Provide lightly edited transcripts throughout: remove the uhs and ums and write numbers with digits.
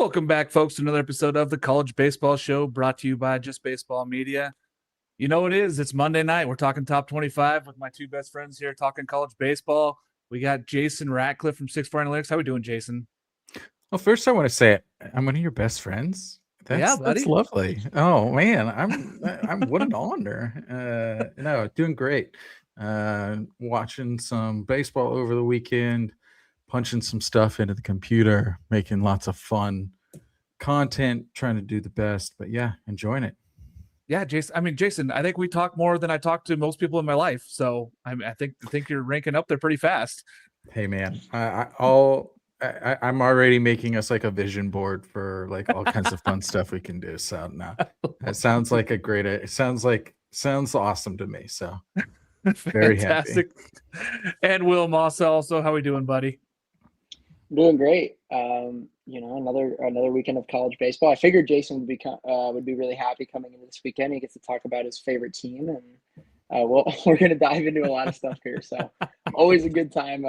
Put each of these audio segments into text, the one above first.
Welcome back, folks, to another episode of the College Baseball Show, brought to you by Just Baseball Media. You know it is. It's Monday night. We're talking top 25 with my two best friends here talking college baseball. We got Jason Ratcliffe from 6 Analytics. How we doing, Jason? Well, first I want to say I'm one of your best friends. Yeah, That's buddy. lovely. Oh man, I'm what an honor. No, doing great. Watching some baseball over the weekend, punching some stuff into the computer, making lots of fun content, trying to do the best. But yeah, enjoying it. Yeah, Jason, I think we talk more than I talk to most people in my life. So I think you're ranking up there pretty fast. Hey man, I'm already making us like a vision board for like all kinds of fun stuff we can do. So no, it sounds like sounds awesome to me. So very happy. Fantastic. And Will Moss also. How we doing, buddy? Doing great. Another weekend of college baseball. I figured Jason would be really happy coming into this weekend. He gets to talk about his favorite team, and we're going to dive into a lot of stuff here. So always a good time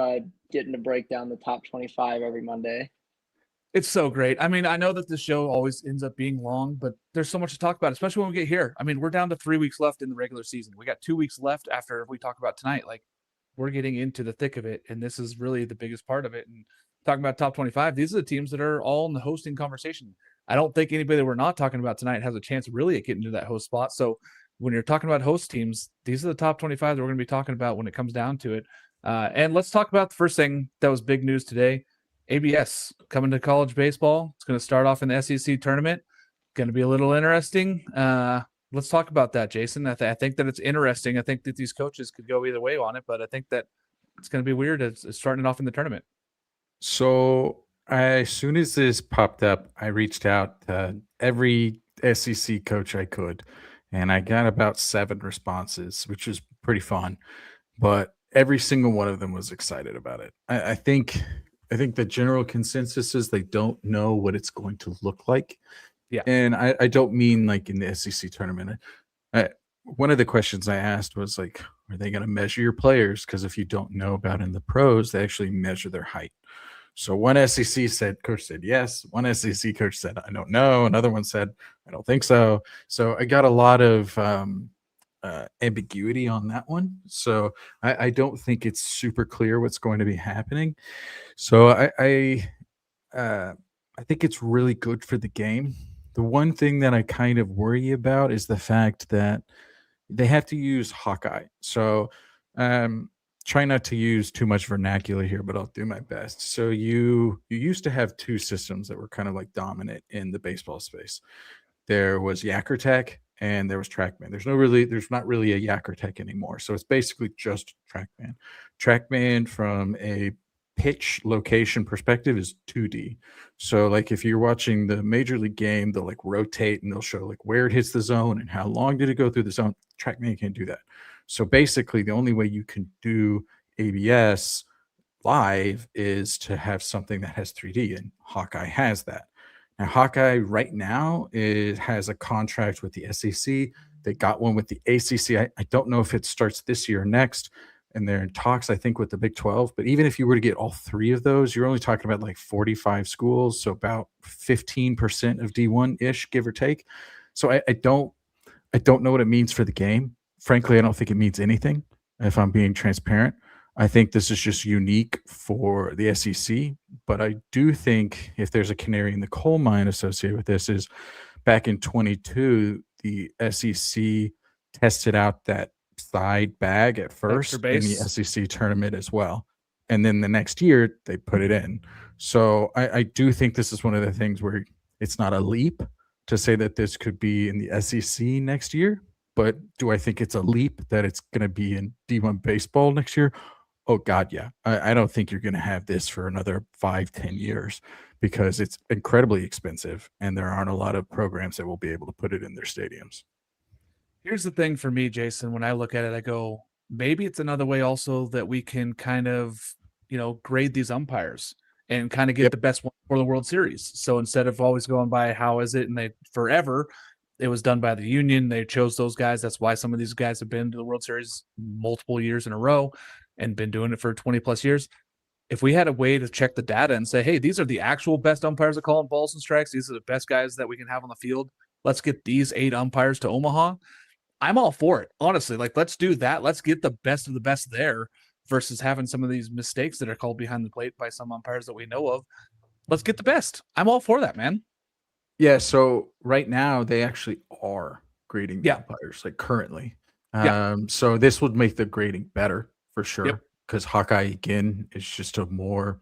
getting to break down the top 25 every Monday. It's so great. I mean, I know that the show always ends up being long, but there's so much to talk about, especially when we get here. I mean, we're down to 3 weeks left in the regular season. We got 2 weeks left after we talk about tonight. Like, we're getting into the thick of it, and this is really the biggest part of it. And talking about top 25, these are the teams that are all in the hosting conversation. I don't think anybody that we're not talking about tonight has a chance really at getting to that host spot. So when you're talking about host teams, these are the top 25 that we're going to be talking about when it comes down to it. And let's talk about the first thing that was big news today. ABS coming to college baseball. It's going to start off in the SEC tournament. Going to be a little interesting. Let's talk about that, Jason. I think that it's interesting. I think that these coaches could go either way on it, but I think that it's going to be weird. It's starting off in the tournament. So as soon as this popped up, I reached out to every SEC coach I could, and I got about 7 responses, which was pretty fun. But every single one of them was excited about it. I think the general consensus is they don't know what it's going to look like. Yeah. And I don't mean like in the SEC tournament. One of the questions I asked was like, are they going to measure your players? Because if you don't know about in the pros, they actually measure their height. So one SEC coach said yes. One SEC coach said, I don't know. Another one said, I don't think so. So I got a lot of ambiguity on that one. So I don't think it's super clear what's going to be happening. So I think it's really good for the game. The one thing that I kind of worry about is the fact that they have to use Hawkeye. So try not to use too much vernacular here, but I'll do my best. So you used to have 2 systems that were kind of like dominant in the baseball space. There was Yacker Tech and there was TrackMan. There's not really a Yacker Tech anymore. So it's basically just TrackMan. TrackMan from a pitch location perspective is 2D. So like if you're watching the major league game, they'll like rotate and they'll show like where it hits the zone and how long did it go through the zone. TrackMan can't do that. So basically the only way you can do ABS live is to have something that has 3D, and Hawkeye has that. Now Hawkeye right now has a contract with the SEC. They got one with the ACC. I don't know if it starts this year or next. And they're in talks, I think, with the Big 12. But even if you were to get all 3 of those, you're only talking about like 45 schools, so about 15% of D1-ish, give or take. So I don't know what it means for the game. Frankly, I don't think it means anything, if I'm being transparent. I think this is just unique for the SEC. But I do think if there's a canary in the coal mine associated with this is back in 22, the SEC tested out that side bag at first in the SEC tournament as well. And then the next year they put it in. So I do think this is one of the things where it's not a leap to say that this could be in the SEC next year. But do I think it's a leap that it's going to be in D1 baseball next year? Oh, God, yeah. I don't think you're going to have this for another 5-10 years because it's incredibly expensive and there aren't a lot of programs that will be able to put it in their stadiums. Here's the thing for me, Jason. When I look at it, I go, maybe it's another way also that we can kind of, grade these umpires and kind of get the best one for the World Series. So instead of always going by how is it, and it was done by the union. They chose those guys. That's why some of these guys have been to the World Series multiple years in a row and been doing it for 20 plus years. if we had a way to check the data and say, hey, these are the actual best umpires that call on balls and strikes, these are the best guys that we can have on the field, let's get these 8 umpires to Omaha. I'm all for it, honestly. Like, let's do that. Let's get the best of the best there versus having some of these mistakes that are called behind the plate by some umpires that we know of. Let's get the best. I'm all for that, man. Yeah. So right now they actually are grading the umpires, like currently. So this would make the grading better for sure. Because Hawkeye again is just a more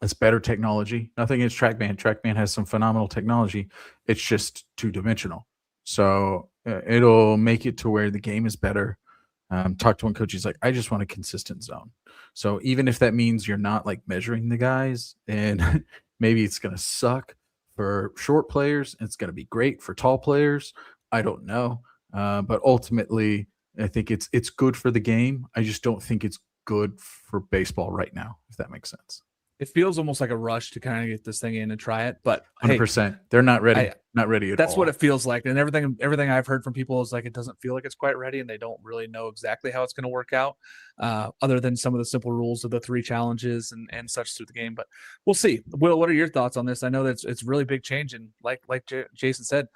it's better technology. Nothing against TrackMan. TrackMan has some phenomenal technology. It's just 2-dimensional. So it'll make it to where the game is better. Talk to one coach. He's like, I just want a consistent zone. So even if that means you're not like measuring the guys, and maybe it's going to suck for short players, it's going to be great for tall players. I don't know. But ultimately, I think it's good for the game. I just don't think it's good for baseball right now, if that makes sense. It feels almost like a rush to kind of get this thing in and try it, but 100%. Hey, they're not ready. Not ready at all. That's what it feels like. And everything I've heard from people is like, it doesn't feel like it's quite ready, and they don't really know exactly how it's going to work out, other than some of the simple rules of the 3 challenges and such through the game. But we'll see. Will, what are your thoughts on this? I know that it's really big change. And like Jason said,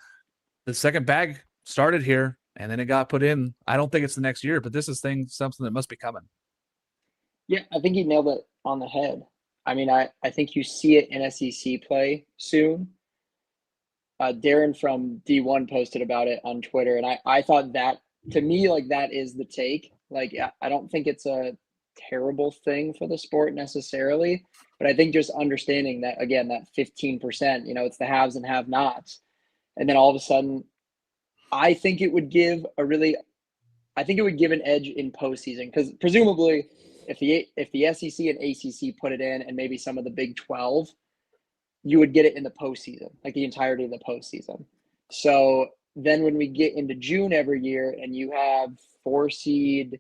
the second bag started here and then it got put in. I don't think it's the next year, but this is something that must be coming. Yeah, I think you nailed it on the head. I mean, I think you see it in SEC play soon. Darren from D1 posted about it on Twitter, and I thought that, to me, like, that is the take. Like, I don't think it's a terrible thing for the sport necessarily, but I think just understanding that, again, that 15%, it's the haves and have-nots. And then all of a sudden, I think it would give an edge in postseason, because presumably if the SEC and ACC put it in, and maybe some of the Big 12, you would get it in the postseason, like the entirety of the postseason. So then when we get into June every year and you have 4-seed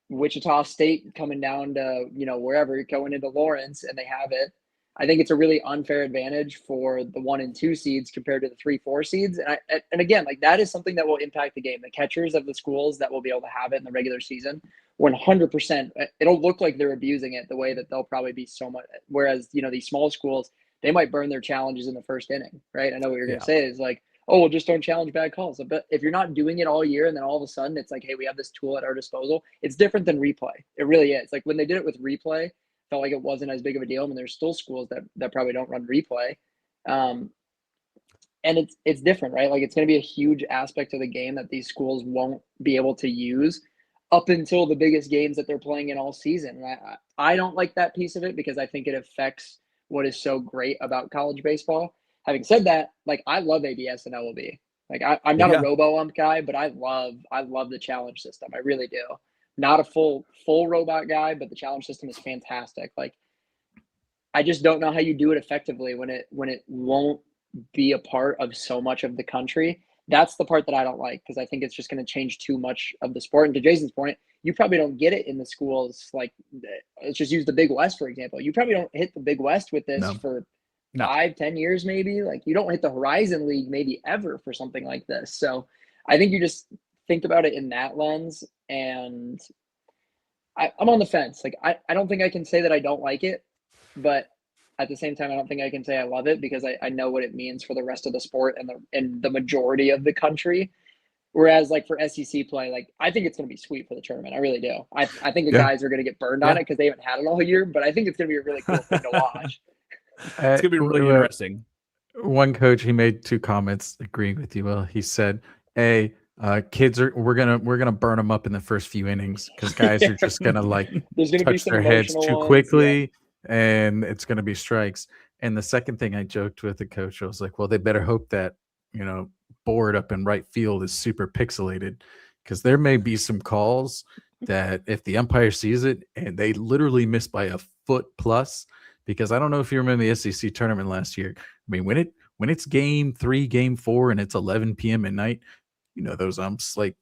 Wichita State coming down to, wherever you're going into Lawrence, and they have it, I think it's a really unfair advantage for the 1 and 2 seeds compared to the 3-4 seeds. And again, like, that is something that will impact the game. The catchers of the schools that will be able to have it in the regular season, 100%, it'll look like they're abusing it the way that they'll probably be so much. Whereas, these small schools, they might burn their challenges in the first inning, right? I know what you're going to say is like, oh, well, just don't challenge bad calls. But if you're not doing it all year and then all of a sudden it's like, hey, we have this tool at our disposal, it's different than replay. It really is. Like, when they did it with replay, felt like it wasn't as big of a deal. I mean, there's still schools that probably don't run replay. And it's different, right? Like, it's going to be a huge aspect of the game that these schools won't be able to use up until the biggest games that they're playing in all season. And I don't like that piece of it, because I think it affects what is so great about college baseball. Having said that, like, I love ABS and LOB. Like, I'm not a robo-ump guy, but I love the challenge system. I really do. Not a full robot guy, but the challenge system is fantastic. Like, I just don't know how you do it effectively when it won't be a part of so much of the country. That's the part that I don't like, because I think it's just going to change too much of the sport. And to Jason's point, you probably don't get it in the schools. Like, let's just use the Big West, for example. You probably don't hit the Big West with this for 5-10 years, maybe. Like, you don't hit the Horizon League maybe ever for something like this. So I think you just think about it in that lens. And I'm on the fence. Like, I don't think I can say that I don't like it, but at the same time, I don't think I can say I love it, because I know what it means for the rest of the sport and the majority of the country. Whereas, like, for SEC play, like, I think it's going to be sweet for the tournament. I really do. I think the guys are going to get burned on it because they haven't had it all year, but I think it's going to be a really cool thing to watch. It's going to be really interesting. One coach, he made 2 comments agreeing with you. Well, he said, hey, kids we're gonna burn them up in the first few innings, because guys are just gonna touch their heads too quickly, and it's gonna be strikes. And the second thing I joked with the coach, I was like, well, they better hope that board up in right field is super pixelated, because there may be some calls that if the umpire sees it and they literally miss by a foot plus, because I don't know if you remember the SEC tournament last year. I mean, when it's game 3, game 4, and it's 11 p.m. at night, those umps, like,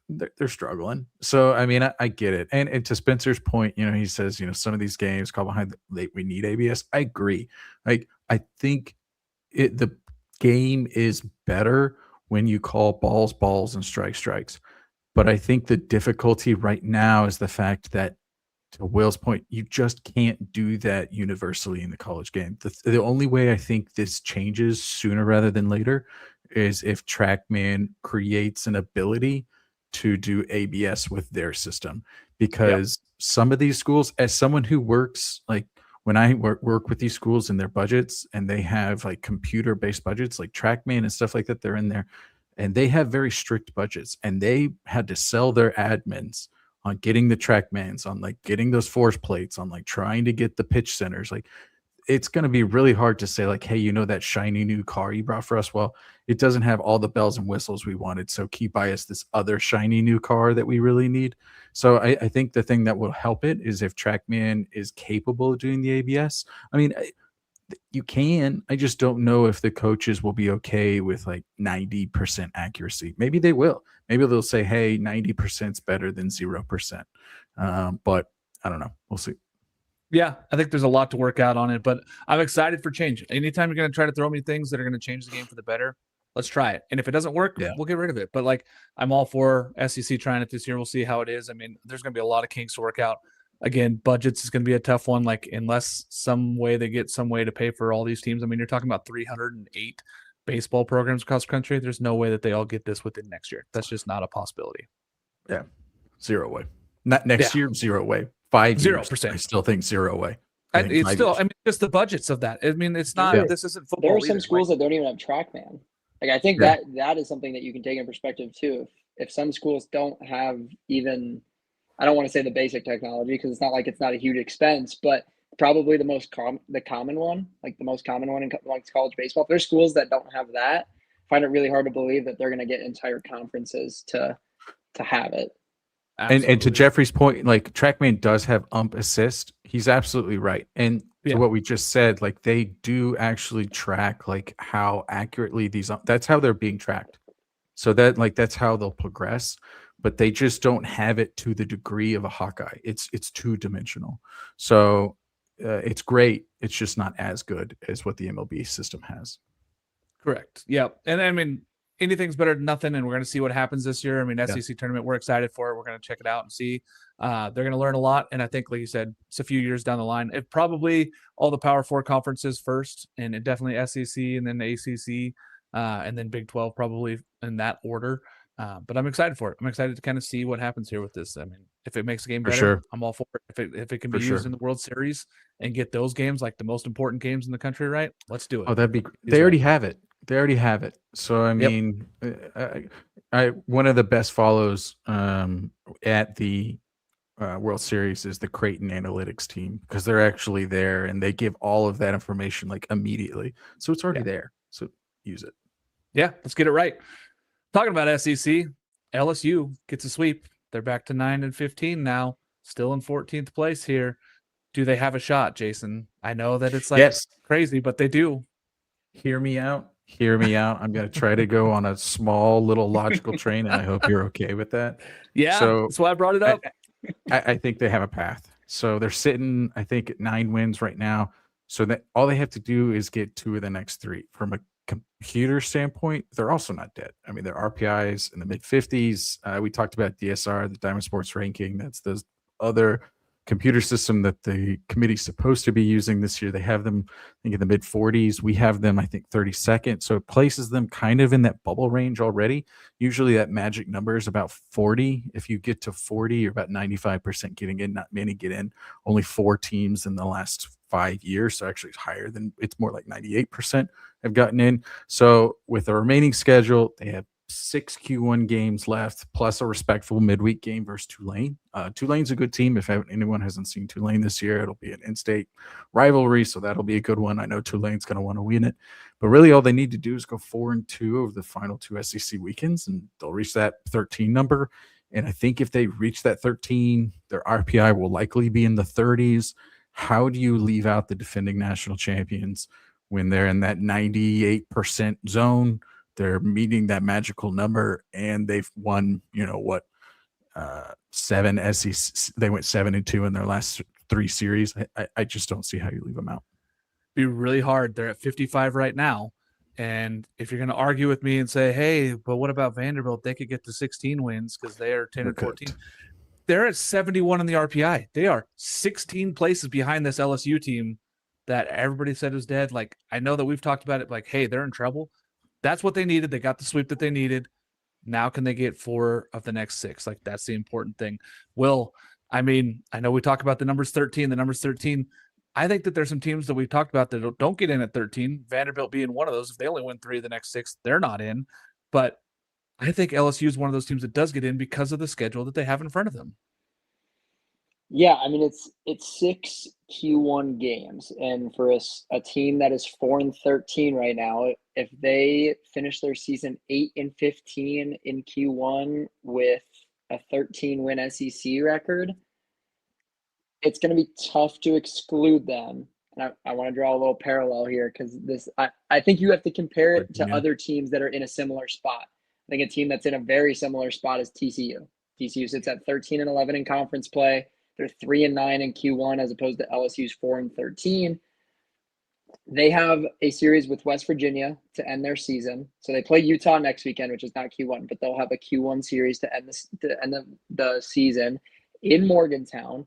they're struggling. So, I mean, I get it. And to Spencer's point, he says, some of these games call behind we need ABS. I agree. Like, I think the game is better when you call balls, and strikes. But I think the difficulty right now is the fact that to Will's point, you just can't do that universally in the college game. The only way I think this changes sooner rather than later is if TrackMan creates an ability to do ABS with their system, because some of these schools, as someone who works, like when I work with these schools and their budgets, and they have like computer-based budgets like TrackMan and stuff like that, they're in there, and they have very strict budgets, and they had to sell their admins on getting the TrackMans, on like getting those force plates, on like trying to get the pitch centers. Like, it's going to be really hard to say like, hey, you know, that shiny new car you brought for us, well, it doesn't have all the bells and whistles we wanted, so can you buy us this other shiny new car that we really need? So I think the thing that will help it is if TrackMan is capable of doing the ABS. I mean, you can. I just don't know if the coaches will be okay with like 90% accuracy. Maybe they will. Maybe they'll say, hey, 90% is better than 0%. But I don't know. We'll see. Yeah, I think there's a lot to work out on it, but I'm excited for change. Anytime you're going to try to throw me things that are going to change the game for the better, let's try it. And if it doesn't work, we'll get rid of it. But like, I'm all for SEC trying it this year. We'll see how it is. I mean, there's going to be a lot of kinks to work out. Again, budgets is going to be a tough one. Like, unless some way they get some way to pay for all these teams. I mean, you're talking about 308 baseball programs across the country. There's no way that they all get this within next year. That's just not a possibility. Yeah, 0 way. Not next year, 0 way. 5 years, 0%. I still think 0 way. It's still, I mean, just the budgets of that. I mean, it's not, this isn't football. There are some schools that don't even have TrackMan. Like, I think that is something that you can take in perspective too. If some schools don't have even, I don't want to say the basic technology, because it's not like it's not a huge expense, but probably the most common one in college baseball. If there's schools that don't have that, I find it really hard to believe that they're going to get entire conferences to have it. And to Jeffrey's point, like, TrackMan does have ump assist. He's absolutely right. And to what we just said, like, they do actually track like how accurately that's how they're being tracked. So that, like, that's how they'll progress, but they just don't have it to the degree of a Hawkeye. It's 2-dimensional. So it's great. It's just not as good as what the MLB system has. Correct. Yeah. And I mean, anything's better than nothing, and we're going to see what happens this year. I mean, SEC tournament, we're excited for it. We're going to check it out and see. They're going to learn a lot, and I think, like you said, it's a few years down the line. It probably all the Power Four conferences first, and it definitely SEC, and then the ACC, and then Big 12 probably in that order. But I'm excited for it. I'm excited to kind of see what happens here with this. I mean, if it makes the game better, I'm all for it. If it can be used in the World Series and get those games, like the most important games in the country, right? Let's do it. Oh, that'd be. They already have it. They already have it. So I mean, I one of the best follows at the World Series is the Creighton Analytics team, because they're actually there and they give all of that information like immediately. So it's already there. So use it. Yeah, let's get it right. Talking about SEC, LSU gets a sweep. They're back to 9-15 now, still in 14th place here. Do they have a shot, Jason? I know that it's like crazy, but they do. Hear me out. Hear me out. I'm going to try to go on a small little logical train, and I hope you're okay with that. Yeah, so that's why I brought it up. I think they have a path. So they're sitting, I think, at 9 wins right now. So that all they have to do is get 2 of the next 3. From a computer standpoint, they're also not dead. I mean, their RPIs in the mid-50s. We talked about DSR, the Diamond Sports ranking. That's the other computer system that the committee's supposed to be using this year. They have them, I think, in the mid-40s. We have them, I think, 32nd. So it places them kind of in that bubble range already. Usually that magic number is about 40. If you get to 40, you're about 95% getting in. Not many get in. Only 4 teams in the last 5 years. So actually it's higher than, it's more like 98% have gotten in. So with the remaining schedule, they have 6 Q1 games left, plus a respectful midweek game versus Tulane. Tulane's a good team. If anyone hasn't seen Tulane this year, it'll be an in-state rivalry, so that'll be a good one. I know Tulane's going to want to win it, but really all they need to do is go 4-2 over the final 2 SEC weekends, and they'll reach that 13 number. And I think if they reach that 13, their RPI will likely be in the 30s. How do you leave out the defending national champions when they're in that 98% zone? They're meeting that magical number, and they've won, 7 SEC. They went 7-2 in their last 3 series. I just don't see how you leave them out. Be really hard. They're at 55 right now. And if you're going to argue with me and say, hey, but what about Vanderbilt? They could get to 16 wins because they are 10-14. they're at 71 in the RPI. They are 16 places behind this LSU team that everybody said was dead. Like, I know that we've talked about it, like, hey, they're in trouble. That's what they needed. They got the sweep that they needed. Now can they get 4 of the next 6? Like, that's the important thing. Will, I mean, I know we talk about the numbers 13. I think that there's some teams that we've talked about that don't get in at 13. Vanderbilt being one of those. If they only win 3 of the next 6, they're not in. But I think LSU is one of those teams that does get in because of the schedule that they have in front of them. Yeah, I mean it's 6 Q1 games, and for a team that is 4-13 right now, if they finish their season 8-15 in Q1 with a 13-win SEC record, it's going to be tough to exclude them. And I want to draw a little parallel here because I think you have to compare it to other teams that are in a similar spot. I think a team that's in a very similar spot is TCU. TCU sits at 13-11 in conference play. They're 3-9 in Q1 as opposed to LSU's 4-13. They have a series with West Virginia to end their season. So they play Utah next weekend, which is not Q1, but they'll have a Q1 series to end the season in Morgantown.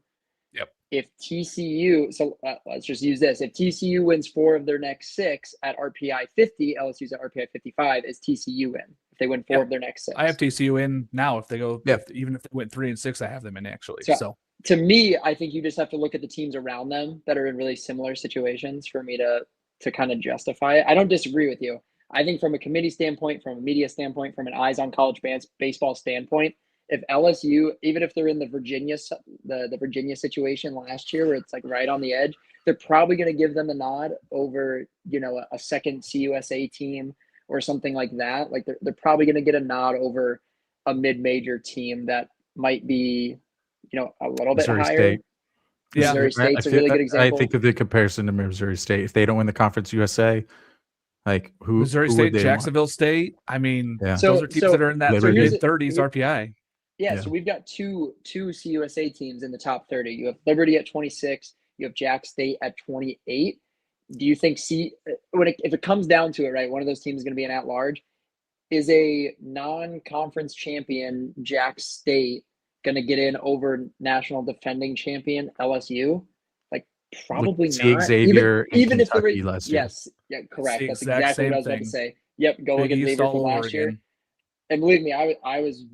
Yep. If TCU, so let's just use this. If TCU wins 4 of their next 6 at RPI 50, LSU's at RPI 55, is TCU in? If they win 4 of their next 6. I have TCU in now. If they go, even if they went 3 and 6, I have them in actually. So to me, I think you just have to look at the teams around them that are in really similar situations for me to kind of justify it. I don't disagree with you. I think from a committee standpoint, from a media standpoint, from an eyes on college baseball standpoint, if LSU, even if they're in the Virginia situation last year where it's like right on the edge, they're probably going to give them a nod over, a second CUSA team or something like that. Like they're probably going to get a nod over a mid-major team that might be, a little bit Missouri higher. State. Yeah. Missouri State's a really good example. I think of the comparison to Missouri State. If they don't win the Conference USA, like who? Missouri who State, would they Jacksonville State. I mean, Yeah. those are teams that are in that mid 30s RPI. Yeah, so we've got two CUSA teams in the top 30. You have Liberty at 26. You have Jack State at 28. Do you think if it comes down to it, right, one of those teams is going to be an at-large? Is a non-conference champion Jack State going to get in over national defending champion LSU? Like probably not. Xavier even if Kentucky the last year. Yes, yeah, correct. That's exact exactly what I was about to say. Yep, go Big against East Xavier all from over last year. again. And believe me, I was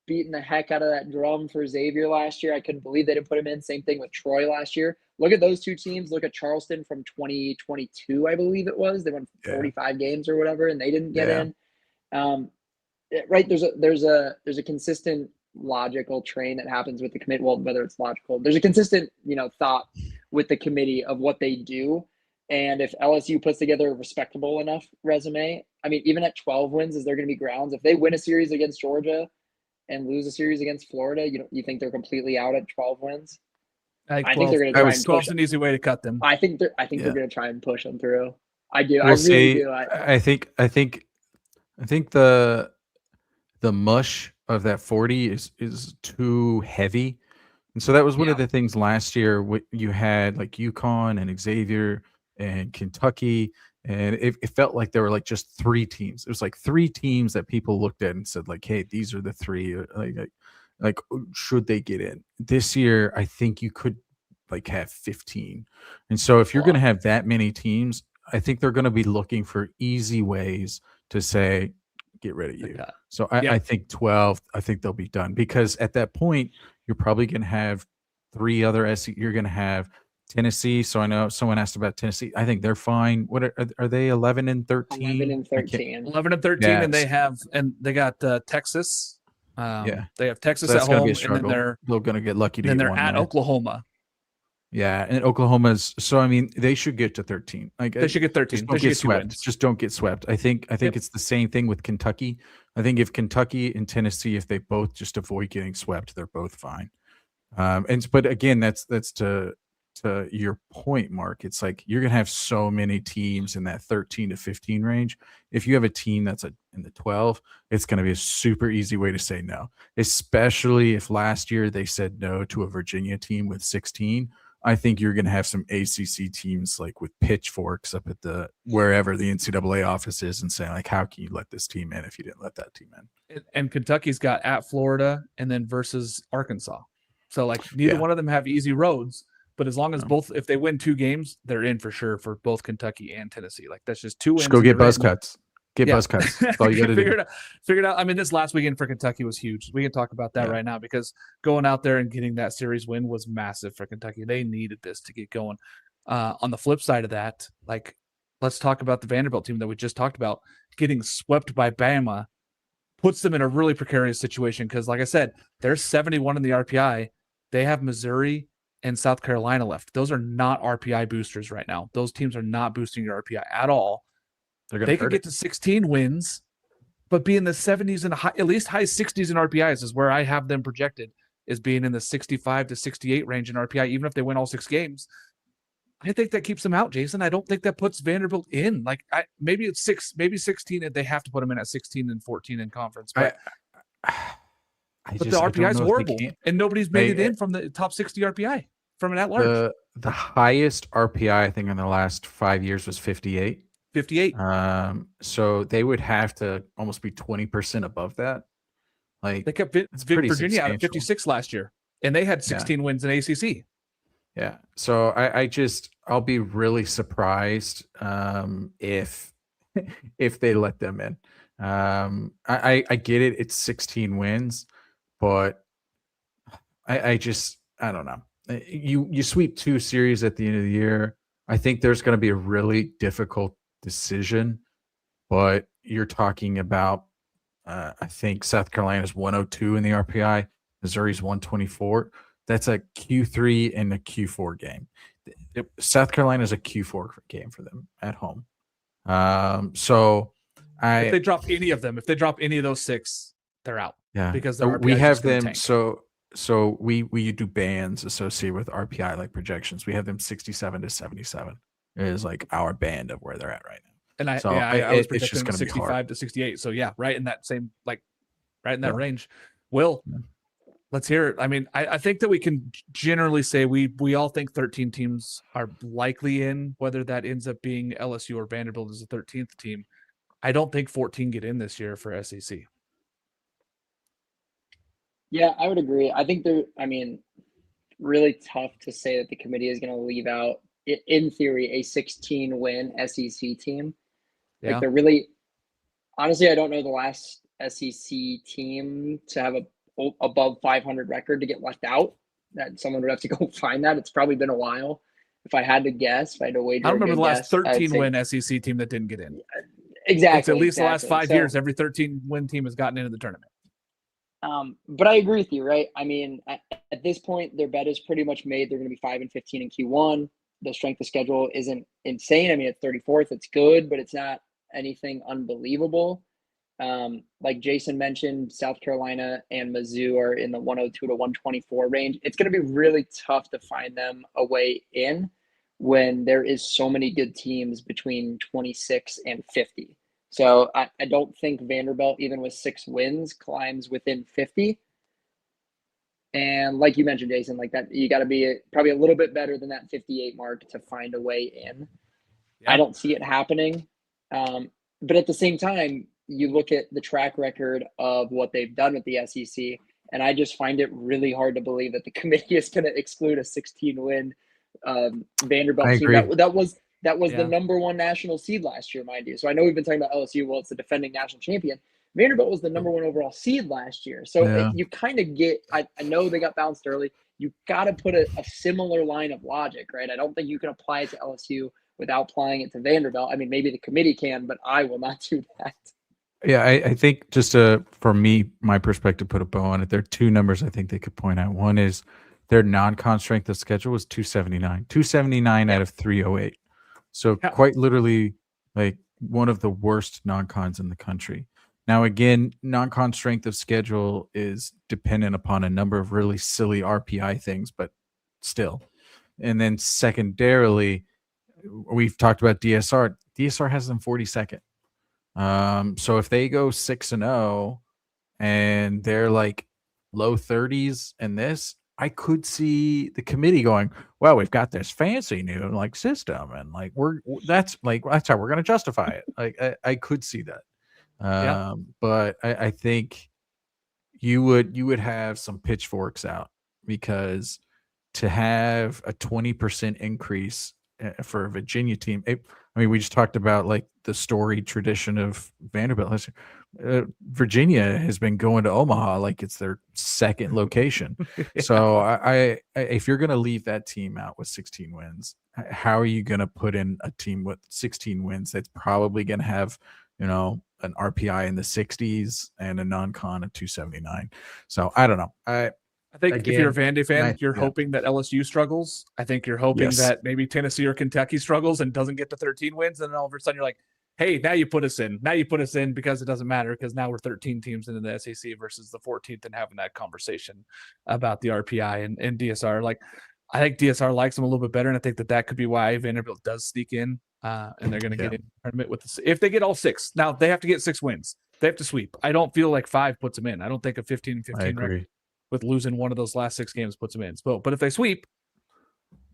beating the heck out of that drum for Xavier last year. I couldn't believe they didn't put him in. Same thing with Troy last year. Look at those two teams. Look at Charleston from 2022, I believe it was. They won 45 games or whatever, and they didn't get in. Right? There's a consistent logical train that happens with the committee. Well, whether it's logical, there's a consistent thought with the committee of what they do. And if LSU puts together a respectable enough resume, I mean, even at 12 wins, is there going to be grounds? If they win a series against Georgia and lose a series against Florida, you think they're completely out at 12 wins? I think they're going to try and push. 12's an easy way to cut them. I think they're going to try and push them through. I do. We'll I really do. I think the mush of that 40 is too heavy. And so that was one of the things last year. You had like UConn and Xavier and Kentucky, and it felt like there were like just 3 teams. It was like 3 teams that people looked at and said like, hey, these are the 3. Like should they get in? This year, I think you could like have 15. And so if you're going to have that many teams, I think they're going to be looking for easy ways to say, get rid of you. Yeah. So I think 12, I think they'll be done, because at that point, you're probably going to have 3 other SEC. You're going to have Tennessee. So I know someone asked about Tennessee. I think they're fine. What are they? 11 and 13. 11 and 13. 11 and 13, and they got Texas. They have Texas so at home, and then they're going to get lucky. Then they're at Oklahoma. Yeah, and Oklahoma's. So I mean, they should get to 13. Like they should get 13. Don't get swept. Just don't get swept. I think it's the same thing with Kentucky. I think if Kentucky and Tennessee, if they both just avoid getting swept, they're both fine. But again, that's to your point, Mark. It's like you're gonna have so many teams in that 13 to 15 range. If you have a team that's in the 12, it's gonna be a super easy way to say no. Especially if last year they said no to a Virginia team with 16. I think you're going to have some ACC teams like with pitchforks up at wherever the NCAA office is and saying like, how can you let this team in if you didn't let that team in? And Kentucky's got at Florida and then versus Arkansas. So like neither one of them have easy roads, but as long as if they win 2 games, they're in for sure for both Kentucky and Tennessee. Like that's just 2 wins. Just go get buzz cuts. Get buzz cuts. That's all you got to do. Figure it out. I mean, this last weekend for Kentucky was huge. We can talk about that right now because going out there and getting that series win was massive for Kentucky. They needed this to get going. On the flip side of that, like let's talk about the Vanderbilt team that we just talked about. Getting swept by Bama puts them in a really precarious situation because, like I said, they're 71 in the RPI. They have Missouri and South Carolina left. Those are not RPI boosters right now. Those teams are not boosting your RPI at all. They could get to 16 wins, but be in the 70s and at least high 60s in RPIs is where I have them projected, is being in the 65 to 68 range in RPI, even if they win all 6 games. I think that keeps them out, Jason. I don't think that puts Vanderbilt in. Like maybe it's 6, maybe 16, and they have to put them in at 16 and 14 in conference. But, but the RPI is horrible, and nobody's made it in from the top 60 RPI from an at-large. The highest RPI, I think, in the last 5 years was 58. 58. So they would have to almost be 20% above that. Like they kept Virginia out at 56 last year, and they had 16 wins in ACC. Yeah. So I'll be really surprised if they let them in. I get it. It's 16 wins, but I don't know. You sweep 2 series at the end of the year. I think there's going to be a really difficult decision, but you're talking about I think South Carolina's 102 in the RPI, Missouri's 124. That's a Q3 and a Q4 game. South Carolina is a Q4 game for them at home. So if they drop any of them, if they drop any of those 6, they're out. Yeah, because we have them. Tank. So we do bands associated with RPI like projections. We have them 67 to 77 is like our band of where they're at right now. And I was projecting 65 to 68. So yeah, right in that same right in that range. Will. Let's hear it. I mean, I think that we can generally say we all think 13 teams are likely in, whether that ends up being LSU or Vanderbilt as a 13th team. I don't think 14 get in this year for SEC. Yeah, I would agree. I think really tough to say that the committee is going to leave out, in theory, a 16-win SEC team. Yeah. Like they're really, honestly, I don't know the last SEC team to have a above 500 record to get left out. That someone would have to go find that. It's probably been a while. If I had to guess, if I had to wager, I don't remember the last 13-win SEC team that didn't get in. Exactly. It's at least the last 5 years, every 13-win team has gotten into the tournament. But I agree with you, right? I mean, at this point, their bet is pretty much made. They're going to be 5 and 15 in Q1. The strength of schedule isn't insane. I mean, it's 34th. It's good, but it's not anything unbelievable. Like Jason mentioned, South Carolina and Mizzou are in the 102 to 124 range. It's going to be really tough to find them a way in when there is so many good teams between 26 and 50. So I don't think Vanderbilt, even with 6 wins, climbs within 50. And like you mentioned, Jason, like that, you got to be probably a little bit better than that 58 mark to find a way in. Yeah. I don't see it happening. But at the same time, you look at the track record of what they've done with the SEC, and I just find it really hard to believe that the committee is going to exclude a 16-win Vanderbilt team. That was the number 1 national seed last year, mind you. So I know we've been talking about LSU. Well, it's the defending national champion. Vanderbilt was the number 1 overall seed last year. So you kind of get – I know they got bounced early. You got to put a similar line of logic, right? I don't think you can apply it to LSU without applying it to Vanderbilt. I mean, maybe the committee can, but I will not do that. Yeah, I think just for me, my perspective, put a bow on it. There are 2 numbers I think they could point out. One is their non-con strength of schedule was 279. 279 out of 308. So quite literally like one of the worst non-cons in the country. Now, again, non-con strength of schedule is dependent upon a number of really silly RPI things, but still. And then secondarily, we've talked about DSR. DSR has them 42nd. So if they go 6-0 and they're like low 30s in this, I could see the committee going, well, we've got this fancy new like system, and like that's how we're going to justify it. Like I could see that. But I think you would have some pitchforks out because to have a 20% increase for a Virginia team, we just talked about like the storied tradition of Vanderbilt. Virginia has been going to Omaha like it's their second location. So I if you're going to leave that team out with 16 wins, how are you going to put in a team with 16 wins that's probably going to have, an RPI in the 60s and a non-con of 279? So I don't know. I think if you're a Vandy fan, you're yeah. hoping that LSU struggles. I think you're hoping that maybe Tennessee or Kentucky struggles and doesn't get to 13 wins. And then all of a sudden you're like, hey, now you put us in. Now you put us in because it doesn't matter because now we're 13 teams into the SEC versus the 14th and having that conversation about the RPI and DSR. Like, I think DSR likes them a little bit better, and I think that could be why Vanderbilt does sneak in, and they're going to get in the tournament with this. If they get all 6. Now, they have to get 6 wins. They have to sweep. I don't feel like 5 puts them in. I don't think a 15-15 record with losing one of those last 6 games puts them in. But if they sweep,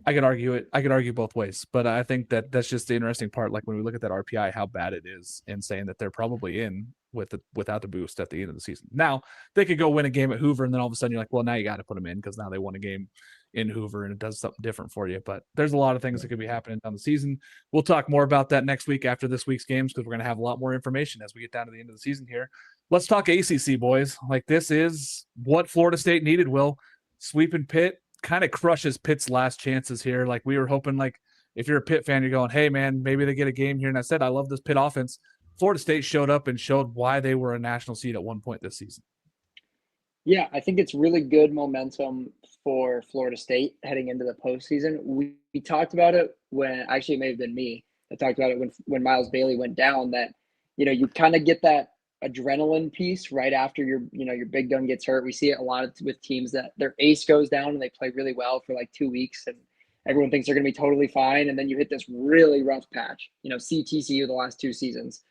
I could argue it. I could argue both ways. But I think that's just the interesting part. Like when we look at that RPI, how bad it is, and saying that they're probably in without the boost at the end of the season. Now they could go win a game at Hoover, and then all of a sudden you're like, well, now you got to put them in because now they won a game in Hoover and it does something different for you. But there's a lot of things that could be happening down the season. We'll talk more about that next week after this week's games because we're going to have a lot more information as we get down to the end of the season here. Let's talk ACC, boys. Like, this is what Florida State needed, Will. Sweeping Pitt kind of crushes Pitt's last chances here. Like, we were hoping, like, if you're a Pitt fan, you're going, hey, man, maybe they get a game here. And I said, I love this Pitt offense. Florida State showed up and showed why they were a national seed at one point this season. Yeah, I think it's really good momentum for Florida State heading into the postseason. We talked about it when, actually it may have been me that talked about it when Miles Bailey went down, that, you kind of get that adrenaline piece right after your big gun gets hurt. We see it a lot with teams that their ace goes down and they play really well for like 2 weeks and everyone thinks they're going to be totally fine. And then you hit this really rough patch, see TCU the last 2 seasons.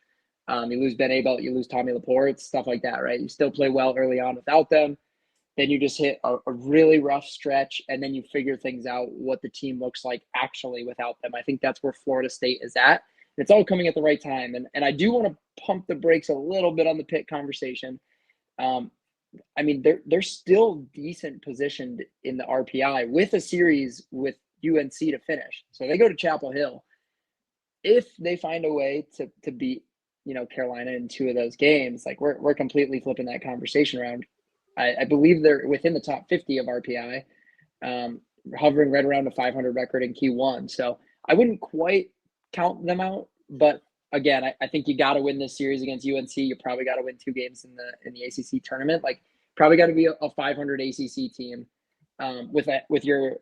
You lose Ben Abelt, you lose Tommy Laporte, stuff like that, right? You still play well early on without them. Then you just hit a really rough stretch, and then you figure things out, what the team looks like actually without them. I think that's where Florida State is at. It's all coming at the right time. And I do want to pump the brakes a little bit on the Pitt conversation. They're still decent positioned in the RPI with a series with UNC to finish. So they go to Chapel Hill. If they find a way to beat Carolina in 2 of those games, like we're completely flipping that conversation around. I believe they're within the top 50 of RPI, hovering right around a 500 record in Q1. So I wouldn't quite count them out, but again, I think you got to win this series against UNC. You probably got to win 2 games in the ACC tournament. Like, probably got to be a 500 ACC team with your.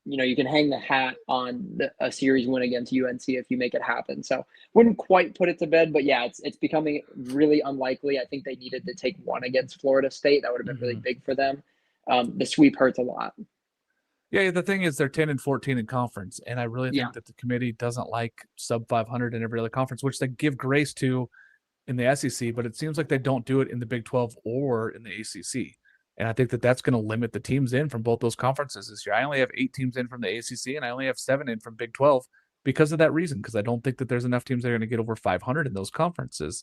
You can hang the hat on a series win against UNC if you make it happen. So wouldn't quite put it to bed, but yeah, it's becoming really unlikely. I think they needed to take 1 against Florida State. That would have been really big for them. The sweep hurts a lot. Yeah, the thing is they're 10-14 in conference, and I really think that the committee doesn't like sub 500 in every other conference, which they give grace to in the SEC, but it seems like they don't do it in the Big 12 or in the ACC. And I think that's going to limit the teams in from both those conferences this year. I only have 8 teams in from the ACC, and I only have 7 in from Big 12 because of that reason, because I don't think that there's enough teams that are going to get over 500 in those conferences.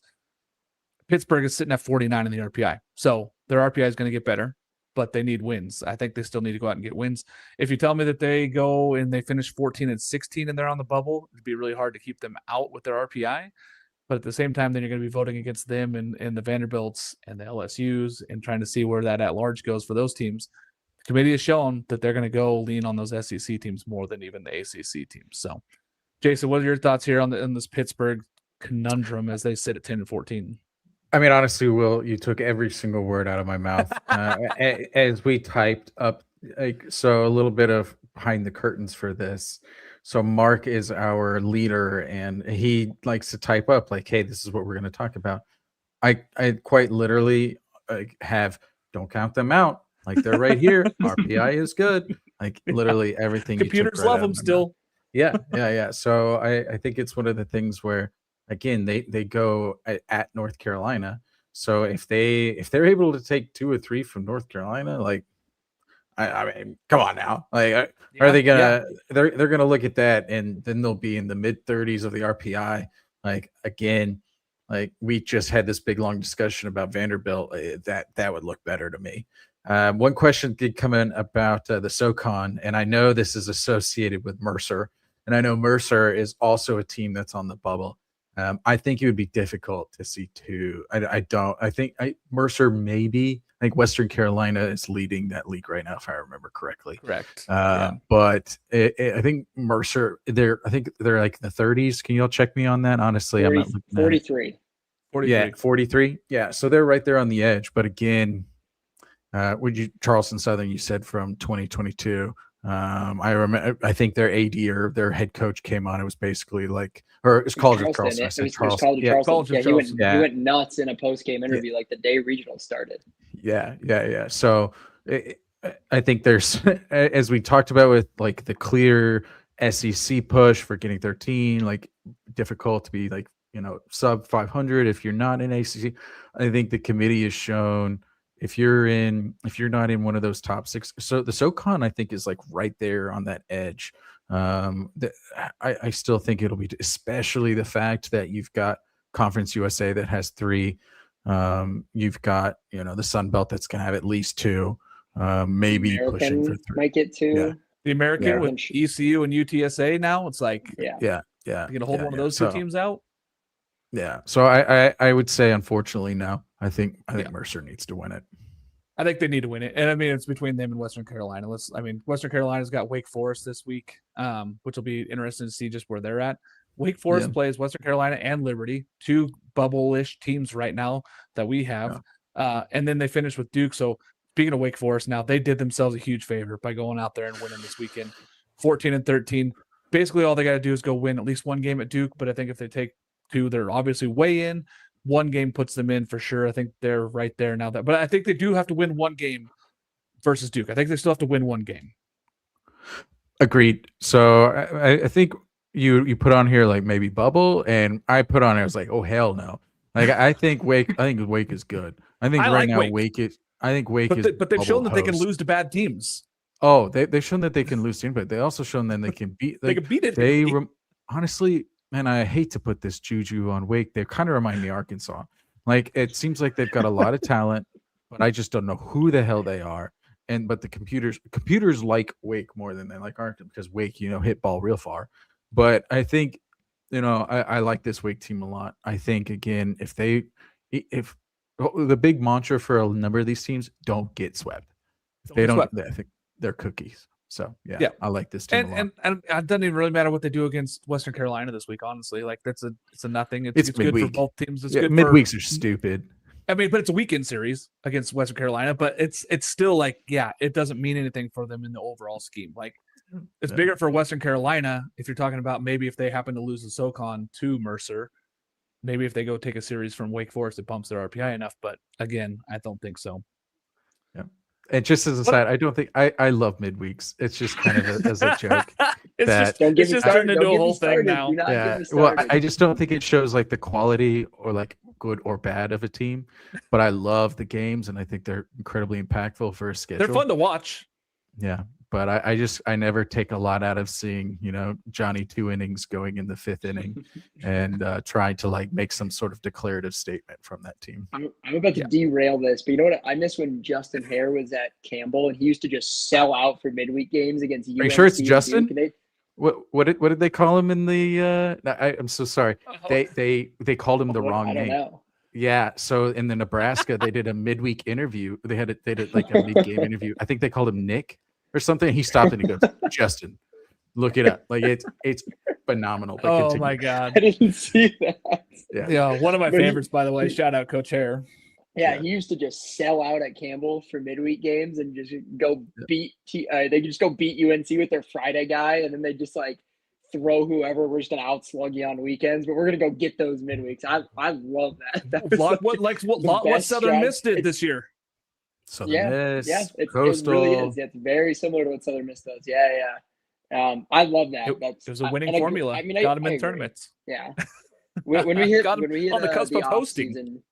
Pittsburgh is sitting at 49 in the RPI. So their RPI is going to get better, but they need wins. I think they still need to go out and get wins. If you tell me that they go and they finish 14-16 and they're on the bubble, it'd be really hard to keep them out with their RPI. But at the same time, then you're going to be voting against them and the Vanderbilts and the LSUs and trying to see where that at-large goes for those teams. The committee has shown that they're going to go lean on those SEC teams more than even the ACC teams. So, Jason, what are your thoughts here on this Pittsburgh conundrum as they sit at 10-14? Honestly, Will, you took every single word out of my mouth as we typed up. So a little bit of behind the curtains for this. So Mark is our leader, and he likes to type up like, hey, this is what we're going to talk about. I quite literally have, don't count them out. Like, they're right here. RPI is good. Like, literally everything. Computers love them still. Yeah. So I think it's one of the things where, again, they go at North Carolina. So if they're able to take 2 or 3 from North Carolina, like, come on now. Like, are they gonna? Yeah. They're gonna look at that, and then they'll be in the mid 30s of the RPI. Like, again, like we just had this big long discussion about Vanderbilt. That would look better to me. One question did come in about the SoCon, and I know this is associated with Mercer, and I know Mercer is also a team that's on the bubble. I think it would be difficult to see two. I think Mercer maybe. I think Western Carolina is leading that league right now, if I remember correctly. Correct. But I think Mercer, I think they're like in the 30s. Can you all check me on that? Honestly, 40, I'm not looking at 43. 43. Yeah, 43. Yeah, so they're right there on the edge. But again, Charleston Southern, you said from 2022. I remember. I think their AD or their head coach came on. It was basically like, or it was College of Charleston. I said Charleston. Yeah, College of Charleston. He went nuts in a post-game interview like the day regional started. Yeah. So I think there's, as we talked about with like the clear SEC push for getting 13, like difficult to be like, sub 500 if you're not in ACC. I think the committee has shown if you're not in one of those top 6, so the SoCon I think is like right there on that edge. I still think it'll be, especially the fact that you've got Conference USA that has 3. You've got the Sun Belt that's gonna have at least 2, maybe pushing for 3. Might get 2. Yeah. The American with ECU and UTSA now, it's like yeah. You're gonna hold one of those 2 teams out. Yeah, so I would say unfortunately no. I think Mercer needs to win it. I think they need to win it, and I mean it's between them and Western Carolina. Western Carolina's got Wake Forest this week, which will be interesting to see just where they're at. Wake Forest plays Western Carolina and Liberty, 2 bubble-ish teams right now that we have, and then they finish with Duke. So speaking of Wake Forest, now they did themselves a huge favor by going out there and winning this weekend, 14-13. Basically, all they got to do is go win at least 1 game at Duke. But I think if they take 2, they're obviously way in. 1 game puts them in for sure. I think they're right there now. But I think they do have to win 1 game versus Duke. I think they still have to win 1 game. Agreed. So I think you put on here like maybe bubble, and I put on here, I was like, oh hell no. Like I think Wake is good. I think right now Wake is. I think Wake is. But they've shown that they can lose to bad teams. Oh, they've shown that they can lose teams, but they also shown that they can beat. They can beat it. Honestly. And I hate to put this juju on Wake. They kind of remind me of Arkansas. Like it seems like they've got a lot of talent, but I just don't know who the hell they are. But the computers like Wake more than they like Arkansas, because Wake, hit ball real far. But I think, I like this Wake team a lot. I think again, if the big mantra for a number of these teams, don't get swept. If they don't, I think they're cookies. So yeah, I like this team a lot. And it doesn't even really matter what they do against Western Carolina this week. Honestly, like it's a nothing. It's good for both teams. It's good. Midweeks are stupid. I mean, but it's a weekend series against Western Carolina. But it's still like it doesn't mean anything for them in the overall scheme. Like it's bigger for Western Carolina if you're talking about maybe if they happen to lose the SoCon to Mercer. Maybe if they go take a series from Wake Forest, it bumps their RPI enough. But again, I don't think so. Yeah. And just as a side, I don't think I love midweeks. It's just kind of as a joke. It's just turned into a whole thing now. Yeah. Well, I just don't think it shows like the quality or like good or bad of a team. But I love the games, and I think they're incredibly impactful for a schedule. They're fun to watch. Yeah. But I never take a lot out of seeing, Johnny 2 innings going in the 5th inning and trying to like make some sort of declarative statement from that team. I'm about to derail this, but you know what? I miss when Justin Hare was at Campbell and he used to just sell out for midweek games against UNC. Are you sure it's Justin? What did they call him in the? I'm so sorry. They called him the wrong name. Know. Yeah. So in the Nebraska, they did a midweek interview. They did like a mid-game interview. I think they called him Nick or something. He stopped and he goes, Justin, look it up. Like it's phenomenal. But oh my God. I didn't see that. Yeah. One of my favorites, by the way. Shout out Coach Hare. Yeah, he used to just sell out at Campbell for midweek games and just go beat they just go beat UNC with their Friday guy, and then they just like throw whoever. We're just gonna outslug you on weekends, but we're gonna go get those midweeks. I love that. That what Southern Miss did this year. Southern Miss, it Coastal. really is. It's very similar to what Southern Miss does. I love that. It was a winning formula. I mean, got them in tournaments. Yeah. When we hit on the cusp of hosting. Season,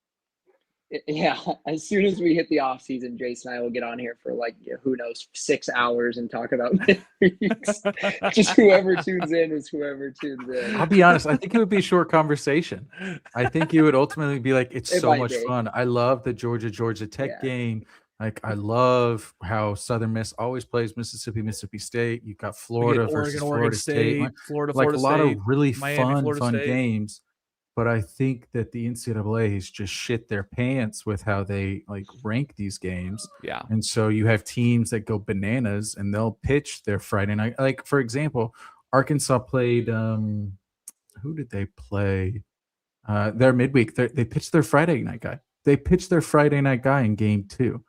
as soon as we hit the off season, Jason and I will get on here for who knows, 6 hours and talk about midweeks. Just whoever tunes in is whoever tunes in. I'll be honest, I think it would be a short conversation. I think you would ultimately be like, it's so much fun. I love the Georgia Tech game. Like, I love how Southern Miss always plays Mississippi State. You got We get Florida versus Oregon Florida State, State, Florida, like a Florida lot of State, really Miami, Florida fun State. games. But I think that the NCAA has just shit their pants with how they like rank these games. Yeah. And so you have teams that go bananas and they'll pitch their Friday night. Like, for example, Arkansas played who did they play? Their midweek. They pitched their Friday night guy. They pitched their Friday night guy in game 2.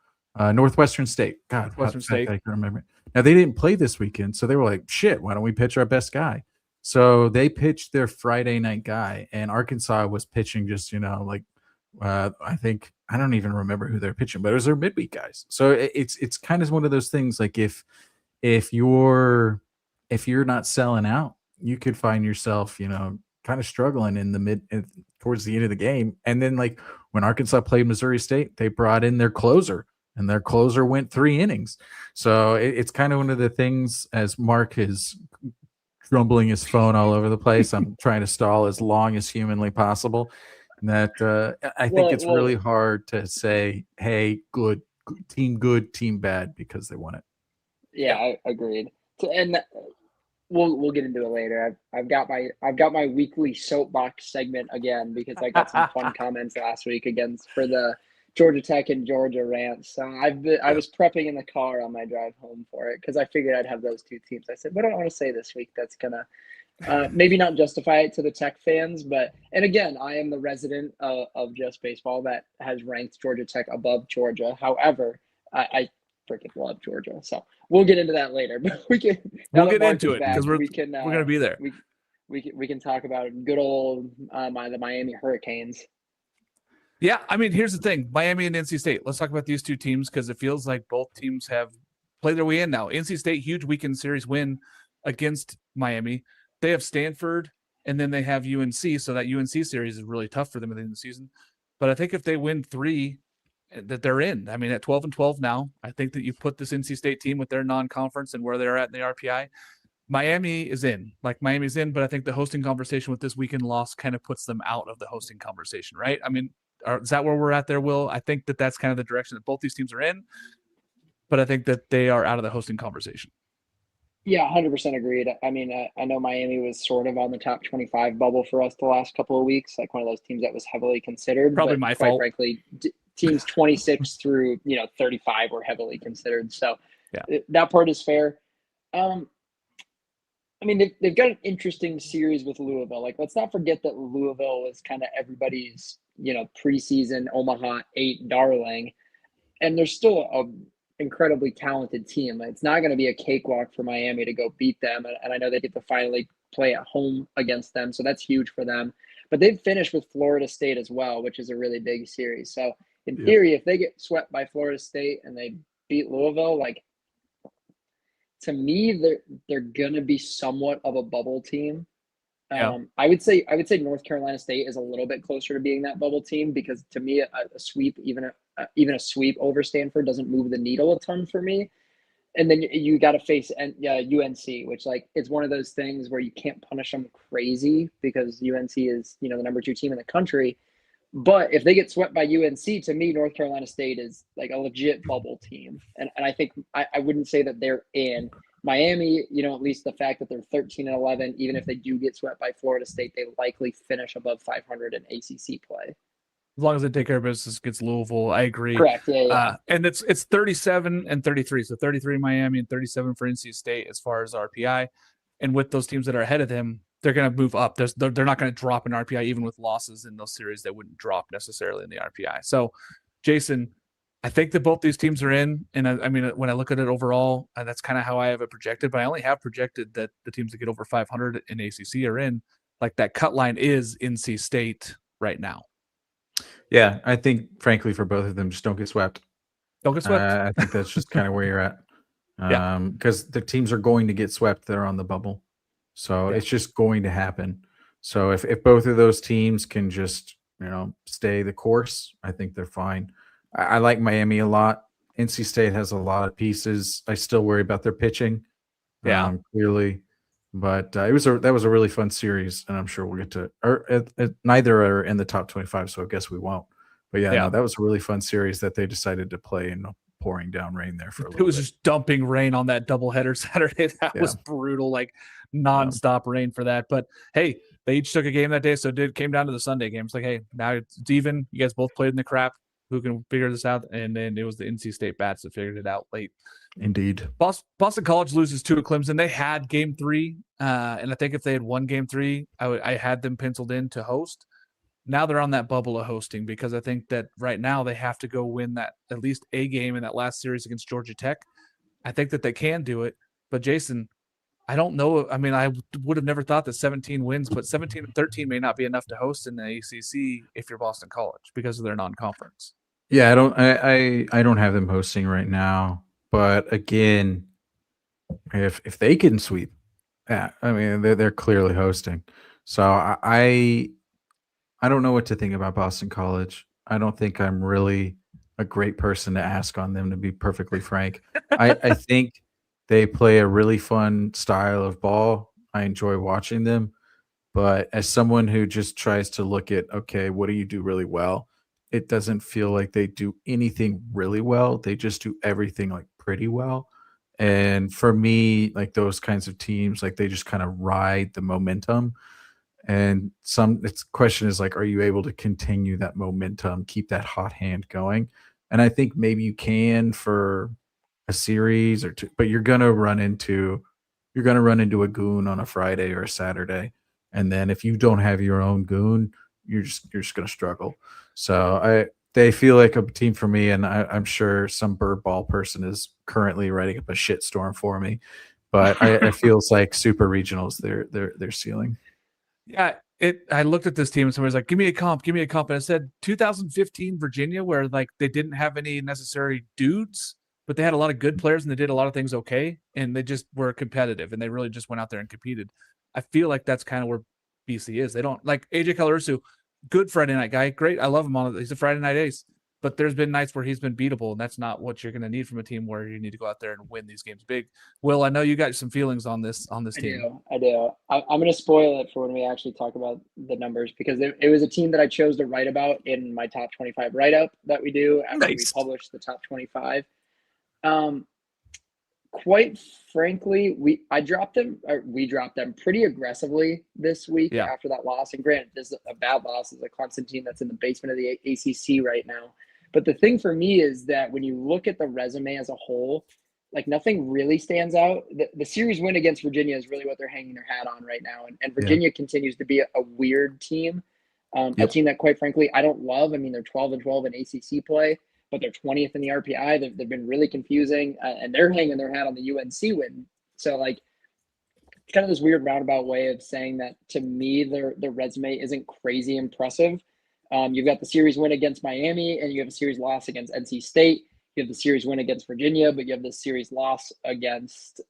Northwestern State. God, Northwestern State. I can remember. Now they didn't play this weekend, so they were like, "Shit, why don't we pitch our best guy?" So they pitched their Friday night guy, and Arkansas was pitching just I think I don't even remember who they're pitching, but it was their midweek guys. So it's kind of one of those things. Like if you're not selling out, you could find yourself kind of struggling in the towards the end of the game. And then like when Arkansas played Missouri State, they brought in their closer. And their closer went 3 innings. So it's kind of one of the things, as Mark is grumbling his phone all over the place, I'm trying to stall as long as humanly possible. And that I think it's really hard to say, hey, good team bad, because they won it. Yeah, I agreed. And we'll get into it later. I've got my weekly soapbox segment again, because I got some fun comments last week for the Georgia Tech and Georgia rants. So I was prepping in the car on my drive home for it, because I figured I'd have those 2 teams. I said, what do I want to say this week that's gonna maybe not justify it to the Tech fans, and again, I am the resident of Just Baseball that has ranked Georgia Tech above Georgia. However, I freaking love Georgia, so we'll get into that later. But we'll get into it, because we're gonna be there. We can talk about good old the Miami Hurricanes. Yeah, I mean, here's the thing. Miami and NC State. Let's talk about these 2 teams, because it feels like both teams have played their way in now. NC State, huge weekend series win against Miami. They have Stanford, and then they have UNC, so that UNC series is really tough for them at the end of the season. But I think if they win 3, that they're in. I mean, at 12-12 now, I think that you put this NC State team with their non-conference and where they're at in the RPI, Miami is in. Like, Miami's in, but I think the hosting conversation with this weekend loss kind of puts them out of the hosting conversation, right? I mean, is that where we're at there, Will? I think that that's kind of the direction that both these teams are in, but I think that they are out of the hosting conversation. Yeah, 100% agreed. I mean, I know Miami was sort of on the top 25 bubble for us the last couple of weeks, like one of those teams that was heavily considered. Probably but my quite fault. Frankly, teams 26 through 35 were heavily considered. So yeah, that part is fair. I mean, they've got an interesting series with Louisville. Like, let's not forget that Louisville was kind of everybody's preseason Omaha 8 darling, and they're still an incredibly talented team. It's not going to be a cakewalk for Miami to go beat them, and I know they get to finally play at home against them, so that's huge for them. But they've finished with Florida State as well, which is a really big series. So in theory, if they get swept by Florida State and they beat Louisville, like, to me, they're gonna be somewhat of a bubble team. Yeah. I would say North Carolina State is a little bit closer to being that bubble team, because to me, a sweep, even a sweep over Stanford, doesn't move the needle a ton for me. And then you got to face UNC, which, like, it's one of those things where you can't punish them crazy, because UNC is the number 2 team in the country. But if they get swept by UNC, to me, North Carolina State is like a legit bubble team. And I think I wouldn't say that they're in. Miami, at least the fact that they're 13-11, even if they do get swept by Florida State, they likely finish above 500 in ACC play. As long as they take care of business against Louisville, I agree. Correct. Yeah. And it's 37 and 33. So 33 Miami and 37 for NC State as far as RPI. And with those teams that are ahead of them, they're going to move up. They're not going to drop in RPI, even with losses in those series. They wouldn't drop necessarily in the RPI. So, Jason, I think that both these teams are in. And I mean, when I look at it overall, that's kind of how I have it projected. But I only have projected that the teams that get over 500 in ACC are in. Like, that cut line is NC State right now. Yeah, I think, frankly, for both of them, just don't get swept. Don't get swept. I think that's just kind of where you're at. Because the teams are going to get swept that are on the bubble. So it's just going to happen. So if both of those teams can just, stay the course, I think they're fine. I like Miami a lot. NC State has a lot of pieces. I still worry about their pitching. Clearly. But that was a really fun series, and I'm sure we'll get to neither are in the top 25, so I guess we won't. But no, that was a really fun series that they decided to play in pouring down rain there for a It little was bit. just dumping rain on that doubleheader Saturday. That was brutal, like nonstop rain for that. But hey, they each took a game that day, so it came down to the Sunday game. It's like, hey, now it's even. You guys both played in the crap. Who can figure this out? And then it was the NC State Bats that figured it out late. Indeed. Boston College loses 2 to Clemson. They had game 3, and I think if they had won game 3, I had them penciled in to host. Now they're on that bubble of hosting because I think that right now they have to go win that at least a game in that last series against Georgia Tech. I think that they can do it, but Jason, I don't know. I mean, I would have never thought that 17 wins, but 17 and 13 may not be enough to host in the ACC if you're Boston College because of their non-conference. Yeah, I don't have them hosting right now, but again, if they can sweep, yeah, I mean they're clearly hosting. So I don't know what to think about Boston College. I don't think I'm really a great person to ask on them, to be perfectly frank. I think they play a really fun style of ball. I enjoy watching them. But as someone who just tries to look at, okay, what do you do really well? It doesn't feel like they do anything really well. They just do everything like pretty well. And for me, like those kinds of teams, like they just kind of ride the momentum. And its question is like, are you able to continue that momentum, keep that hot hand going? And I think maybe you can for a series or two, but you're gonna run into a goon on a Friday or a Saturday. And then if you don't have your own goon, you're just gonna struggle. So they feel like a team for me, and I'm sure some bird ball person is currently writing up a shitstorm for me. But it feels like super regionals their ceiling. Yeah, I looked at this team and somebody's like, give me a comp. And I said 2015 Virginia, where like they didn't have any necessary dudes, but they had a lot of good players and they did a lot of things okay. And they just were competitive and they really just went out there and competed. I feel like that's kind of where BC is. They don't like AJ Calarusu, good Friday night guy. Great. I love him he's a Friday night ace. But there's been nights where he's been beatable, and that's not what you're going to need from a team where you need to go out there and win these games big. Will, I know you got some feelings on this team. I do. I'm going to spoil it for when we actually talk about the numbers because it was a team that I chose to write about in my top 25 write-up that we do after we publish the top 25. Quite frankly, we dropped them pretty aggressively this week after that loss. And granted, this is a bad loss. It's a Clemson team that's in the basement of the ACC right now. But the thing for me is that when you look at the resume as a whole, like nothing really stands out. The series win against Virginia is really what they're hanging their hat on right now. And Virginia continues to be a weird team, a team that, quite frankly, I don't love. I mean, they're 12-12 in ACC play, but they're 20th in the RPI. They've been really confusing, and they're hanging their hat on the UNC win. So, like, it's kind of this weird roundabout way of saying that, to me, their resume isn't crazy impressive. You've got the series win against Miami, and you have a series loss against NC State. You have the series win against Virginia, but you have the series loss against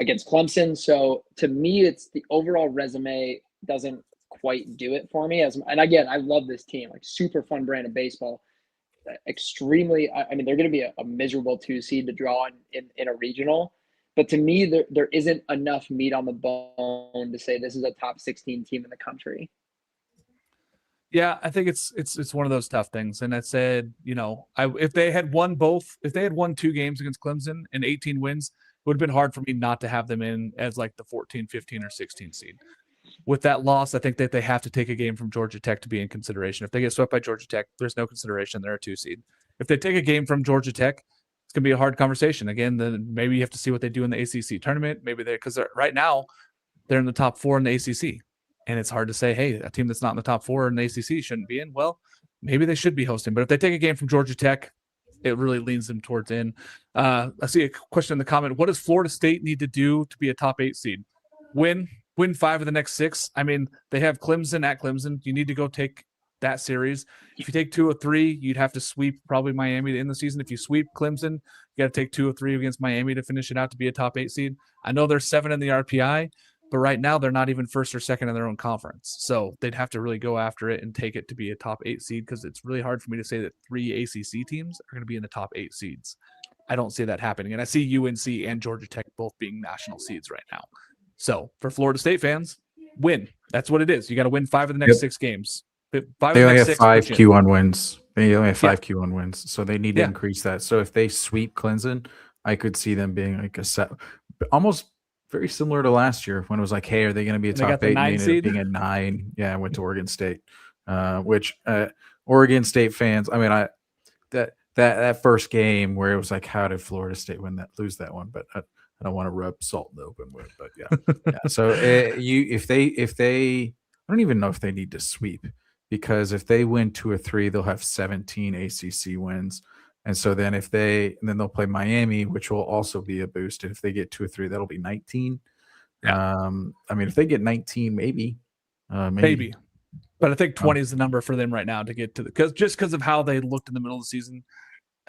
Clemson. So to me, it's the overall resume doesn't quite do it for me. And again, I love this team, like super fun brand of baseball. Extremely, I mean, they're going to be a miserable 2 seed to draw in a regional. But to me, there isn't enough meat on the bone to say this is a top 16 team in the country. Yeah, I think it's one of those tough things. And I said, if they had won 2 games against Clemson and 18 wins, it would have been hard for me not to have them in as like the 14, 15, or 16 seed. With that loss, I think that they have to take a game from Georgia Tech to be in consideration. If they get swept by Georgia Tech, there's no consideration. They're a 2 seed. If they take a game from Georgia Tech, it's going to be a hard conversation. Again, then maybe you have to see what they do in the ACC tournament. Maybe because right now they're in the top 4 in the ACC. And it's hard to say, hey, a team that's not in the top 4 in the ACC shouldn't be in. Well, maybe they should be hosting. But if they take a game from Georgia Tech, it really leans them towards in. I see a question in the comment. What does Florida State need to do to be a top 8 seed? Win 5 of the next 6. I mean, they have Clemson at Clemson. You need to go take that series. If you take 2 of 3, you'd have to sweep probably Miami to end the season. If you sweep Clemson, you got to take 2 of 3 against Miami to finish it out to be a top 8 seed. I know they're 7 in the RPI, but right now they're not even 1st or 2nd in their own conference. So they'd have to really go after it and take it to be a top 8 seed because it's really hard for me to say that 3 ACC teams are going to be in the top 8 seeds. I don't see that happening. And I see UNC and Georgia Tech both being national seeds right now. So for Florida State fans, win. That's what it is. You got to win 5 of the next 6 games. 5 they of the only next have 6 5 Q1 wins. They only have Yeah. 5 Q1 wins, so they need to increase that. So if they sweep Clemson, I could see them being like a set, almost very similar to last year when it was like, hey, are they going to be a And they got top the 8? And 9 they ended seed? up being a 9. Yeah, I went to Oregon State, which Oregon State fans, I mean, that first game where it was like, how did Florida State lose that one? But I don't want to rub salt in the open wound, but yeah. So if they, I don't even know if they need to sweep, because if they win 2 or 3, they'll have 17 ACC wins. And so then then they'll play Miami, which will also be a boost. And if they get 2 or 3, that'll be 19. Yeah. I mean, if they get 19, maybe. But I think 20 is the number for them right now to get to because of how they looked in the middle of the season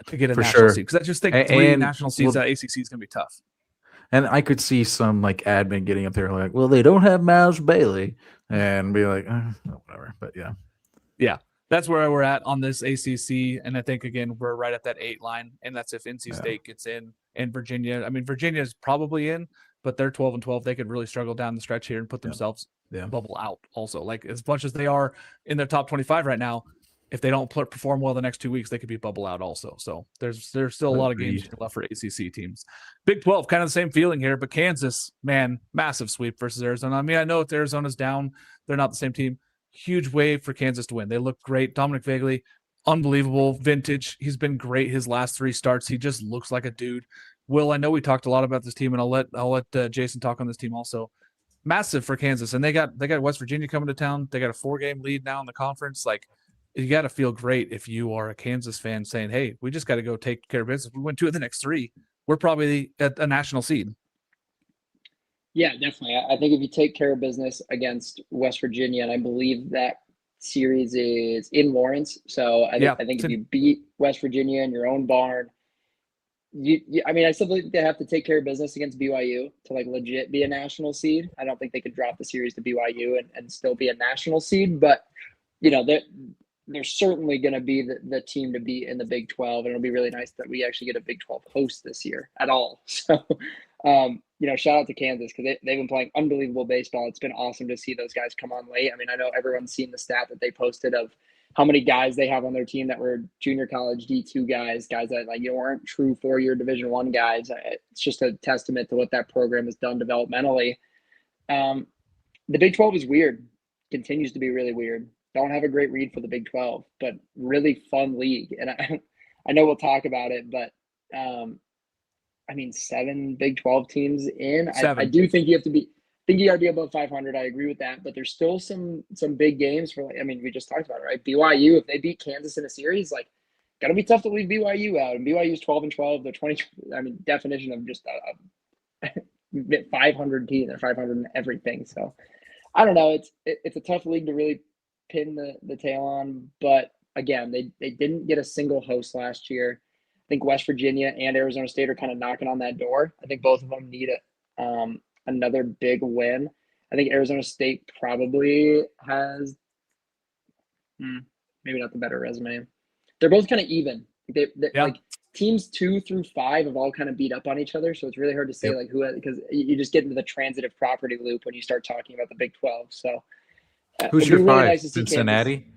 to get a For national sure. seed. Because I just think 3 national seeds at ACC is going to be tough. And I could see some like admin getting up there like, well, they don't have Miles Bailey, and be like, whatever. But yeah, that's where we're at on this ACC. And I think, again, we're right at that 8 line. And that's if NC State gets in and Virginia. I mean, Virginia is probably in, but they're 12-12. They could really struggle down the stretch here and put themselves bubble out also. Like, as much as they are in their top 25 right now, if they don't perform well the next 2 weeks, they could be bubble out also. So there's still a lot of games left for ACC teams. Big 12, kind of the same feeling here, but Kansas, man, massive sweep versus Arizona. I mean, I know if Arizona's down, they're not the same team. Huge wave for Kansas to win. They look great. Dominic Vegley, unbelievable vintage. He's been great his last 3 starts. He just looks like a dude. Will, I know we talked a lot about this team, and I'll let Jason talk on this team also. Massive for Kansas, and they got West Virginia coming to town. They got a 4-game lead now in the conference. Like, you got to feel great if you are a Kansas fan saying, hey, we just got to go take care of business. We win 2 of the next 3. We're probably at a national seed. Yeah, definitely. I think if you take care of business against West Virginia, and I believe that series is in Lawrence. So I think if you beat West Virginia in your own barn, I mean, I still think they have to take care of business against BYU to like legit be a national seed. I don't think they could drop the series to BYU and still be a national seed, but you know, they're certainly going to be the team to beat in the Big 12. And it'll be really nice that we actually get a Big 12 host this year at all. So, you know, shout out to Kansas because they've been playing unbelievable baseball. It's been awesome to see those guys come on late. I mean, I know everyone's seen the stat that they posted of how many guys they have on their team that were junior college D2 guys that like, you know, aren't true 4-year Division I guys. It's just a testament to what that program has done developmentally. The Big 12 is weird, continues to be really weird. Don't have a great read for the Big 12, but really fun league. And I know we'll talk about it, but I mean, 7 Big 12 teams in. I do think you have to be. I think you got to be above 500. I agree with that, but there's still some big games for. I mean, we just talked about it, right? BYU, if they beat Kansas in a series, like, got to be tough to leave BYU out. And BYU's 12-12. They're 20. I mean, definition of just a 500 team. They're 500 in everything. So I don't know. It's a tough league to really pin the tail on, but again, they didn't get a single host last year. I think West Virginia and Arizona State are kind of knocking on that door. I think both of them need another big win. I think Arizona State probably has maybe not the better resume. They're both kind of even. Like teams 2 through 5 have all kind of beat up on each other, so it's really hard to say like who, because you just get into the transitive property loop when you start talking about the Big 12. So. Who's your 5? Nice Cincinnati? Kansas.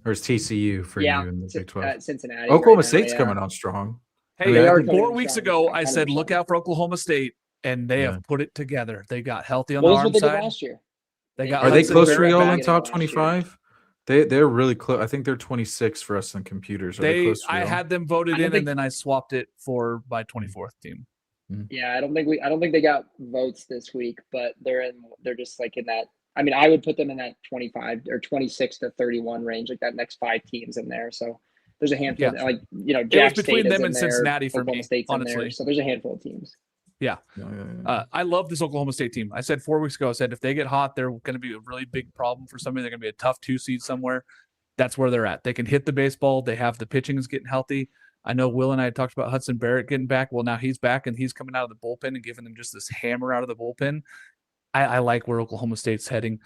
Or is TCU for you in the Big 12? Cincinnati. Oklahoma State's coming on strong. Hey, 4 weeks ago, I said, look out for Oklahoma State, and they have put it together. They got healthy on the arm side. Did last year? Are they close for y'all in top 25? They're really close. I think they're 26 for us on computers. I had them voted in, and then I swapped it for my 24th team. Yeah, I don't think they got votes this week, but they're just like in that. I mean, I would put them in that 25 or 26 to 31 range, like that next 5 teams in there. So there's a handful, like, you know, Jack State between them and and Cincinnati for me, State's honestly. In there, so there's a handful of teams. Yeah. I love this Oklahoma State team. I said 4 weeks ago, I said, if they get hot, they're going to be a really big problem for somebody. They're going to be a tough 2 seed somewhere. That's where they're at. They can hit the baseball. They have the pitching is getting healthy. I know Will and I had talked about Hudson Barrett getting back. Well, now he's back and he's coming out of the bullpen and giving them just this hammer out of the bullpen. I like where Oklahoma State's heading.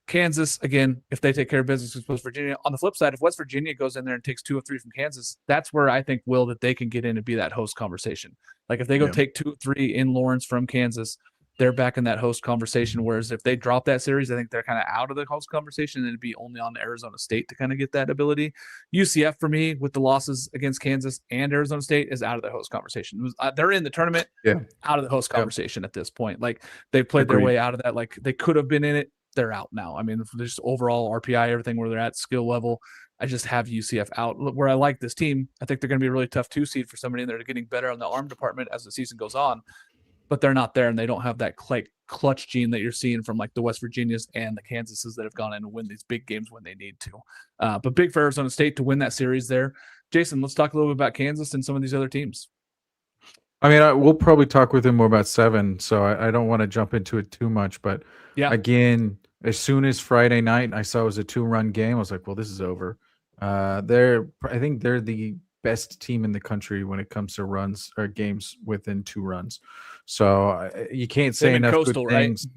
Kansas, again, if they take care of business with West Virginia. On the flip side, if West Virginia goes in there and takes 2 or 3 from Kansas, that's where I think, that they can get in and be that host conversation. Like if they go take 2 or 3 in Lawrence from Kansas, they're back in that host conversation. Whereas if they drop that series, I think they're kind of out of the host conversation, and it'd be only on Arizona State to kind of get that ability. UCF for me, with the losses against Kansas and Arizona State, is out of the host conversation. They're in the tournament, out of the host conversation at this point. Like they played their way out of that. Like they could have been in it. They're out now. I mean, just overall RPI, everything where they're at, skill level, I just have UCF out. Where I like this team, I think they're going to be a really tough 2 seed for somebody, and they're getting better on the arm department as the season goes on. But they're not there, and they don't have that clutch gene that you're seeing from like the West Virginias and the Kansases that have gone in and win these big games when they need to. But big for Arizona State to win that series there. Jason, let's talk a little bit about Kansas and some of these other teams. I mean, we'll probably talk with him more about 7, so I don't want to jump into it too much. But again, as soon as Friday night I saw it was a 2-run game, I was like, well, this is over. I think they're the best team in the country when it comes to runs or games within 2 runs. So you can't say enough Coastal, good things.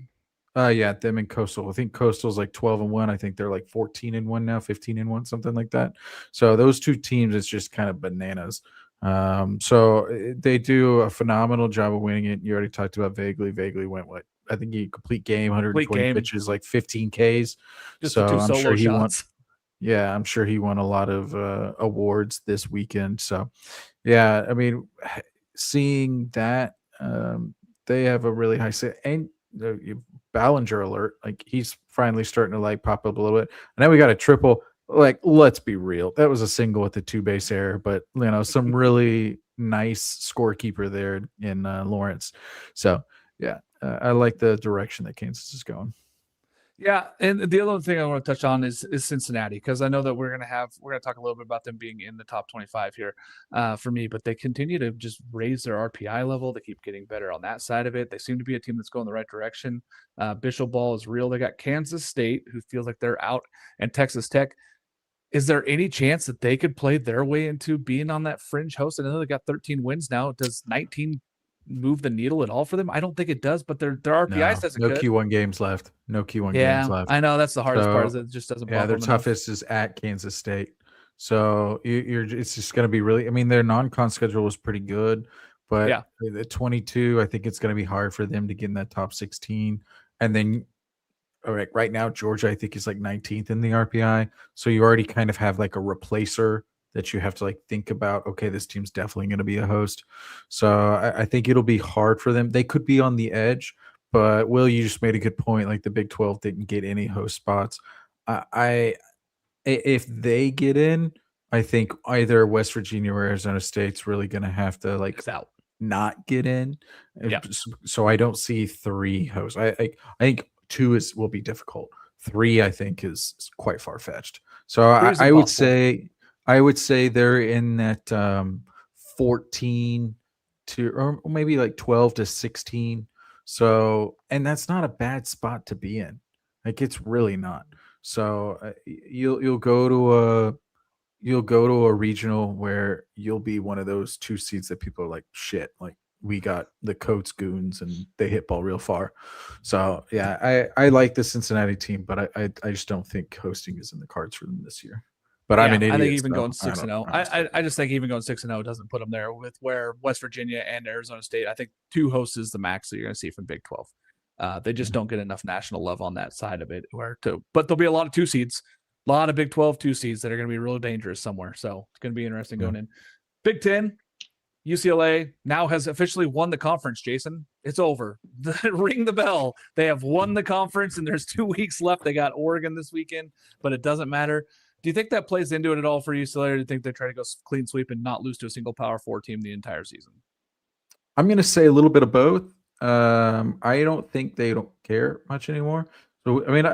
Yeah, them and Coastal. I think Coastal's like 12-1. I think they're like 14-1 now, 15-1, something like that. So those 2 teams, it's just kind of bananas. So they do a phenomenal job of winning it. You already talked about Vaguely. Vaguely went what? I think he complete game, 120 pitches, like 15 Ks. Just so 2 I'm solo sure he won. shots. Yeah, I'm sure he won a lot of awards this weekend. So, yeah, I mean, seeing that they have a really high set, and Ballinger alert, like he's finally starting to like pop up a little bit. And then we got a triple. Like, let's be real, that was a single with the 2-base error, but some really nice scorekeeper there in Lawrence. So, yeah, I like the direction that Kansas is going. Yeah, and the other thing I want to touch on is Cincinnati, because I know that we're gonna talk a little bit about them being in the top 25 here for me, but they continue to just raise their RPI level. They keep getting better on that side of it. They seem to be a team that's going the right direction. Bishop ball is real. They got Kansas State, who feels like they're out, and Texas Tech. Is there any chance that they could play their way into being on that fringe host? I know they got 13 wins now. Does 19 move the needle at all for them? I don't think it does, but their RPI says it no could. Q1 games left. No Q1 games left. I know that's the hardest part, is it just doesn't. Yeah, their toughest is at Kansas State. So it's just going to be really. I mean, their non-con schedule was pretty good, but the 22, I think it's going to be hard for them to get in that top 16. And then, all right now Georgia, I think, is like 19th in the RPI. So you already kind of have like a replacer that you have to like think about. Okay, this team's definitely going to be a host. So I think it'll be hard for them. They could be on the edge, but Will, you just made a good point. Like the Big 12 didn't get any host spots. If they get in, I think either West Virginia or Arizona State's really going to have to like not get in. Yeah. So I don't see 3 hosts. I think 2 will be difficult. 3, I think, is quite far fetched. So I would say they're in that 14 to, or maybe like 12 to 16. So, and that's not a bad spot to be in. Like, it's really not. So you'll go to a regional where you'll be one of those 2 seeds that people are like, shit, like we got the Coats goons and they hit ball real far. So yeah, I like the Cincinnati team, but I just don't think hosting is in the cards for them this year. But I'm an idiot. I think even going 6-0, I just think even going 6-0 doesn't put them there with where West Virginia and Arizona State. I think 2 hosts is the max that you're going to see from Big 12. They just don't get enough national love on that side of it. But there'll be a lot of 2 seeds, a lot of Big 12 2 seeds that are going to be really dangerous somewhere. So it's going to be interesting going in. Big 10, UCLA now has officially won the conference, Jason. It's over. Ring the bell. They have won the conference, and there's 2 weeks left. They got Oregon this weekend, but it doesn't matter. Do you think that plays into it at all for UCLA, or do you think they try to go clean sweep and not lose to a single Power 4 team the entire season? I'm going to say a little bit of both. I don't think they don't care much anymore. So, I mean,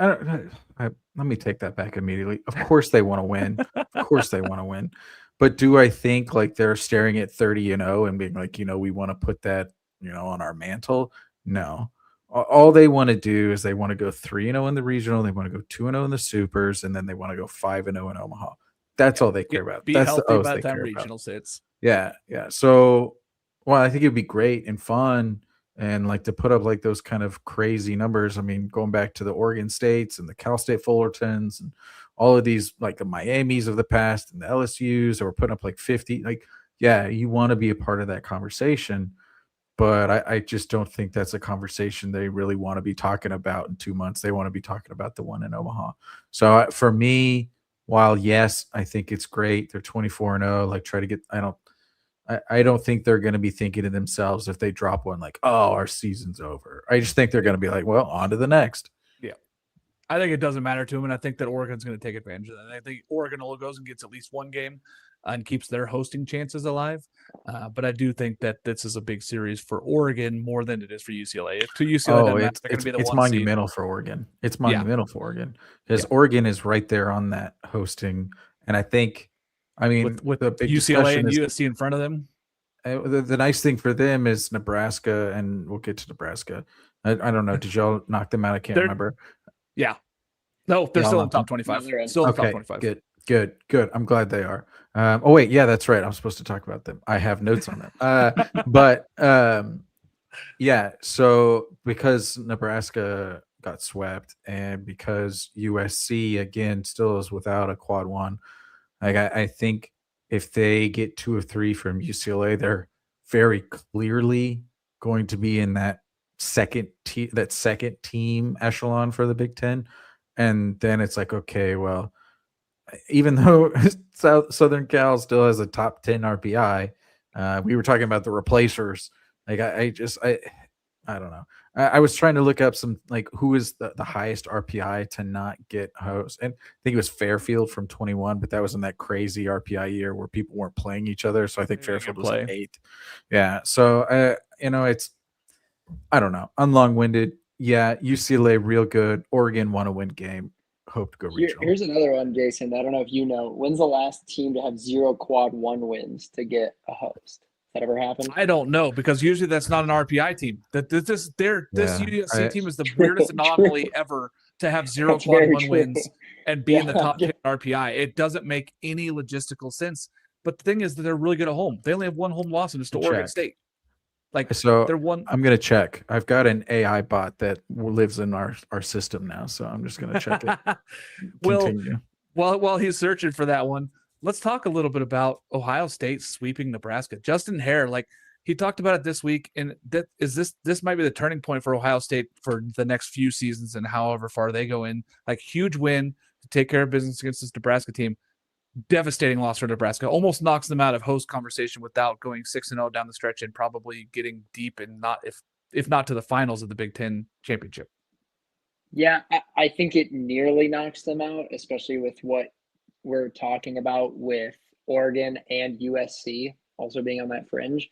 let me take that back immediately. Of course they want to win. Of course they want to win. But do I think like they're staring at 30-0 and being like, we want to put that, on our mantle? No. All they want to do is they want to go 3-0 in the regional. They want to go 2-0 in the supers, and then they want to go 5-0 in Omaha. That's all they care about. Be That's healthy the by they the time care regional about. sits. Yeah. So, I think it'd be great and fun, and like to put up like those kind of crazy numbers. I mean, going back to the Oregon States and the Cal State Fullertons and all of these, like the Miamis of the past and the LSUs that were putting up like 50. Like, yeah, you want to be a part of that conversation. but I just don't think that's a conversation they really want to be talking about in 2 months. They want to be talking about the one in Omaha. So for me, while yes, I think it's great, they're 24-0. Like try to get. I don't think they're going to be thinking to themselves if they drop one like, oh, our season's over. I just think they're going to be like, well, on to the next. Yeah. I think it doesn't matter to them, and I think that Oregon's going to take advantage of that. I think Oregon goes and gets at least one game and keeps their hosting chances alive. But I do think that this is a big series for Oregon more than it is for UCLA. If to UCLA, Oh, they're going to be the it's one monumental for Oregon. It's monumental for Oregon because Yeah. Oregon is right there on that hosting, and I think, I mean, with the big UCLA and discussion is USC in front of them. the nice thing for them is Nebraska, and we'll get to Nebraska. I don't know. Did y'all knock them out? I can't remember. Yeah. No, they're Y'all still in knocked the top them? 25. No, they're in. Still in the top Okay, 25. good. I'm glad they are. Oh wait, yeah, that's right. I'm supposed to talk about them. I have notes on them. But yeah. So because Nebraska got swept, and because USC again still is without a quad one, like I think if they get 2 or 3 from UCLA, they're very clearly going to be in that second team echelon for the Big Ten. And then it's like, okay, well, even though Southern Cal still has a top 10 RPI, we were talking about the replacers. Like I don't know. I was trying to look up some like who is the highest RPI to not get host, and I think it was Fairfield from 21, but that was in that crazy RPI year where people weren't playing each other. So I think Fairfield was like 8th. Yeah. So it's I don't know. I'm long-winded. Yeah, UCLA real good. Oregon want to win game. Hope to go regional. Here's another one, Jason. I don't know if you know. When's the last team to have 0 quad 1 wins to get a host? That ever happened? I don't know, because usually that's not an RPI team. This USC team is the weirdest anomaly ever to have 0 That's quad very 1 true. wins and be in the Yeah. top 10 RPI. It doesn't make any logistical sense. But the thing is that they're really good at home. They only have one home loss, and it's to Oregon State. Like, So they're one. I'm gonna check. I've got an AI bot that lives in our system now, so I'm just gonna check it. Continue. While he's searching for that one, let's talk a little bit about Ohio State sweeping Nebraska. Justin Hare, like he talked about it this week, and this might be the turning point for Ohio State for the next few seasons and however far they go in. Like, huge win to take care of business against this Nebraska team. Devastating loss for Nebraska. Almost knocks them out of host conversation without going 6-0 down the stretch and probably getting deep and not if not to the finals of the Big Ten championship. Yeah, I think it nearly knocks them out, especially with what we're talking about with Oregon and USC also being on that fringe,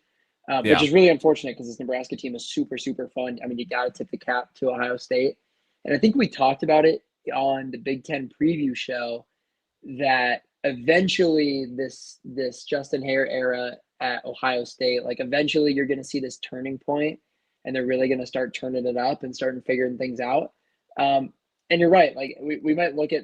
which is really unfortunate because this Nebraska team is super, super fun. I mean, you got to tip the cap to Ohio State. And I think we talked about it on the Big Ten preview show that eventually this Justin Hare era at Ohio State, like eventually you're going to see this turning point and they're really going to start turning it up and starting figuring things out. And you're right. Like we might look at,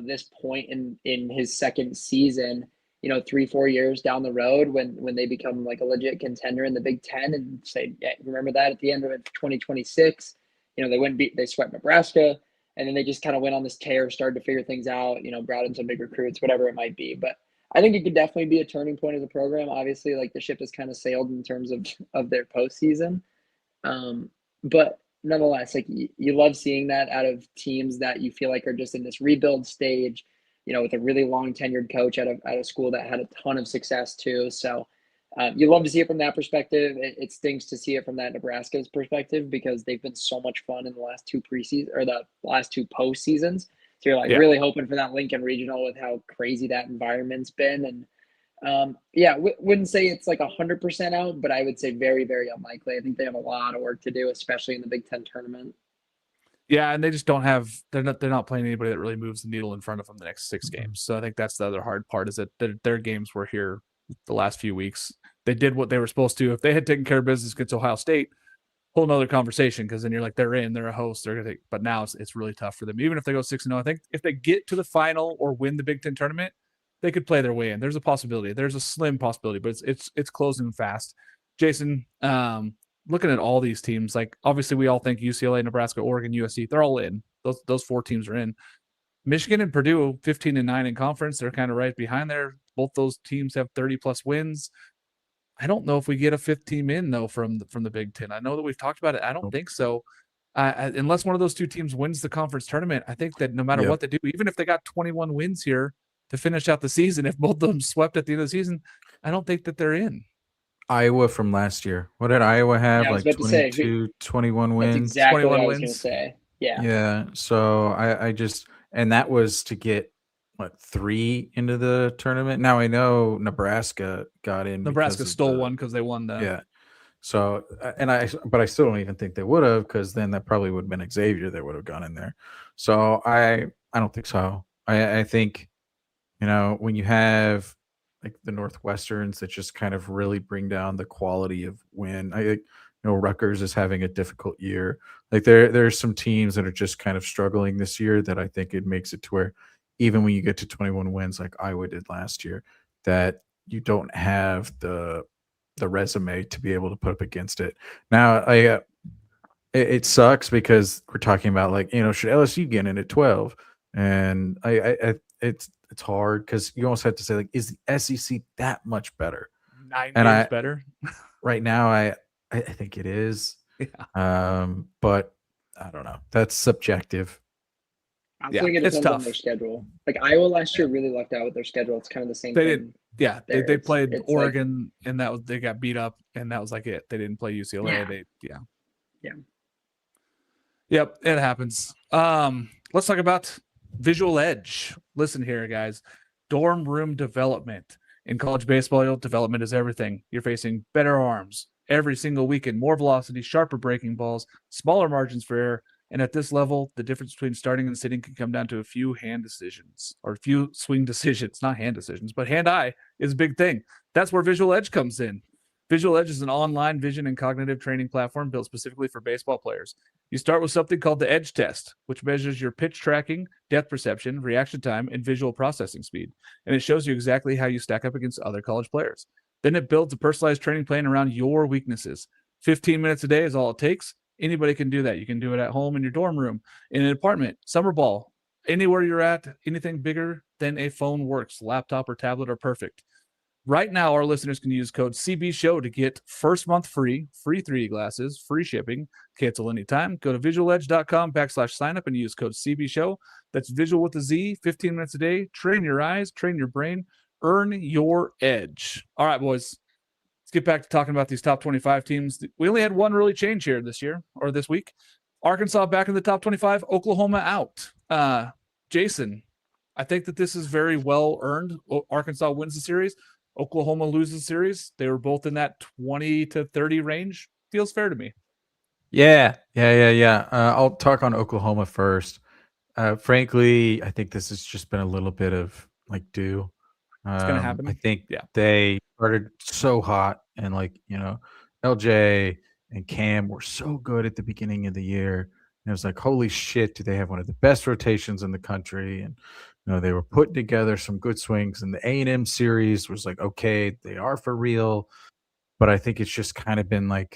this point in his second season, 3-4 years down the road when they become like a legit contender in the Big Ten and say, yeah, remember that at the end of 2026, they swept Nebraska. And then they just kind of went on this tear, started to figure things out, brought in some big recruits, whatever it might be. But I think it could definitely be a turning point of the program. Obviously, like the ship has kind of sailed in terms of their postseason. But nonetheless, like you love seeing that out of teams that you feel like are just in this rebuild stage, with a really long tenured coach at a school that had a ton of success too. So you love to see it from that perspective. It stinks to see it from that Nebraska's perspective because they've been so much fun in the last 2 preseason or the last 2 postseasons. So you're like really hoping for that Lincoln Regional with how crazy that environment's been. And wouldn't say it's like 100% out, but I would say very, very unlikely. I think they have a lot of work to do, especially in the Big Ten tournament. Yeah, and they just don't have. They're not playing anybody that really moves the needle in front of them the next 6 games. So I think that's the other hard part is that their games were here the last few weeks. They did what they were supposed to. If they had taken care of business against Ohio State, whole nother conversation because then you're like they're a host. But now it's really tough for them. Even if they go 6-0, I think if they get to the final or win the Big Ten tournament, they could play their way in. There's a possibility. There's a slim possibility, but it's closing fast. Jason, looking at all these teams, like obviously we all think UCLA, Nebraska, Oregon, USC, they're all in. Those 4 teams are in. Michigan and Purdue, 15-9 in conference. They're kind of right behind there. Both those teams have 30+ wins. I don't know if we get a fifth team in though from the Big Ten. I know that we've talked about it. I don't think so. Unless one of those two teams wins the conference tournament, I think that no matter what they do, even if they got 21 wins here to finish out the season, if both of them swept at the end of the season, I don't think that they're in. Iowa from last year. What did Iowa have? I was Like about to say, 21 wins? That's exactly what I was 21 going to say. Yeah. Yeah. So I just, and that was to get, 3 into the tournament. Now I know Nebraska got in. Nebraska stole one because they won that. Yeah. So, but I still don't even think they would have, because then that probably would have been Xavier that would have gone in there. So I don't think so. I think, when you have like the Northwesterns that just kind of really bring down the quality of win. I think, Rutgers is having a difficult year. Like there's some teams that are just kind of struggling this year that I think it makes it to where even when you get to 21 wins like Iowa did last year, that you don't have the resume to be able to put up against it. Now, it sucks because we're talking about should LSU get in at 12? And it's hard because you almost have to say is the SEC that much better? 9 games better. Right now, I think it is. Yeah. But I don't know. That's subjective. I think it depends on their schedule. Like Iowa last year really lucked out with their schedule. It's kind of the same thing. They played Oregon and they got beat up, and that was like it. They didn't play UCLA. Yep, it happens. Let's talk about Visual Edge. Listen here, guys. Dorm room development. In college baseball, development is everything. You're facing better arms every single weekend, more velocity, sharper breaking balls, smaller margins for error. And at this level, the difference between starting and sitting can come down to a few hand decisions or a few swing decisions, not hand decisions, but hand-eye is a big thing. That's where Visual Edge comes in. Visual Edge is an online vision and cognitive training platform built specifically for baseball players. You start with something called the Edge Test, which measures your pitch tracking, depth perception, reaction time, and visual processing speed. And it shows you exactly how you stack up against other college players. Then it builds a personalized training plan around your weaknesses. 15 minutes a day is all it takes. Anybody can do that. You can do it at home in your dorm room, in an apartment, summer ball, anywhere you're at. Anything bigger than a phone works. Laptop or tablet are perfect. Right now, our listeners can use code CBSHOW to get first month free 3D glasses, free shipping, cancel anytime. Go to visualedge.com/sign up and use code CBSHOW. That's visual with a Z, 15 minutes a day. Train your eyes, train your brain, earn your edge. All right, boys. Get back to talking about these top 25 teams. We only had one really change here this week. Arkansas back in the top 25, Oklahoma out. Jason, I think that this is very well earned. Arkansas wins the series. Oklahoma loses the series. They were both in that 20 to 30 range. Feels fair to me. Yeah. I'll talk on Oklahoma first. Frankly, I think this has just been a little bit of due. It's going to happen. I think they started so hot, and LJ and Cam were so good at the beginning of the year. And it was like, holy shit, do they have one of the best rotations in the country? And they were putting together some good swings. And the A&M series was like, okay, they are for real. But I think it's just kind of been a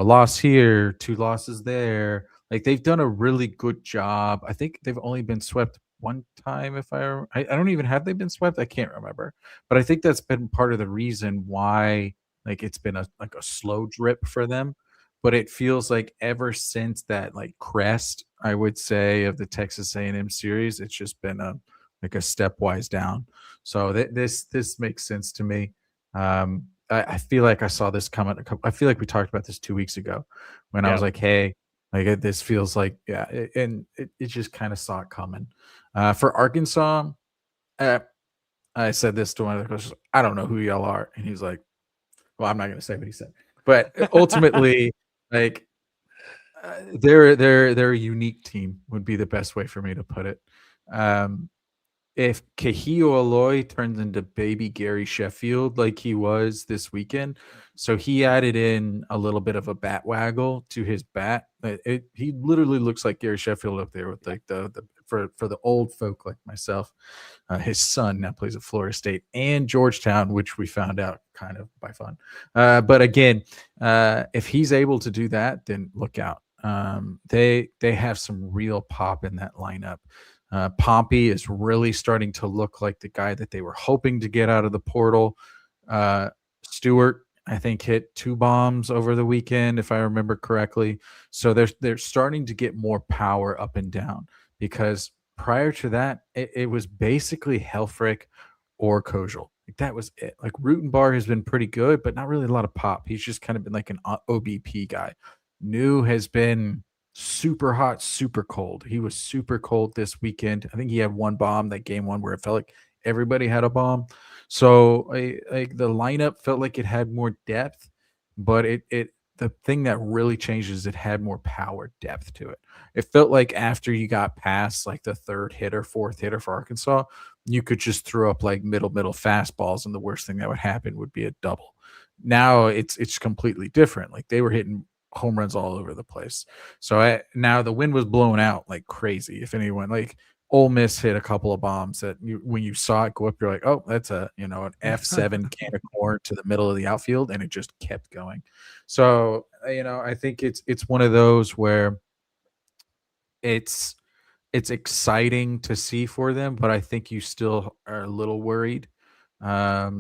loss here, 2 losses there. They've done a really good job. I think they've only been swept one time. I don't even have they been swept. I can't remember, but I think that's been part of the reason why it's been a slow drip for them. But it feels like ever since that crest, I would say, of the Texas A&M series, it's just been a stepwise down. So this makes sense to me. I feel like I saw this coming. I feel like we talked about this 2 weeks ago when I was like, hey, this feels like, and it just kind of saw it coming. For Arkansas, I said this to one of the coaches, I don't know who y'all are. And he's like, well, I'm not going to say what he said. But ultimately, they're a unique team would be the best way for me to put it. If Kahio Aloy turns into baby Gary Sheffield like he was this weekend, so he added in a little bit of a bat waggle to his bat. He literally looks like Gary Sheffield up there with for the old folk like myself. His son now plays at Florida State and Georgetown, which we found out kind of by fun. But again, if he's able to do that, then look out. They have some real pop in that lineup. Pompey is really starting to look like the guy that they were hoping to get out of the portal. Stewart, I think, hit 2 bombs over the weekend, if I remember correctly. So they're starting to get more power up and down, because prior to that, it was basically Helfrich or Kojal. Like, that was it. Like, Rutenbar has been pretty good, but not really a lot of pop. He's just kind of been like an OBP guy. New has been super hot, super cold. He was super cold this weekend. I think he had 1 bomb that game 1 where it felt like everybody had a bomb. So the lineup felt like it had more depth, but the thing that really changed is it had more power depth to it. It felt like after you got past like the 3rd hitter, 4th hitter for Arkansas, you could just throw up like middle fastballs, and the worst thing that would happen would be a double. Now it's completely different. Like, they were hitting home runs all over the place. So now the wind was blowing out like crazy. If anyone, like, Ole Miss hit a couple of bombs that when you saw it go up, you're like, oh, that's an F7 can of corn to the middle of the outfield, and it just kept going. So I think it's one of those where it's exciting to see for them, but I think you still are a little worried,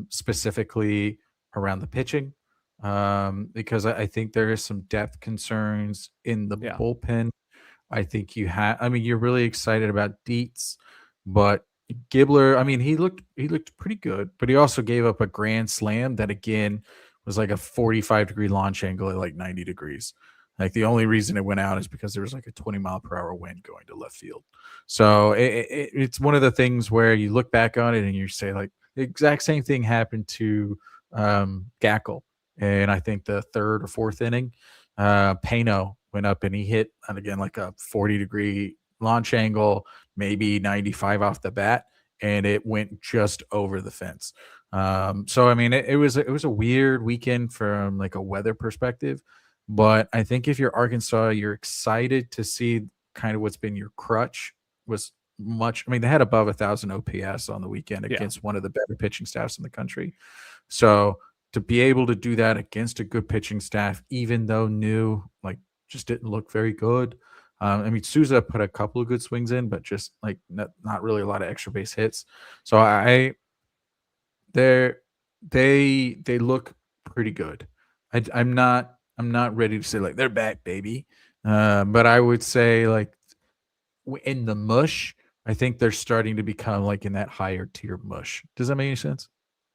specifically around the pitching, because I think there is some depth concerns in the bullpen. I think you're really excited about Dietz, but Gibbler, he looked pretty good, but he also gave up a grand slam that again was like a 45-degree launch angle at like 90 degrees. Like, the only reason it went out is because there was like a 20-mile-per-hour wind going to left field. So it's one of the things where you look back on it and you say, like, the exact same thing happened to Gackle. And I think the 3rd or 4th inning, Pano went up and he hit, and again, like a 40-degree launch angle, maybe 95 off the bat, and it went just over the fence. So it was a weird weekend from like a weather perspective, but I think if you're Arkansas, you're excited to see kind of what's been your crutch was much. They had above 1,000 OPS on the weekend against one of the better pitching staffs in the country. So to be able to do that against a good pitching staff, even though New just didn't look very good. Souza put a couple of good swings in, but just like not really a lot of extra base hits. So they look pretty good. I'm not ready to say like they're back, baby. But I would say like in the mush, I think they're starting to become like in that higher tier mush. Does that make any sense?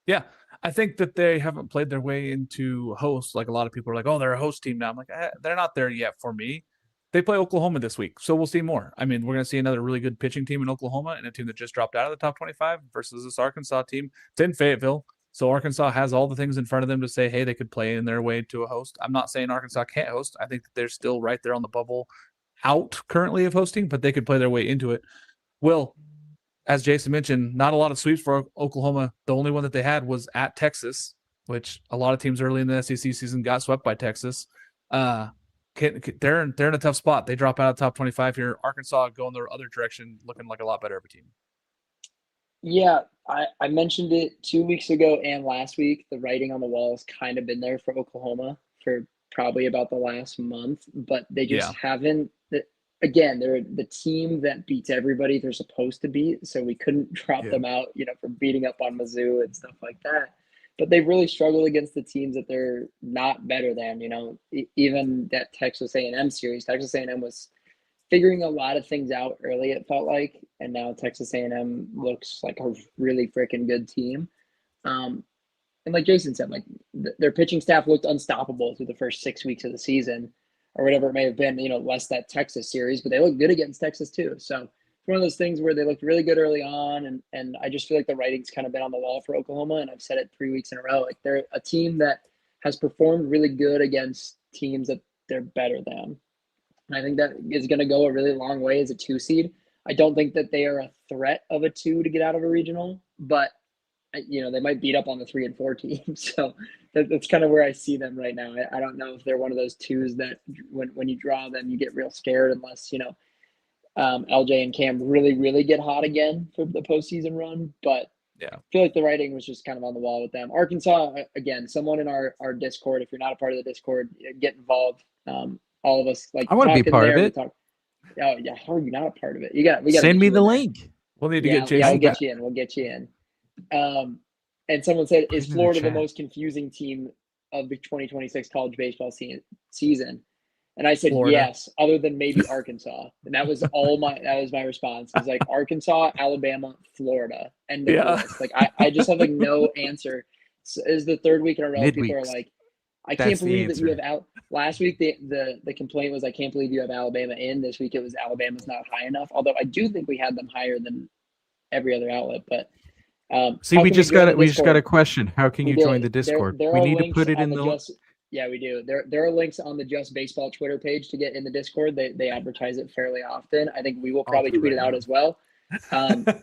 Yeah. I think that they haven't played their way into host. Like, a lot of people are like, oh, they're a host team now. I'm like, they're not there yet for me. They play Oklahoma this week, so we'll see more. We're going to see another really good pitching team in Oklahoma and a team that just dropped out of the top 25 versus this Arkansas team. It's in Fayetteville, so Arkansas has all the things in front of them to say, hey, they could play in their way to a host. I'm not saying Arkansas can't host. I think that they're still right there on the bubble out currently of hosting, but they could play their way into it. Will, as Jason mentioned, not a lot of sweeps for Oklahoma. The only one that they had was at Texas, which a lot of teams early in the SEC season got swept by Texas. They're in a tough spot. They drop out of the top 25 here. Arkansas going the other direction, looking like a lot better of a team. Yeah, I mentioned it 2 weeks ago and last week. The writing on the wall has kind of been there for Oklahoma for probably about the last month, but they just haven't. Again, they're the team that beats everybody they're supposed to beat, so we couldn't drop them out, for beating up on Mizzou and stuff like that. But they've really struggled against the teams that they're not better than. Even that Texas A&M series, Texas A&M was figuring a lot of things out early, it felt like, and now Texas A&M looks like a really freaking good team. And like Jason said, like their pitching staff looked unstoppable through the first 6 weeks of the season, or whatever it may have been, less that Texas series, but they look good against Texas too. So it's one of those things where they looked really good early on. And I just feel like the writing's kind of been on the wall for Oklahoma. And I've said it 3 weeks in a row. Like, they're a team that has performed really good against teams that they're better than. And I think that is going to go a really long way as a 2 seed. I don't think that they are a threat of a 2 to get out of a regional, but they might beat up on the 3 and 4 teams. So that's kind of where I see them right now. I don't know if they're one of those 2s that when you draw them, you get real scared unless, LJ and Cam really, really get hot again for the postseason run. But I feel like the writing was just kind of on the wall with them. Arkansas, again, someone in our Discord, if you're not a part of the Discord, get involved. All of us, like, I want to be part of it. Oh yeah, how are you not a part of it? We got send me the link. We'll need to get Jason. We'll get you in. And someone said, Put "Is it in the Florida the chat. most confusing team of the 2026 college baseball season?" And I said, Florida. "Yes, other than maybe Arkansas." And that was my response. It was like Arkansas, Alabama, Florida, end of the Yeah. list. Like I just have like no answer. Is the third week in a row people are Midweeks. like, I That's can't the believe that you answer. have last week the complaint was I can't believe you have Alabama in. This week it was Alabama's not high enough. Although I do think we had them higher than every other outlet. But See, how we can we just join got the it. We just got a Discord? question. How can We you join the did. Discord? There We are need to links put it on in the the. Just. Yeah, we do. There are links on the Just Baseball Twitter page to get in the Discord. They advertise it fairly often. I think we will I'll probably do tweet right it out now. as well.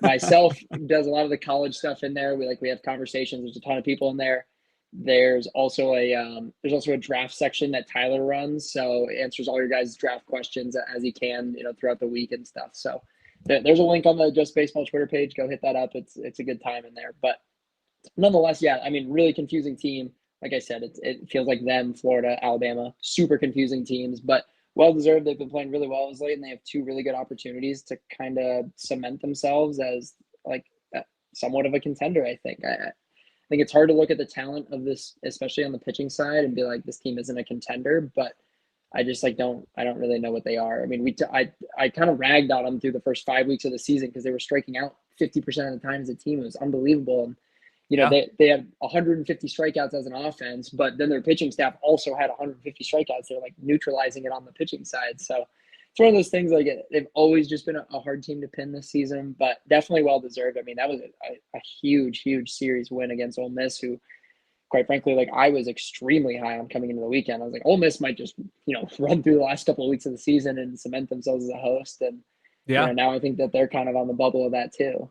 Myself does a lot of the college stuff in there. We have conversations. There's a ton of people in there. There's also a draft section that Tyler runs, so answers all your guys' draft questions as he can, throughout the week and stuff. So there's a link on the Just Baseball Twitter page. Go hit that up. It's a good time in there. But nonetheless, yeah, I mean, really confusing team. Like I said, it feels like them, Florida, Alabama, super confusing teams, but well deserved. They've been playing really well as late, and they have two really good opportunities to kind of cement themselves as like somewhat of a contender. I think. I think it's hard to look at the talent of this, especially on the pitching side, and be like, this team isn't a contender. But I just I don't really know what they are. I mean, I kind of ragged on them through the first 5 weeks of the season because they were striking out 50% of the time as a team. It was unbelievable. And Yeah. they had 150 strikeouts as an offense, but then their pitching staff also had 150 strikeouts. They're like neutralizing it on the pitching side. So it's one of those things, like they've always just been a hard team to pin this season, but definitely well deserved. I mean, that was a huge series win against Ole Miss, who, quite frankly, like I was extremely high on coming into the weekend. I was like, Ole Miss might just run through the last couple of weeks of the season and cement themselves as a host. And Yeah. now I think that they're kind of on the bubble of that too.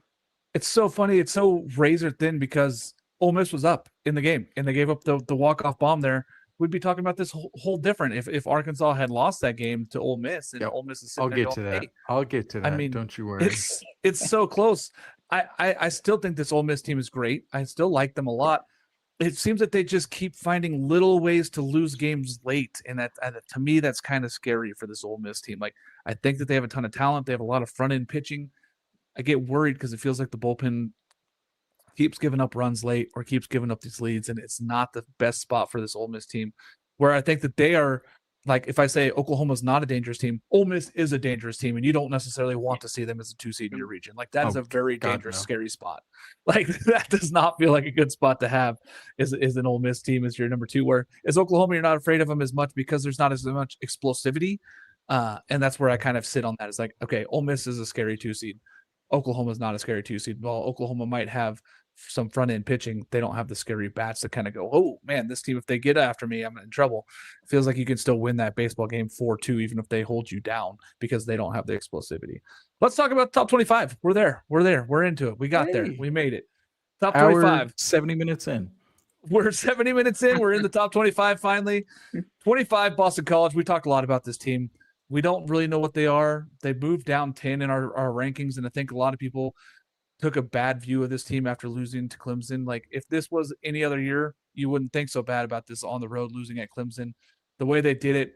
It's so funny. It's so razor thin because Ole Miss was up in the game and they gave up the walk-off bomb there. We'd be talking about this whole different if Arkansas had lost that game to Ole Miss and Ole Miss is sitting I'll there get going, to that. hey, I'll get to that. I mean, don't you worry. It's so close. I still think this Ole Miss team is great. I still like them a lot. It seems that they just keep finding little ways to lose games late, and that to me that's kind of scary for this Ole Miss team. Like I think that they have a ton of talent. They have a lot of front end pitching. I get worried because it feels like the bullpen keeps giving up runs late or keeps giving up these leads, and it's not the best spot for this Ole Miss team. Where I think that they are, like if I say Oklahoma's not a dangerous team, Ole Miss is a dangerous team, and you don't necessarily want to see them as a 2 seed in your region. Like that is a very dangerous, scary spot. Like that does not feel like a good spot to have is an Ole Miss team as your number 2. Where as Oklahoma, you're not afraid of them as much because there's not as much explosivity. And that's where I kind of sit on that. It's like, okay, Ole Miss is a scary 2 seed. Oklahoma's not a scary 2 seed. Well, Oklahoma might have some front end pitching. They don't have the scary bats to kind of go, oh man, this team, if they get after me, I'm in trouble. It feels like you can still win that baseball game 4-2, even if they hold you down because they don't have the explosivity. Let's talk about top 25. We're there. We're into it. We got there. We made it. Top 25. 70 minutes in. We're 70 minutes in. We're in the top 25 finally. 25, Boston College. We talked a lot about this team. We don't really know what they are. They moved down 10 in our rankings, and I think a lot of people took a bad view of this team after losing to Clemson. Like if this was any other year, you wouldn't think so bad about this on the road losing at Clemson. The way they did it,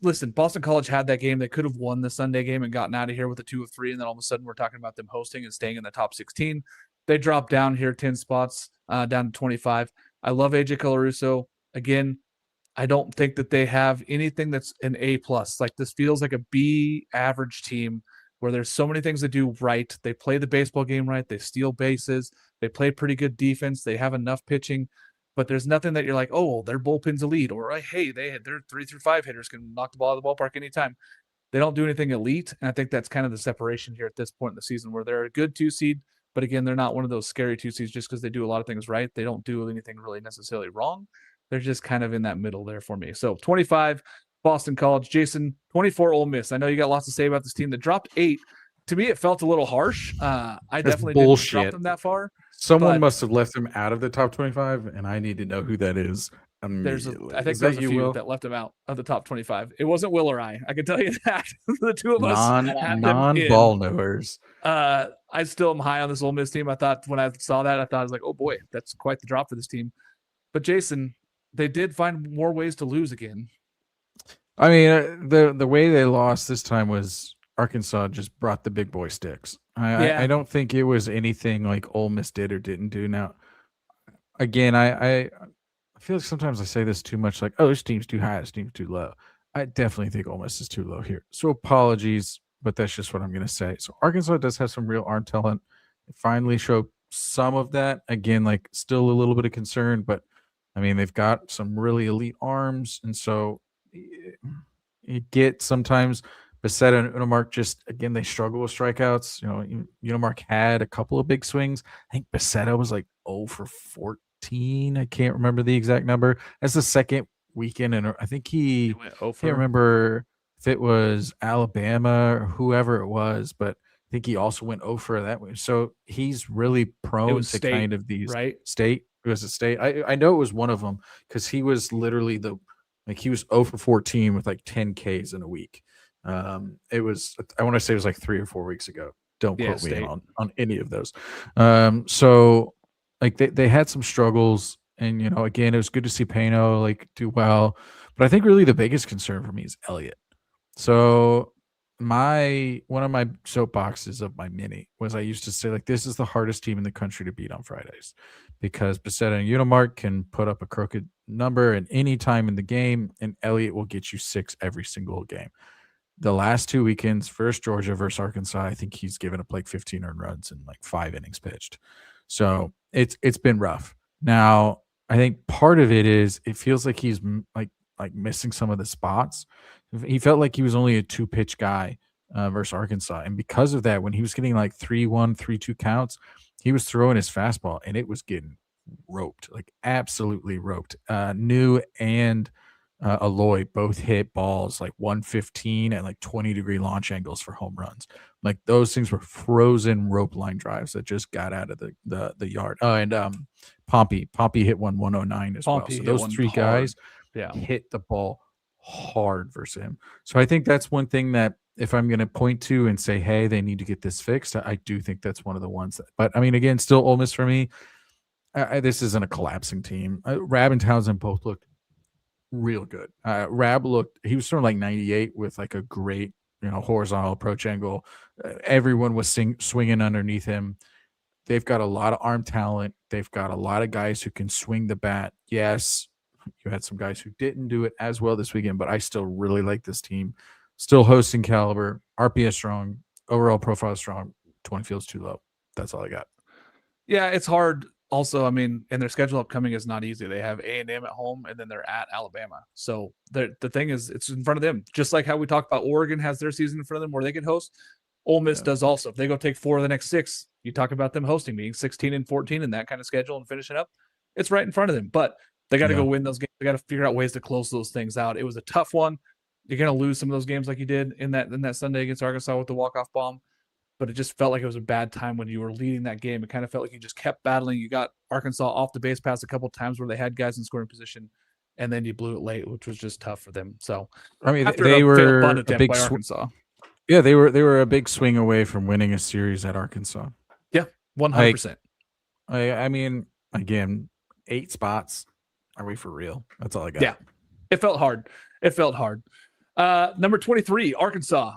listen, Boston College had that game. They could have won the Sunday game and gotten out of here with a 2 of 3, and then all of a sudden we're talking about them hosting and staying in the top 16. They dropped down here 10 spots, down to 25. I love AJ Colarusso. Again, I don't think that they have anything that's an A+. Like this feels like a B average team where there's so many things they do right. They play the baseball game right. They steal bases. They play pretty good defense. They have enough pitching, but there's nothing that you're like, oh, their bullpen's elite, or hey, their 3 through 5 hitters can knock the ball out of the ballpark anytime. They don't do anything elite, and I think that's kind of the separation here at this point in the season where they're a good 2 seed, but again, they're not one of those scary 2 seeds just because they do a lot of things right. They don't do anything really necessarily wrong. They're just kind of in that middle there for me. So 25, Boston College. Jason, 24, Ole Miss. I know you got lots to say about this team that dropped 8. To me, it felt a little harsh. I definitely didn't drop them that far. Someone must have left them out of the top 25, and I need to know who that is. I think there's a few that left them out of the top 25. It wasn't Will or I can tell you that. The two of us non-ball knowers. I still am high on this Ole Miss team. I thought when I saw that, I was like, oh boy, that's quite the drop for this team. But Jason, they did find more ways to lose again. I mean, the way they lost this time was Arkansas just brought the big boy sticks. I don't think it was anything like Ole Miss did or didn't do. Now, again, I feel like sometimes I say this too much, like, oh, this team's too high, this team's too low. I definitely think Ole Miss is too low here. So apologies, but that's just what I'm going to say. So Arkansas does have some real arm talent. They finally showed some of that. Again, like still a little bit of concern, but I mean, they've got some really elite arms. And so you get sometimes Becerra and Unamark just, again, they struggle with strikeouts. You know, Unamark had a couple of big swings. I think Becerra was like 0 for 14. I can't remember the exact number. That's the second weekend, and I think he went can't over. remember if it was Alabama or whoever it was, but I think he also went over that way. So he's really prone was to State, kind of these right? state. It was a state. I know it was one of them because he was literally he was 0 for 14 with like 10 Ks in a week. It was, I want to say it was like 3 or 4 weeks ago. Don't Yeah, quote me State. on any of those. So like they had some struggles, and again, it was good to see Pano like do well, but I think really the biggest concern for me is Elliott. So one of my soapboxes of my mini was I used to say, like, this is the hardest team in the country to beat on Fridays because Becerra and Unimark can put up a crooked number at any time in the game, and Elliott will get you 6 every single game. The last 2 weekends, first Georgia versus Arkansas, I think he's given up like 15 earned runs in like 5 innings pitched. So it's been rough. Now, I think part of it is it feels like he's like missing some of the spots. He felt like he was only a 2-pitch guy versus Arkansas, and because of that, when he was getting like 3-1, 3-2 counts, he was throwing his fastball, and it was getting roped, like absolutely roped. New and Aloy both hit balls like 115 and like 20-degree launch angles for home runs. Like those things were frozen rope line drives that just got out of the yard. And Pompey hit 109 as well. So those 3 guys hit the ball hard versus him. So I think that's one thing that if I'm going to point to and say, hey, they need to get this fixed, I do think that's one of the ones that, but I mean, again, still Ole Miss for me. This isn't a collapsing team. Rab and Townsend both looked real good. Rab he was throwing like 98 with like a great, horizontal approach angle. Everyone was swinging underneath him. They've got a lot of arm talent. They've got a lot of guys who can swing the bat. Yes, you had some guys who didn't do it as well this weekend, but I still really like this team. Still hosting caliber, RPS strong, overall profile strong, 20 feels too low. That's all I got. Yeah, it's hard. Also, I mean, and their schedule upcoming is not easy. They have A&M at home, and then they're at Alabama. So the thing is, it's in front of them. Just like how we talked about Oregon has their season in front of them where they can host, Ole Miss does also. If they go take 4 of the next 6, you talk about them hosting, being 16 and 14 and that kind of schedule and finishing up. It's right in front of them. But they got to go win those games. They got to figure out ways to close those things out. It was a tough one. You're going to lose some of those games like you did in that Sunday against Arkansas with the walk-off bomb. But it just felt like it was a bad time when you were leading that game. It kind of felt like you just kept battling. You got Arkansas off the base pass a couple of times where they had guys in scoring position, and then you blew it late, which was just tough for them. So, I mean, they were a big Arkansas. Yeah, they were a big swing away from winning a series at Arkansas. Yeah, 100%. I mean, again, 8 spots. Are we for real? That's all I got. Yeah, it felt hard. Number 23, Arkansas.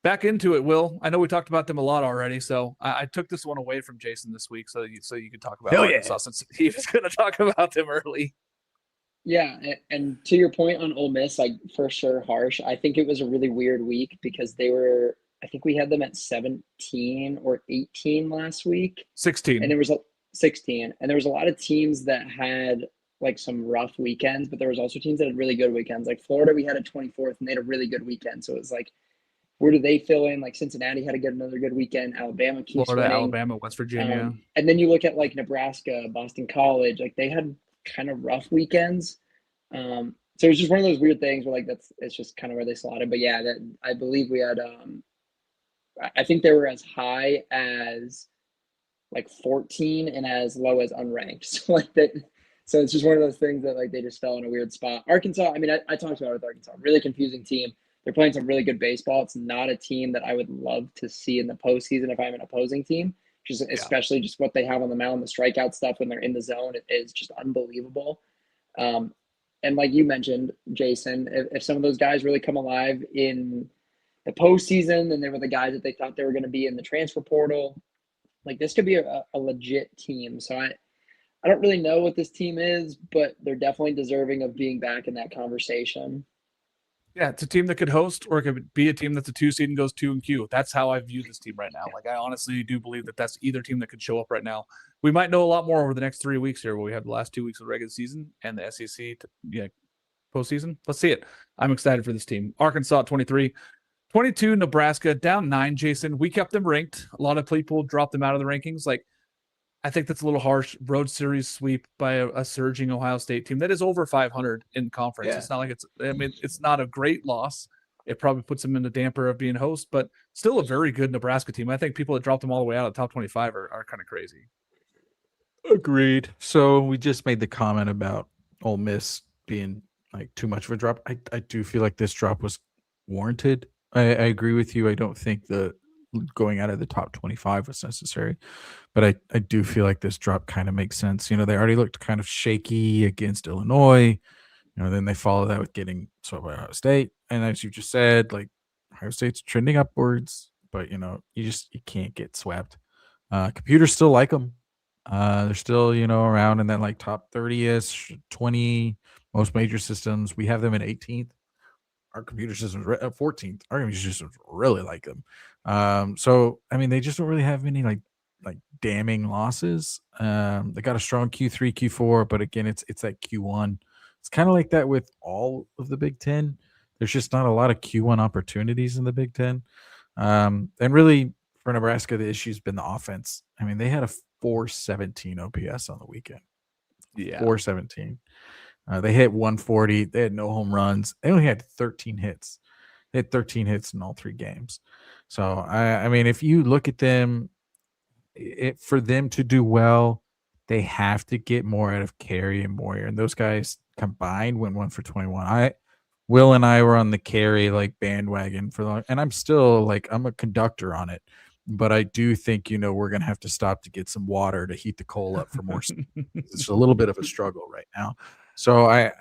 Back into it, Will. I know we talked about them a lot already, so I took this one away from Jason this week so you could talk about Arkansas since he was going to talk about them early. Yeah, and to your point on Ole Miss, like for sure, harsh. I think it was a really weird week because I think we had them at 17 or 18 last week. 16. And there was 16, and there was a lot of teams that had like some rough weekends, but there was also teams that had really good weekends. Like Florida, we had a 24th, and they had a really good weekend. So it was like, where do they fill in? Like Cincinnati had another good weekend. Alabama keeps Florida, winning. Alabama, West Virginia. And then you look at like Nebraska, Boston College, like they had kind of rough weekends. So it's just one of those weird things where like it's just kind of where they slotted. But yeah, that I believe we had I think they were as high as like 14 and as low as unranked. So like that. So it's just one of those things that like they just fell in a weird spot. Arkansas, I mean, I talked about it with Arkansas, really confusing team. They're playing some really good baseball. It's not a team that I would love to see in the postseason if I'm an opposing team, especially just what they have on the mound, the strikeout stuff when they're in the zone. It is just unbelievable. And like you mentioned, Jason, if some of those guys really come alive in the postseason and they were the guys that they thought they were going to be in the transfer portal, like this could be a legit team. So I don't really know what this team is, but they're definitely deserving of being back in that conversation. Yeah, it's a team that could host, or it could be a team that's a 2 seed and goes 2-Q. That's how I view this team right now. Like, I honestly do believe that that's either team that could show up right now. We might know a lot more over the next 3 weeks here, where we have the last 2 weeks of the regular season and the SEC postseason. Let's see it. I'm excited for this team. Arkansas 23, 22 Nebraska, down 9. Jason, we kept them ranked. A lot of people dropped them out of the rankings. Like, I think that's a little harsh. Road series sweep by a surging Ohio State team that is over 500 in conference. Yeah. It's not like it's not a great loss. It probably puts them in the damper of being host, but still a very good Nebraska team. I think people that dropped them all the way out of the top 25 are kind of crazy. Agreed. So we just made the comment about Ole Miss being like too much of a drop. I do feel like this drop was warranted. I agree with you. I don't think the going out of the top 25 was necessary, but I do feel like this drop kind of makes sense. They already looked kind of shaky against Illinois. Then they follow that with getting swept by Ohio State. And as you just said, like Ohio State's trending upwards, but you can't get swept. Computers still like them. They're still, around in that like top 30-ish, 20 most major systems. We have them in 18th. Our computer systems 14th. Our computer systems really like them. So I mean, they just don't really have any like damning losses. They got a strong Q3, Q4, but again, it's that Q1. It's kind of like that with all of the Big Ten. There's just not a lot of Q1 opportunities in the Big Ten. And really, for Nebraska, the issue's been the offense. I mean, they had a 417 OPS on the weekend. Yeah. 417. They hit 140. They had no home runs. They only had 13 hits. They had 13 hits in all 3 games. So, I mean, if you look at them, for them to do well, they have to get more out of Carey and Moyer. And those guys combined went 1 for 21. Will and I were on the Carey like bandwagon and I'm still like, I'm a conductor on it. But I do think, we're going to have to stop to get some water to heat the coal up for more. It's a little bit of a struggle right now. So I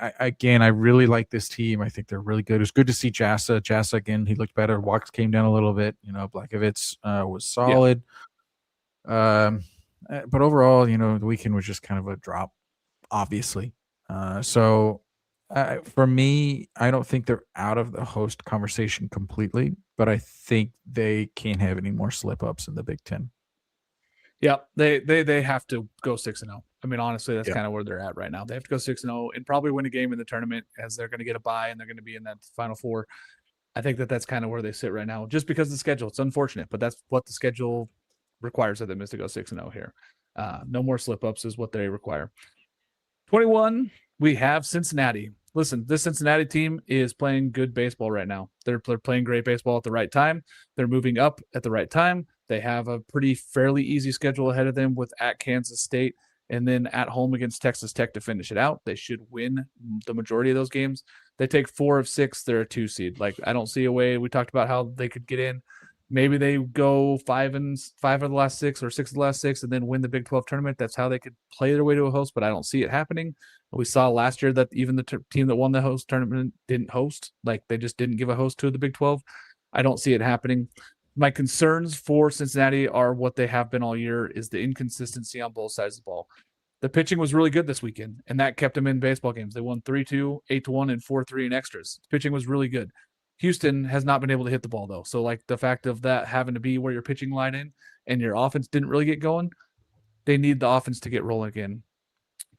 really like this team. I think they're really good. It was good to see Jassa. Jassa, again, he looked better. Walks came down a little bit. Blakovitz was solid. Yeah. But overall, the weekend was just kind of a drop, obviously. So for me, I don't think they're out of the host conversation completely, but I think they can't have any more slip ups in the Big Ten. Yeah, they have to go 6-0. I mean, honestly, that's kind of where they're at right now. They have to go 6-0 and probably win a game in the tournament, as they're going to get a bye and they're going to be in that Final Four. I think that's kind of where they sit right now, just because of the schedule. It's unfortunate, but that's what the schedule requires of them, is to go 6-0 here. No more slip ups is what they require. 21, we have Cincinnati. Listen, this Cincinnati team is playing good baseball right now. They're playing great baseball at the right time. They're moving up at the right time. They have a fairly easy schedule ahead of them with at Kansas State and then at home against Texas Tech to finish it out. They should win the majority of those games. They take 4 of 6. They're a 2 seed. Like, I don't see a way. We talked about how they could get in. Maybe they go 5 of the last 6 or 6 of the last 6 and then win the Big 12 tournament. That's how they could play their way to a host, but I don't see it happening. We saw last year that even the team that won the host tournament didn't host. Like, they just didn't give a host to the Big 12. I don't see it happening. My concerns for Cincinnati are what they have been all year, is the inconsistency on both sides of the ball. The pitching was really good this weekend, and that kept them in baseball games. They won 3-2, 8-1, and 4-3 in extras. The pitching was really good. Houston has not been able to hit the ball, though. So, like, the fact of that having to be where your pitching line in and your offense didn't really get going, they need the offense to get rolling again.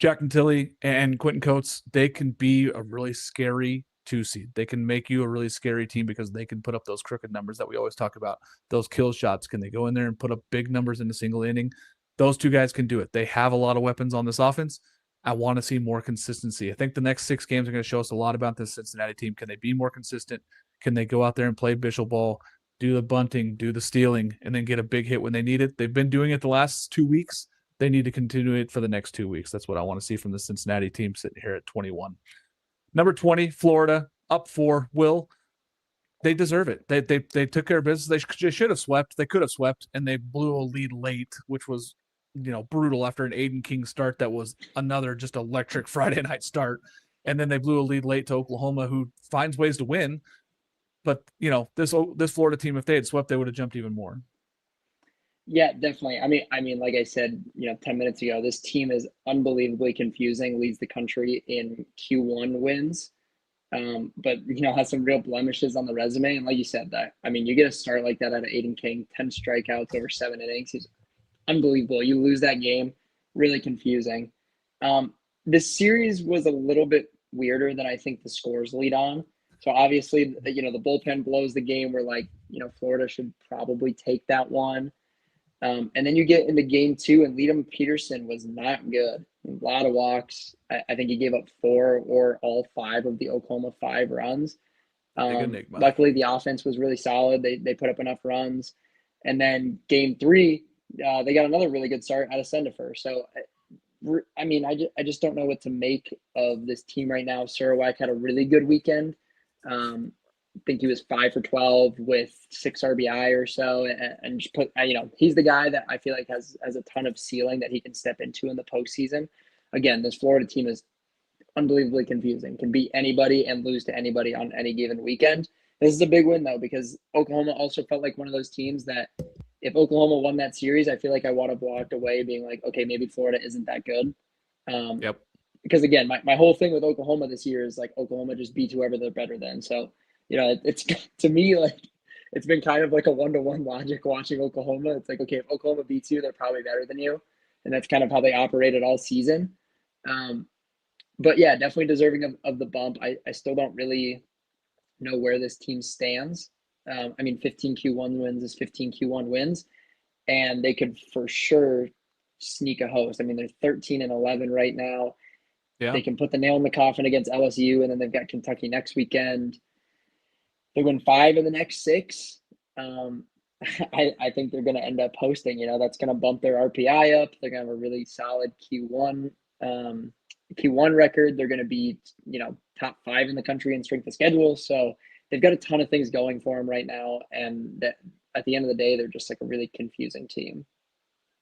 Jack Tilly and Quentin Coates, they can be a really scary 2 seed. They can make you a really scary team because they can put up those crooked numbers that we always talk about, those kill shots. Can they go in there and put up big numbers in a single inning? Those 2 guys can do it. They have a lot of weapons on this offense. I want to see more consistency. I think the next 6 games are going to show us a lot about this Cincinnati team. Can they be more consistent? Can they go out there and play Bishop ball, do the bunting, do the stealing, and then get a big hit when they need it? They've been doing it the last 2 weeks. They need to continue it for the next 2 weeks. That's what I want to see from the Cincinnati team sitting here at 21. Number 20, Florida, up 4. Will, they deserve it. They took care of business. They should have swept. They could have swept, and they blew a lead late, which was, brutal after an Aiden King start that was another just electric Friday night start. And then they blew a lead late to Oklahoma, who finds ways to win. But, this Florida team, if they had swept, they would have jumped even more. Yeah, definitely. I mean, like I said, 10 minutes ago, this team is unbelievably confusing, leads the country in Q1 wins, but has some real blemishes on the resume. And like you said, that I mean, you get a start like that out of Aiden King, 10 strikeouts over 7 innings. He's unbelievable. You lose that game, really confusing. This series was a little bit weirder than I think the scores lead on. So obviously, the bullpen blows the game where Florida should probably take that one. And then you get into game two, and Liam Peterson was not good. A lot of walks. I think he gave up 4 or all 5 of the Oklahoma 5 runs. Big enigma. Luckily, the offense was really solid. They put up enough runs. And then game three, they got another really good start out of Sendifer. So, I mean, I just don't know what to make of this team right now. Sarawak had a really good weekend. I think he was 5 for 12 with 6 RBI or so, and just he's the guy that I feel like has a ton of ceiling that he can step into in the postseason. Again, this Florida team is unbelievably confusing. Can beat anybody and lose to anybody on any given weekend. This is a big win though, because Oklahoma also felt like one of those teams that if Oklahoma won that series, I feel like I would have walked away being like, okay, maybe Florida isn't that good. Yep. Because again, my whole thing with Oklahoma this year is like Oklahoma just beats whoever they're better than. So, it's to me like it's been kind of like a 1-to-1 logic watching Oklahoma. It's like, okay, if Oklahoma beats you, they're probably better than you. And that's kind of how they operated all season. But yeah, definitely deserving of the bump. I still don't really know where this team stands. I mean, 15 Q1 wins is 15 Q1 wins, and they could for sure sneak a host. I mean, they're 13-11 right now. Yeah. They can put the nail in the coffin against LSU, and then they've got Kentucky next weekend. They win 5 of the next 6. I think they're going to end up hosting. That's going to bump their RPI up. They're going to have a really solid Q1 record. They're going to be top 5 in the country in strength of schedule. So they've got a ton of things going for them right now, and that at the end of the day, they're just like a really confusing team.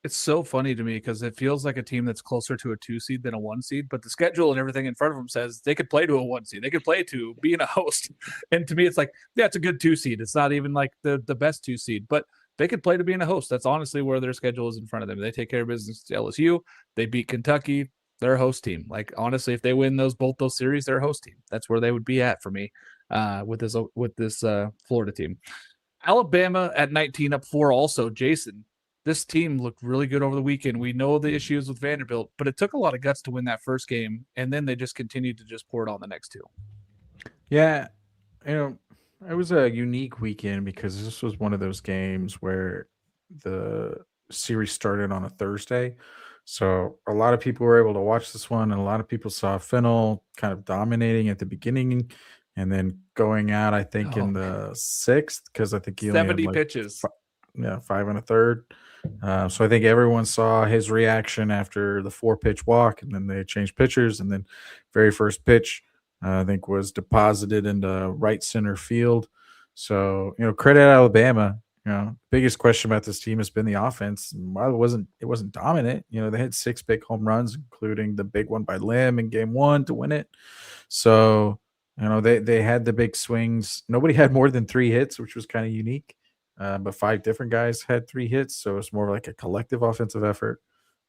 It's so funny to me because it feels like a team that's closer to a 2 seed than a 1 seed, but the schedule and everything in front of them says they could play to a 1 seed. They could play to being a host. And to me, it's like, yeah, it's a good 2 seed. It's not even like the best 2 seed, but they could play to being a host. That's honestly where their schedule is in front of them. They take care of business to LSU. They beat Kentucky. They're a host team. Like, honestly, if they win both those series, they're a host team. That's where they would be at for me with this Florida team. Alabama at 19 up 4 also. Jason, this team looked really good over the weekend. We know the issues with Vanderbilt, but it took a lot of guts to win that first game, and then they just continued to just pour it on the next 2. Yeah, it was a unique weekend because this was one of those games where the series started on a Thursday. So a lot of people were able to watch this one, and a lot of people saw Fennell kind of dominating at the beginning and then going out, I think, in the 6th, because I think he only had 70 like pitches. 5 1/3. So I think everyone saw his reaction after the 4-pitch walk, and then they changed pitchers, and then very first pitch, I think, was deposited into right center field. So, credit Alabama. Biggest question about this team has been the offense. While it wasn't dominant, they had 6 big home runs, including the big one by Lim in game 1 to win it. So, they had the big swings. Nobody had more than 3 hits, which was kind of unique. But 5 different guys had 3 hits, so it's more like a collective offensive effort.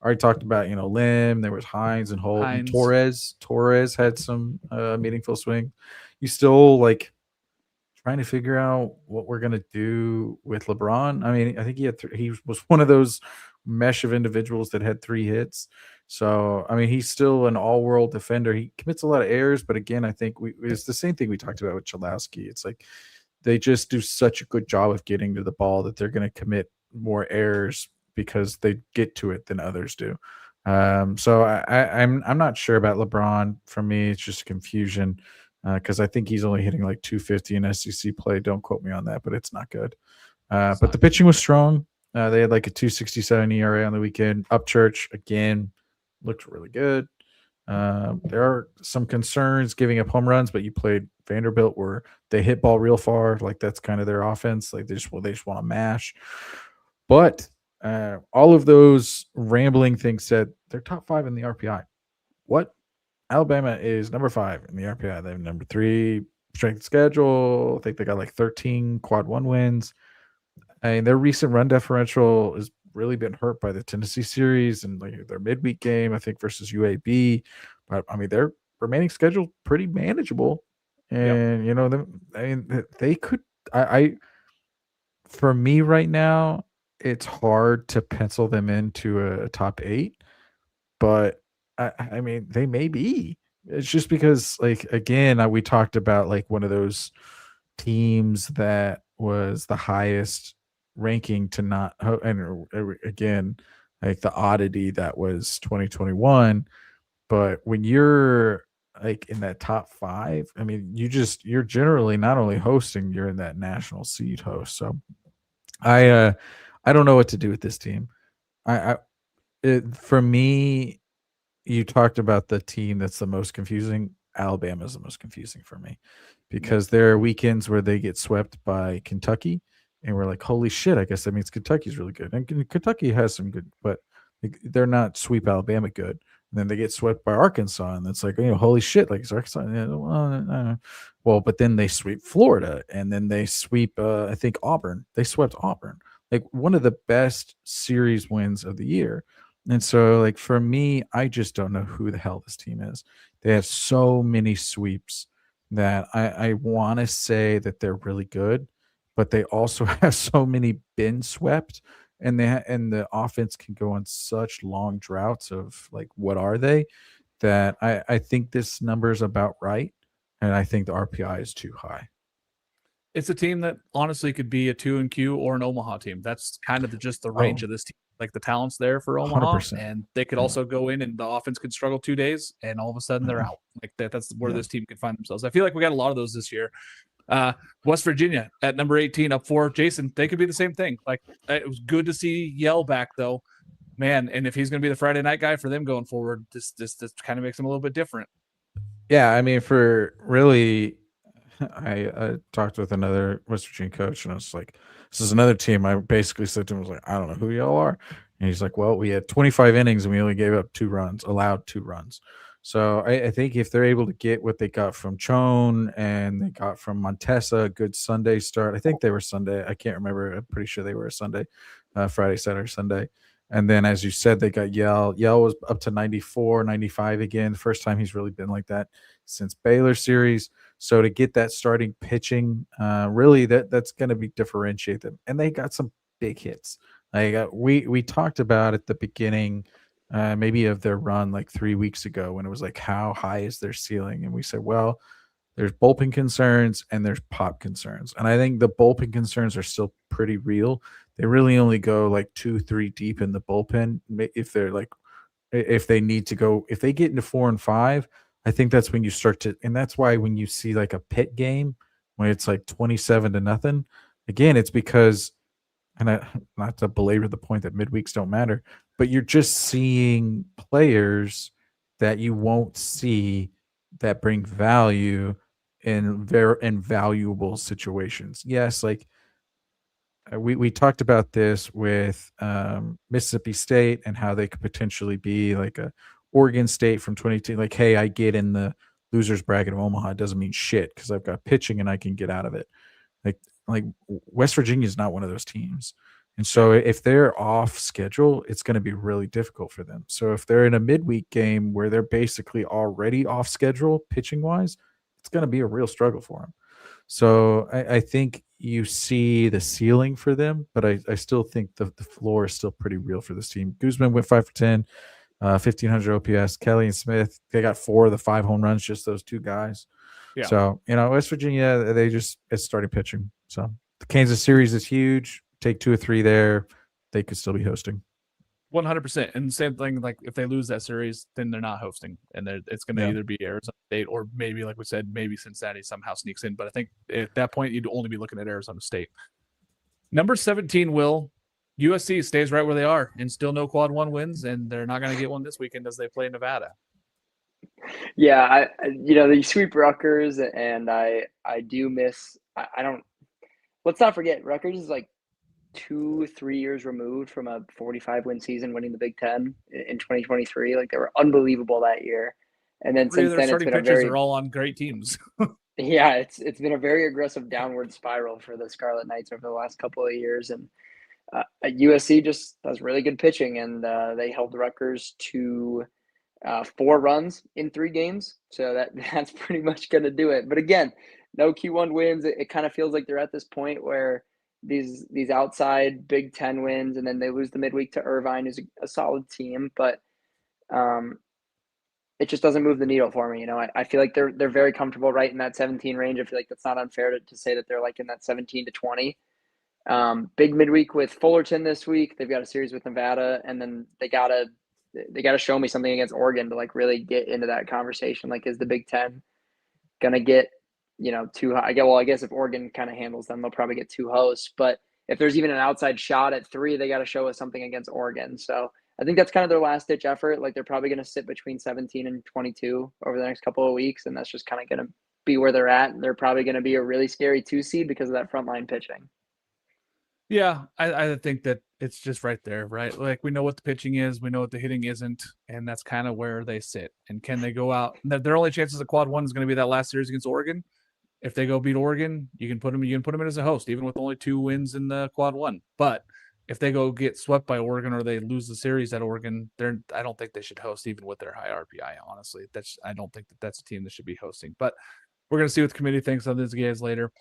I already talked about, Lim. There was Hines and Holt. And Torres had some meaningful swing. You still trying to figure out what we're gonna do with LeBron. I mean, I think he was one of those mesh of individuals that had 3 hits. So I mean, he's still an all-world defender. He commits a lot of errors, but again, I think it's the same thing we talked about with Chalowski. It's like they just do such a good job of getting to the ball that they're going to commit more errors because they get to it than others do. So I'm not sure about LeBron. For me, it's just confusion because I think he's only hitting like 250 in SEC play. Don't quote me on that, but it's not good. But the pitching was strong. They had like a 2.67 ERA on the weekend. Upchurch, again, looked really good. There are some concerns giving up home runs, but you played Vanderbilt where they hit ball real far. Like that's kind of their offense. Like they just want to mash. But all of those rambling things said, they're top 5 in the RPI. What? Alabama is number 5 in the RPI. They have number 3 strength of schedule. I think they got like 13 quad 1 wins. I mean, their recent run differential is really been hurt by the Tennessee series and like their midweek game, I think, versus UAB. But I mean, their remaining schedule pretty manageable, and they could. I for me right now, it's hard to pencil them into a top 8, but I mean, they may be. It's just because, like, again, we talked about like one of those teams that was the highest ranking to not, and again, like the oddity that was 2021. But when you're like in that top 5, I mean, you're generally not only hosting, you're in that national seed host. So I don't know what to do with this team. For me, you talked about the team that's the most confusing. Alabama is the most confusing for me because there are weekends where they get swept by Kentucky, and we're like, holy shit, I guess that means Kentucky's really good. And Kentucky has some good, but they're not sweep Alabama good. And then they get swept by Arkansas, and it's like, holy shit, like, is Arkansas? Well, but then they sweep Florida, and then they sweep, I think, Auburn. They swept Auburn, like one of the best series wins of the year. And so, like, for me, I just don't know who the hell this team is. They have so many sweeps that I want to say that they're really good, but they also have so many been swept, and and the offense can go on such long droughts of like, what are they? That I think this number is about right, and I think the RPI is too high. It's a team that honestly could be a 2-Q or an Omaha team. That's kind of just the range of this team. Like the talent's there for Omaha, 100%. and they could also go in and the offense could struggle 2 days, and all of a sudden they're out. Like that's where this team could find themselves. I feel like we got a lot of those this year. West Virginia at number 18 up 4. Jason, they could be the same thing. Like, it was good to see Yell back though, man. And if he's going to be the Friday night guy for them going forward, this kind of makes him a little bit different. Yeah, I mean, for really, I talked with another West Virginia coach, and I was like, this is another team. I basically said to him, I was like, I don't know who y'all are. And he's like, well, we had 25 innings and we only gave up 2 runs, allowed 2 runs. So I think if they're able to get what they got from Chone and they got from Montesa, a good Sunday start. I think they were Sunday. I can't remember. I'm pretty sure they were a Sunday, Friday, Saturday, Sunday. And then, as you said, they got Yell. Yell was up to 94, 95 again. The first time he's really been like that since Baylor series. So to get that starting pitching, really that's going to be differentiate them. And they got some big hits. Like we talked about at the beginning, maybe of their run like 3 weeks ago, when it was like, how high is their ceiling? And we said, well, there's bullpen concerns and there's pop concerns. And I think the bullpen concerns are still pretty real. They really only go like 2-3 deep in the bullpen. If they're like, if they need to go, if they get into 4 and 5, I think that's when you start to, and that's why when you see like a Pitt game when it's like 27-0, again, it's because, and not to belabor the point that midweeks don't matter, but you're just seeing players that you won't see that bring value in very invaluable situations. Yes, like we talked about this with Mississippi State and how they could potentially be like a Oregon State from 22. Like, hey, I get in the losers bracket of Omaha. It doesn't mean shit because I've got pitching and I can get out of it. Like West Virginia is not one of those teams. And so if they're off schedule, it's going to be really difficult for them. So if they're in a midweek game where they're basically already off schedule pitching wise, it's going to be a real struggle for them. So I think you see the ceiling for them, but I still think the floor is still pretty real for this team. Guzman went 5 for 10, 1,500 OPS. Kelly and Smith, they got 4 of the 5 home runs, just those 2 guys. Yeah. So, West Virginia, it's starting pitching. So the Kansas series is huge. Take 2 or 3 there. They could still be hosting. 100%. And same thing, like if they lose that series, then they're not hosting. And it's going to either be Arizona State or maybe, like we said, maybe Cincinnati somehow sneaks in. But I think at that point, you'd only be looking at Arizona State. Number 17, Will, USC stays right where they are and still no quad 1 wins. And they're not going to get one this weekend as they play Nevada. Yeah, they sweep Rutgers, and I do miss. I don't. Let's not forget, Rutgers is like 2-3 years removed from a 45-win season, winning the Big Ten in 2023. Like, they were unbelievable that year, and then since then it's been a very. Are all on great teams. Yeah, it's been a very aggressive downward spiral for the Scarlet Knights over the last couple of years, and USC just has really good pitching, and they held Rutgers to 4 runs in 3 games. So that's pretty much going to do it. But again, no Q1 wins. It kind of feels like they're at this point where these outside Big Ten wins, and then they lose the midweek to Irvine, who's a solid team, but it just doesn't move the needle for me. I feel like they're very comfortable right in that 17 range. I feel like that's not unfair to say that they're like in that 17 to 20. Big midweek with Fullerton this week. They've got a series with Nevada, and then they gotta show me something against Oregon to like really get into that conversation. Like, is the Big Ten gonna get too high? I guess if Oregon kind of handles them, they'll probably get 2 hosts. But if there's even an outside shot at 3, they got to show us something against Oregon. So I think that's kind of their last ditch effort. Like, they're probably going to sit between 17 and 22 over the next couple of weeks, and that's just kind of going to be where they're at. They're probably going to be a really scary 2 seed because of that frontline pitching. Yeah, I think that it's just right there, right? Like, we know what the pitching is, we know what the hitting isn't, and that's kind of where they sit. And can they go out? Their only chances of quad 1 is going to be that last series against Oregon. If they go beat Oregon, you can put them in as a host, even with only 2 wins in the quad 1. But if they go get swept by Oregon or they lose the series at Oregon, I don't think they should host, even with their high RPI. Honestly, I don't think that's a team that should be hosting. But we're gonna see what the committee thinks on these guys later.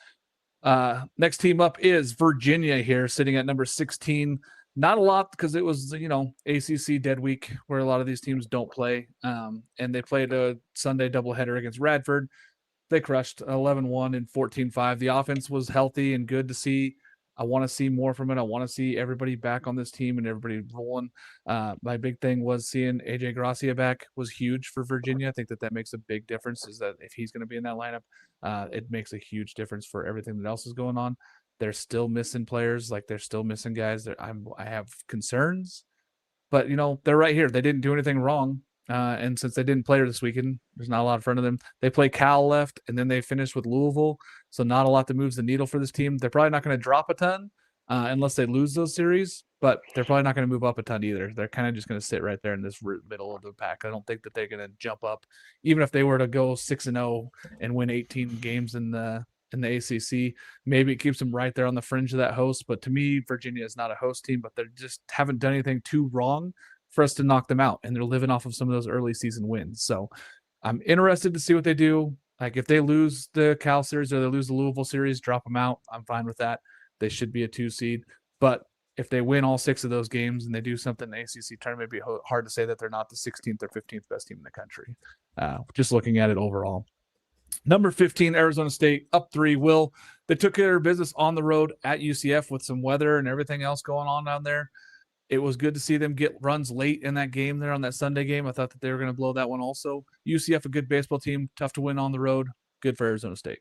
Next team up is Virginia here, sitting at number 16. Not a lot because it was, ACC dead week where a lot of these teams don't play. And they played a Sunday doubleheader against Radford. They crushed 11-1 and 14-5. The offense was healthy and good to see. I want to see more from it. I want to see everybody back on this team and everybody rolling. My big thing was seeing AJ Gracia back was huge for Virginia. I think that makes a big difference, is that if he's going to be in that lineup, it makes a huge difference for everything that else is going on. They're still missing players. Like, they're still missing guys. I have concerns, but, they're right here. They didn't do anything wrong. And since they didn't play her this weekend, there's not a lot in front of them. They play Cal left, and then they finished with Louisville. So not a lot that moves the needle for this team. They're probably not going to drop a ton unless they lose those series, but they're probably not going to move up a ton either. They're kind of just going to sit right there in this middle of the pack. I don't think that they're going to jump up, even if they were to go 6-0 and win 18 games in the ACC. Maybe it keeps them right there on the fringe of that host. But to me, Virginia is not a host team, but they just haven't done anything too wrong for us to knock them out, and they're living off of some of those early season wins. So I'm interested to see what they do. Like, if they lose the Cal series or they lose the Louisville series, drop them out. I'm fine with that. They should be a 2 seed. But if they win all 6 of those games and they do something in the ACC tournament, it'd be hard to say that they're not the 16th or 15th best team in the country. Just looking at it overall. Number 15, Arizona State, up 3. They took care of business on the road at UCF with some weather and everything else going on down there. It was good to see them get runs late in that game there on that Sunday game. I thought that they were going to blow that one also. UCF, a good baseball team, tough to win on the road. Good for Arizona State.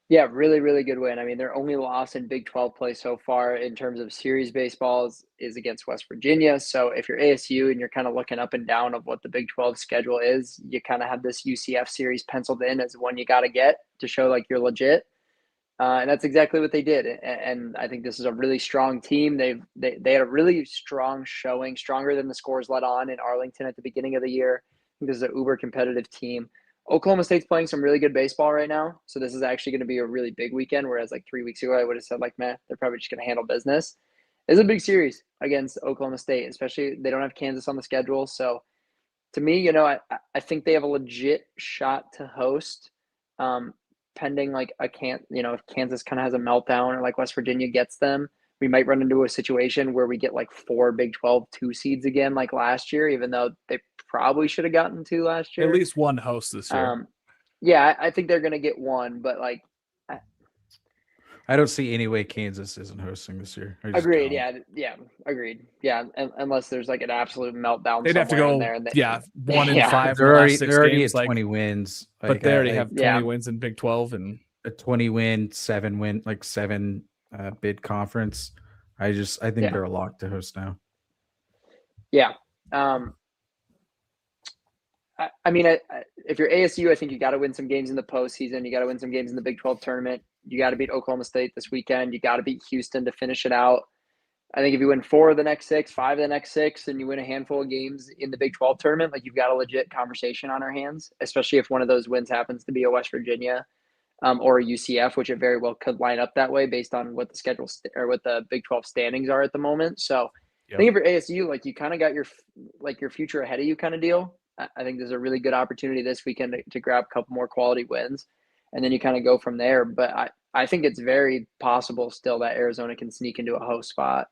Yeah, really, really good win. I mean, their only loss in Big 12 play so far in terms of series baseballs is against West Virginia. So if you're ASU and you're kind of looking up and down of what the Big 12 schedule is, you kind of have this UCF series penciled in as one you got to get to show like you're legit. And that's exactly what they did. And I think this is a really strong team. They had a really strong showing, stronger than the scores let on in Arlington at the beginning of the year. I think this is an uber competitive team. Oklahoma State's playing some really good baseball right now. So this is actually going to be a really big weekend. Whereas like 3 weeks ago, I would have said like, man, they're probably just going to handle business. It's a big series against Oklahoma State, especially they don't have Kansas on the schedule. So to me, I think they have a legit shot to host. Pending like if Kansas kind of has a meltdown or like West Virginia gets them, we might run into a situation where we get like 4 Big 12 2 seeds again like last year, even though they probably should have gotten 2 last year. At least one host this year. Yeah, I think they're going to get one, but like I don't see any way Kansas isn't hosting this year. Agreed. Don't. Yeah, agreed. Yeah, unless there's like an absolute meltdown. They'd have to go. In there 1 in 5. They're already games, at 20 wins, but they already have 20 wins in Big 12 and a 20 win, 7 win, like 7 bid conference. I think they're a lock to host now. Yeah. I mean, if you're ASU, I think you got to win some games in the postseason. You got to win some games in the Big 12 tournament. You got to beat Oklahoma State this weekend. You got to beat Houston to finish it out. I think if you win 4 of the next 6, 5 of the next 6, and you win a handful of games in the Big 12 tournament, like you've got a legit conversation on our hands, especially if one of those wins happens to be a West Virginia or UCF, which it very well could line up that way based on what the schedule or what the Big 12 standings are at the moment. So I think for ASU, like you kind of got your future ahead of you kind of deal. I think there's a really good opportunity this weekend to grab a couple more quality wins, and then you kind of go from there. But I think it's very possible still that Arizona can sneak into a host spot.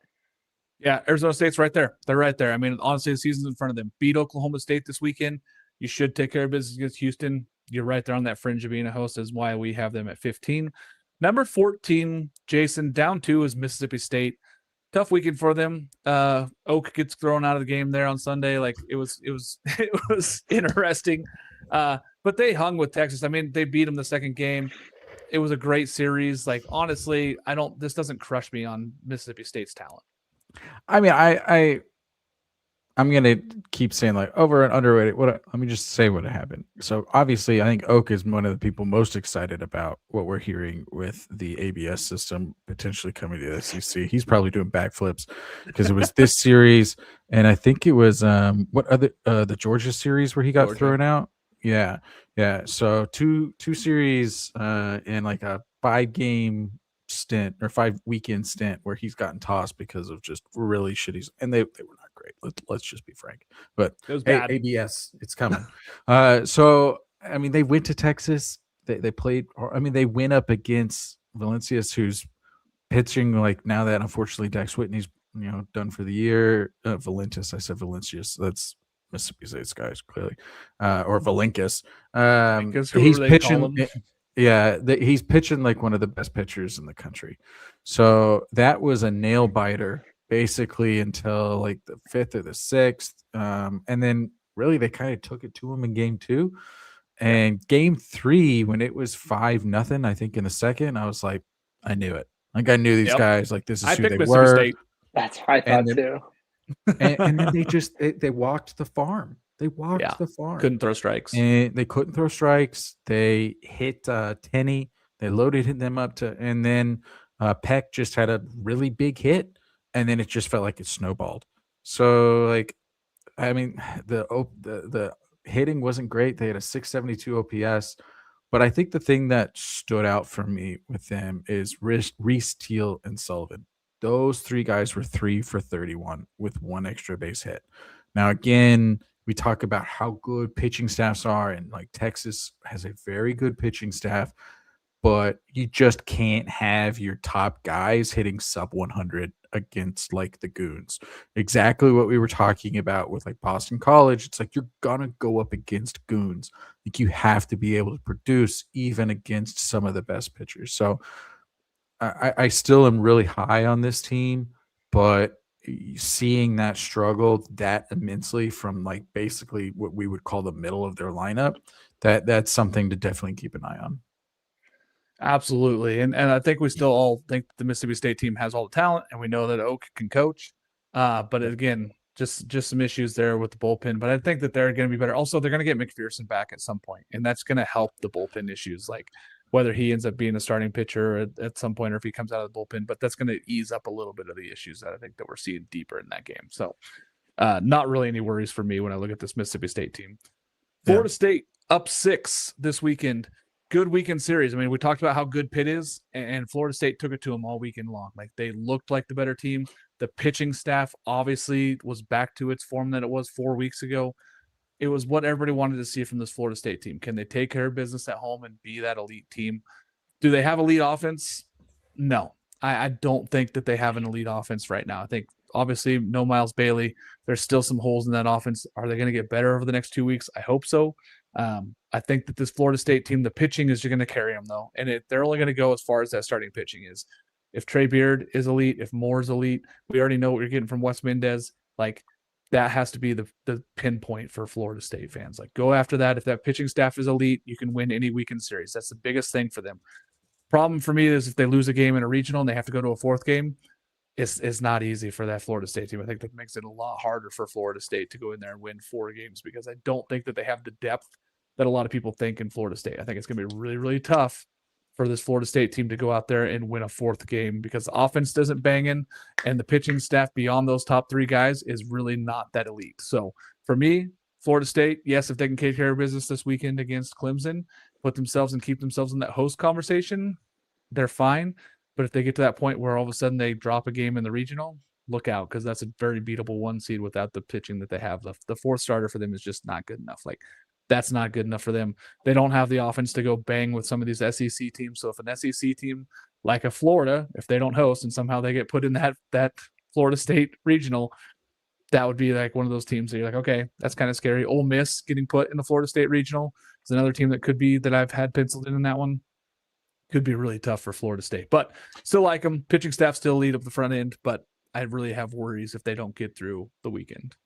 Yeah, Arizona State's right there. They're right there. I mean, honestly, the season's in front of them. Beat Oklahoma State this weekend. You should take care of business against Houston. You're right there on that fringe of being a host, is why we have them at 15. Number 14, Jason, down 2 is Mississippi State. Tough weekend for them. Oak gets thrown out of the game there on Sunday. Like it was it was interesting. But they hung with Texas. I mean, they beat them the second game. It was a great series. Like honestly, this doesn't crush me on Mississippi State's talent. I mean, I'm gonna keep saying like over and underrated. Let me just say what happened. So obviously, I think Oak is one of the people most excited about what we're hearing with the ABS system potentially coming to the SEC. He's probably doing backflips because it was this series, and I think it was the Georgia series where he got thrown out. Yeah. So two series in like a 5-game stint or 5-weekend stint where he's gotten tossed because of just really shitty, and they were not great. Let's just be frank. But it was bad. ABS, it's coming. So I mean, they went to Texas. They played. I mean, they went up against Valencius, who's pitching like now that unfortunately Dax Whitney's done for the year. Valentis, I said Valencius. That's Mississippi State's guys clearly, or Valencus. He's pitching. Yeah, he's pitching like one of the best pitchers in the country. So that was a nail biter basically until like the 5th or the 6th. And then really they kind of took it to him in game 2. And game 3, when it was 5-0, I think in the second, I was like, I knew it. Like I knew these guys, like this is who they were. State. That's what I thought too. and then they just they walked the farm. They walked the farm. Couldn't throw strikes. And they couldn't throw strikes. They hit Tenney. They loaded them up and then Peck just had a really big hit, and then it just felt like it snowballed. So, like, I mean, the hitting wasn't great. They had a 672 OPS, but I think the thing that stood out for me with them is Reese, Teal, and Sullivan. Those 3 guys were 3 for 31 with 1 extra base hit. Now, again, we talk about how good pitching staffs are, and like Texas has a very good pitching staff, but you just can't have your top guys hitting sub 100 against like the goons. Exactly what we were talking about with like Boston College. It's like you're gonna go up against goons. Like you have to be able to produce even against some of the best pitchers. So I still am really high on this team, but seeing that struggle that immensely from like basically what we would call the middle of their lineup, that's something to definitely keep an eye on. Absolutely. And I think we still all think the Mississippi State team has all the talent, and we know that Oak can coach. But again, just some issues there with the bullpen. But I think that they're going to be better. Also, they're going to get McPherson back at some point, and that's going to help the bullpen issues, like whether he ends up being a starting pitcher at some point or if he comes out of the bullpen. But that's going to ease up a little bit of the issues that I think that we're seeing deeper in that game. So not really any worries for me when I look at this Mississippi State team. Florida State up 6 this weekend. Good weekend series. I mean, we talked about how good Pitt is, and Florida State took it to them all weekend long. Like they looked like the better team. The pitching staff obviously was back to its form that it was 4 weeks ago. It was what everybody wanted to see from this Florida State team. Can they take care of business at home and be that elite team? Do they have elite offense? No, I don't think that they have an elite offense right now. I think obviously no Miles Bailey. There's still some holes in that offense. Are they going to get better over the next 2 weeks? I hope so. I think that this Florida State team, the pitching is going to carry them though. And they're only going to go as far as that starting pitching is. If Trey Beard is elite, if Moore's elite, we already know what you're getting from Wes Mendez. Like that has to be the pinpoint for Florida State fans. Like go after that. If that pitching staff is elite, you can win any weekend series. That's the biggest thing for them. Problem for me is if they lose a game in a regional and they have to go to a 4th game, it's not easy for that Florida State team. I think that makes it a lot harder for Florida State to go in there and win 4 games because I don't think that they have the depth that a lot of people think in Florida State. I think it's going to be really, really tough for this Florida State team to go out there and win a 4th game because the offense doesn't bang in and the pitching staff beyond those top 3 guys is really not that elite. So for me, Florida State, yes, if they can take care of business this weekend against Clemson, put themselves and keep themselves in that host conversation, they're fine. But if they get to that point where all of a sudden they drop a game in the regional, look out, because that's a very beatable 1 seed without the pitching that they have. The 4th starter for them is just not good enough. Like, that's not good enough for them. They don't have the offense to go bang with some of these SEC teams. So if an SEC team like a Florida, if they don't host and somehow they get put in that Florida State regional, that would be like one of those teams that you're like, okay, that's kind of scary. Ole Miss getting put in the Florida State regional is another team that could be, that I've had penciled in that one. Could be really tough for Florida State, but still like them. Pitching staff still lead up the front end, but I really have worries if they don't get through the weekend.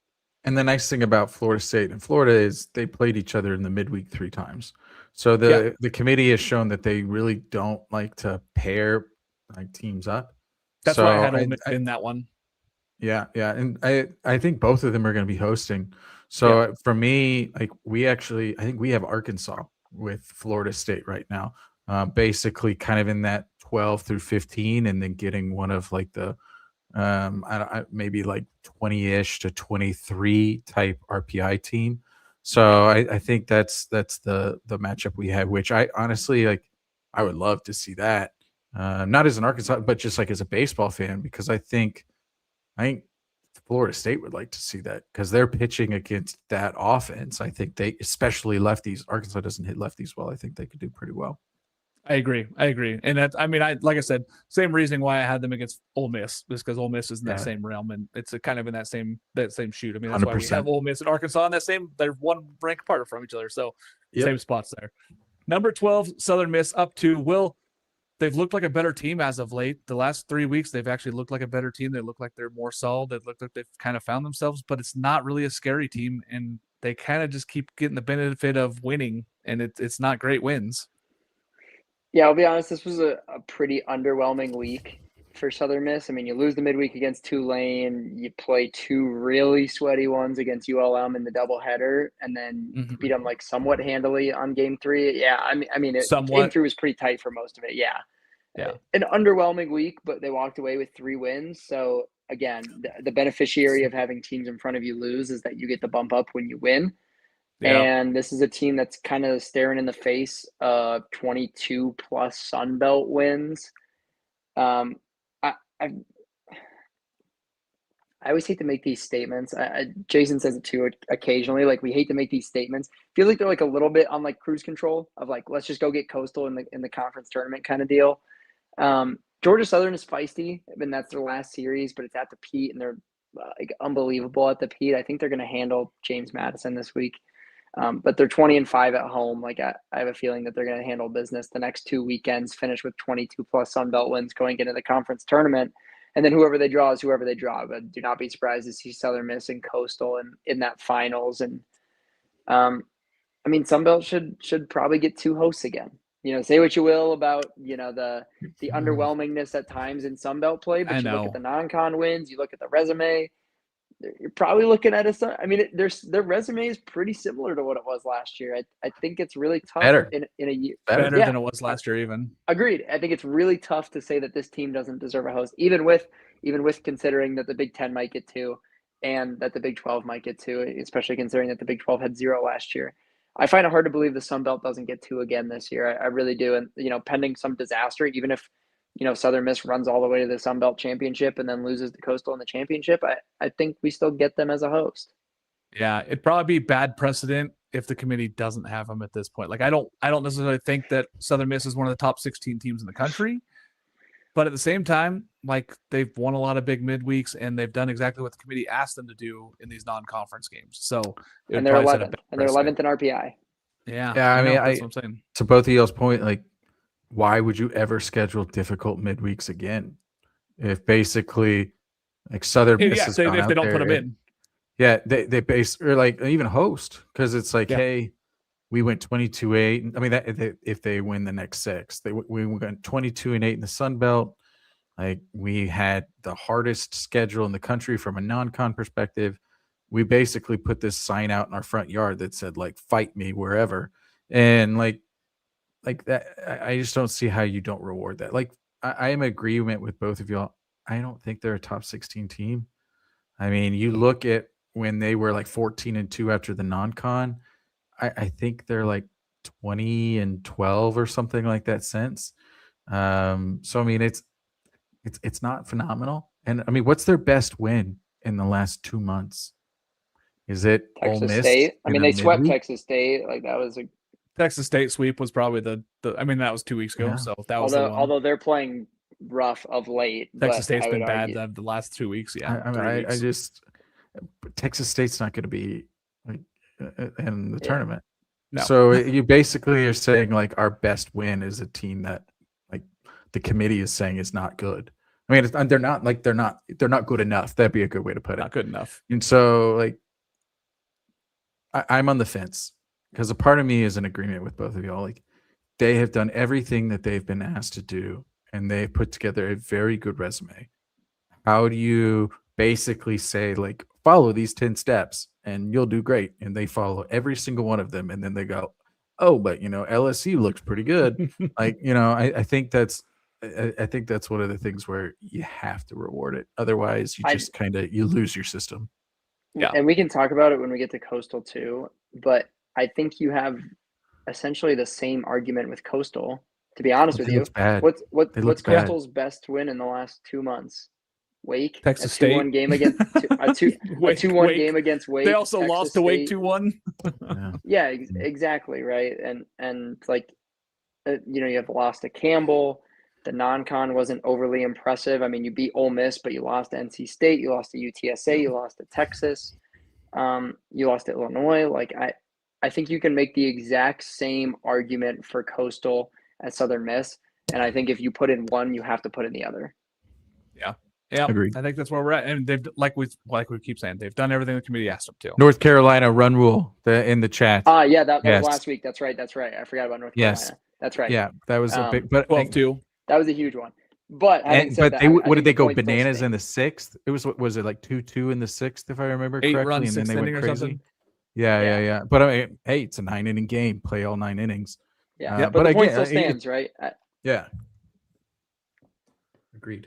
And the nice thing about Florida State and Florida is they played each other in the midweek 3 times. So the committee has shown that they really don't like to pair like teams up. That's so why I had Ole Miss in that one. Yeah, yeah, and I think both of them are going to be hosting. So for me, like I think we have Arkansas with Florida State right now, basically kind of in that 12 through 15, and then getting one of like the maybe like 20-ish to 23 type RPI team. So I think that's the matchup we have, which I honestly like. I would love to see that, not as an Arkansas, but just like as a baseball fan, because I think Florida State would like to see that because they're pitching against that offense. I think they, especially lefties, Arkansas doesn't hit lefties well. I think they could do pretty well. I agree. And that, I mean, like I said, same reasoning why I had them against Ole Miss, just because Ole Miss is in that same realm, and it's kind of in that same shoot. I mean, that's 100%. Why we have Ole Miss and Arkansas in that same. They're 1 rank apart from each other, so same spots there. Number 12, Southern Miss up to Will. They've looked like a better team as of late. The last 3 weeks, they've actually looked like a better team. They look like they're more solid. They look like they've kind of found themselves, but it's not really a scary team, and they kind of just keep getting the benefit of winning, and it's not great wins. Yeah, I'll be honest, this was a pretty underwhelming week for Southern Miss. I mean, you lose the midweek against Tulane, you play 2 really sweaty ones against ULM in the doubleheader, and then beat them like somewhat handily on game 3. Yeah, I mean, game 3 was pretty tight for most of it. Yeah. An underwhelming week, but they walked away with 3 wins. So again, the beneficiary of having teams in front of you lose is that you get the bump up when you win. And this is a team that's kind of staring in the face of 22 plus Sun Belt wins. I always hate to make these statements. Jason says it too occasionally. Like, we hate to make these statements. Feel like they're like a little bit on like cruise control of like, let's just go get Coastal in the conference tournament kind of deal. Georgia Southern is feisty. I mean, that's their last series, but it's at the Pete, and they're like unbelievable at the Pete. I think they're going to handle James Madison this week. But they're 20-5 at home. Like, I have a feeling that they're going to handle business the next 2 weekends, finish with 22 plus Sun Belt wins going into the conference tournament. And then whoever they draw is whoever they draw. But do not be surprised to see Southern Miss and Coastal in that finals. And I mean, Sun Belt should probably get 2 hosts again. You know, say what you will about, you know, the underwhelmingness at times in Sun Belt play, but you look at the non-con wins, you look at the resume. You're probably looking at their resume is pretty similar to what it was last year. I think it's really tough in a year. Better than it was last year, even. Agreed. I think it's really tough to say that this team doesn't deserve a host, even with considering that the Big Ten might get 2 and that the Big 12 might get 2, especially considering that the Big 12 had 0 last year. I find it hard to believe the Sun Belt doesn't get 2 again this year. I really do. And, you know, pending some disaster, even if, you know, Southern Miss runs all the way to the Sun Belt championship and then loses to Coastal in the championship, I think we still get them as a host. Yeah, it'd probably be bad precedent if the committee doesn't have them at this point. Like, I don't necessarily think that Southern Miss is one of the top 16 teams in the country, but at the same time, like, they've won a lot of big midweeks and they've done exactly what the committee asked them to do in these non-conference games. So, and they're 11th, and they're 11th in RPI. Yeah, I mean, that's what I'm saying. To both of y'all's point, like, why would you ever schedule difficult midweeks again? If basically, like, Southern Miss if they don't put them in. Yeah, they base, or like even host, because it's like, hey, we went 22-8. I mean, that if they win the next 6, we went 22-8 in the Sun Belt. Like, we had the hardest schedule in the country from a non-con perspective. We basically put this sign out in our front yard that said, like, fight me wherever. And like that, I just don't see how you don't reward that. Like, I am in agreement with both of y'all. I don't think they're a top 16 team. I mean, you look at when they were like 14-2 after the non-con, I think they're like 20-12 or something like that since. So I mean, it's not phenomenal. And I mean, what's their best win in the last 2 months? Is it Ole Texas Miss State. I in mean, a they swept midweek? Texas State. Like that was a Texas State sweep was probably the I mean, that was 2 weeks ago, Yeah. so that was the one. although they're playing rough of late. Texas but State's I would been bad argue, the last 2 weeks. Yeah, I 3 weeks. just Texas State's not going to be like in the tournament. No. So you basically are saying like our best win is a team that like the committee is saying is not good. I mean, they're not good enough. That'd be a good way to put it. Not good enough. And so like I'm on the fence because a part of me is in agreement with both of y'all. Like they have done everything that they've been asked to do, and they've put together a very good resume. How do you basically say like follow these 10 steps and you'll do great? And they follow every single one of them, and then they go, oh, but LSU looks pretty good. Like I think that's one of the things where you have to reward it. Otherwise, you just you lose your system. Yeah. And we can talk about it when we get to Coastal too. But I think you have essentially the same argument with Coastal. To be honest with you, what's Coastal's best win in the last 2 months? Wake, Texas a 2-1 State game against a 2-1 game against Wake. They also Texas lost to Wake State. 2-1. Yeah, exactly right. And like you have lost to Campbell. The non-con wasn't overly impressive. I mean, you beat Ole Miss, but you lost to NC State, you lost to UTSA, you lost to Texas, you lost to Illinois. Like I think you can make the exact same argument for Coastal as Southern Miss, and I think if you put in one, you have to put in the other. Yeah, agreed. I think that's where we're at, and they've like we keep saying, they've done everything the committee asked them to. North Carolina run rule in the chat. Yeah, that was last week. That's right. I forgot about North Carolina. Yes. That's right. Yeah, that was a big, but 12-2. That was a huge one. But what did they go bananas in the sixth? It was it like 2-2 in the sixth, if I remember 8 correctly, runs, and then they went crazy. something. Yeah. But I mean, hey, it's a 9-inning game. Play all 9 innings. Yeah, but the point still stands, right? Yeah. Agreed.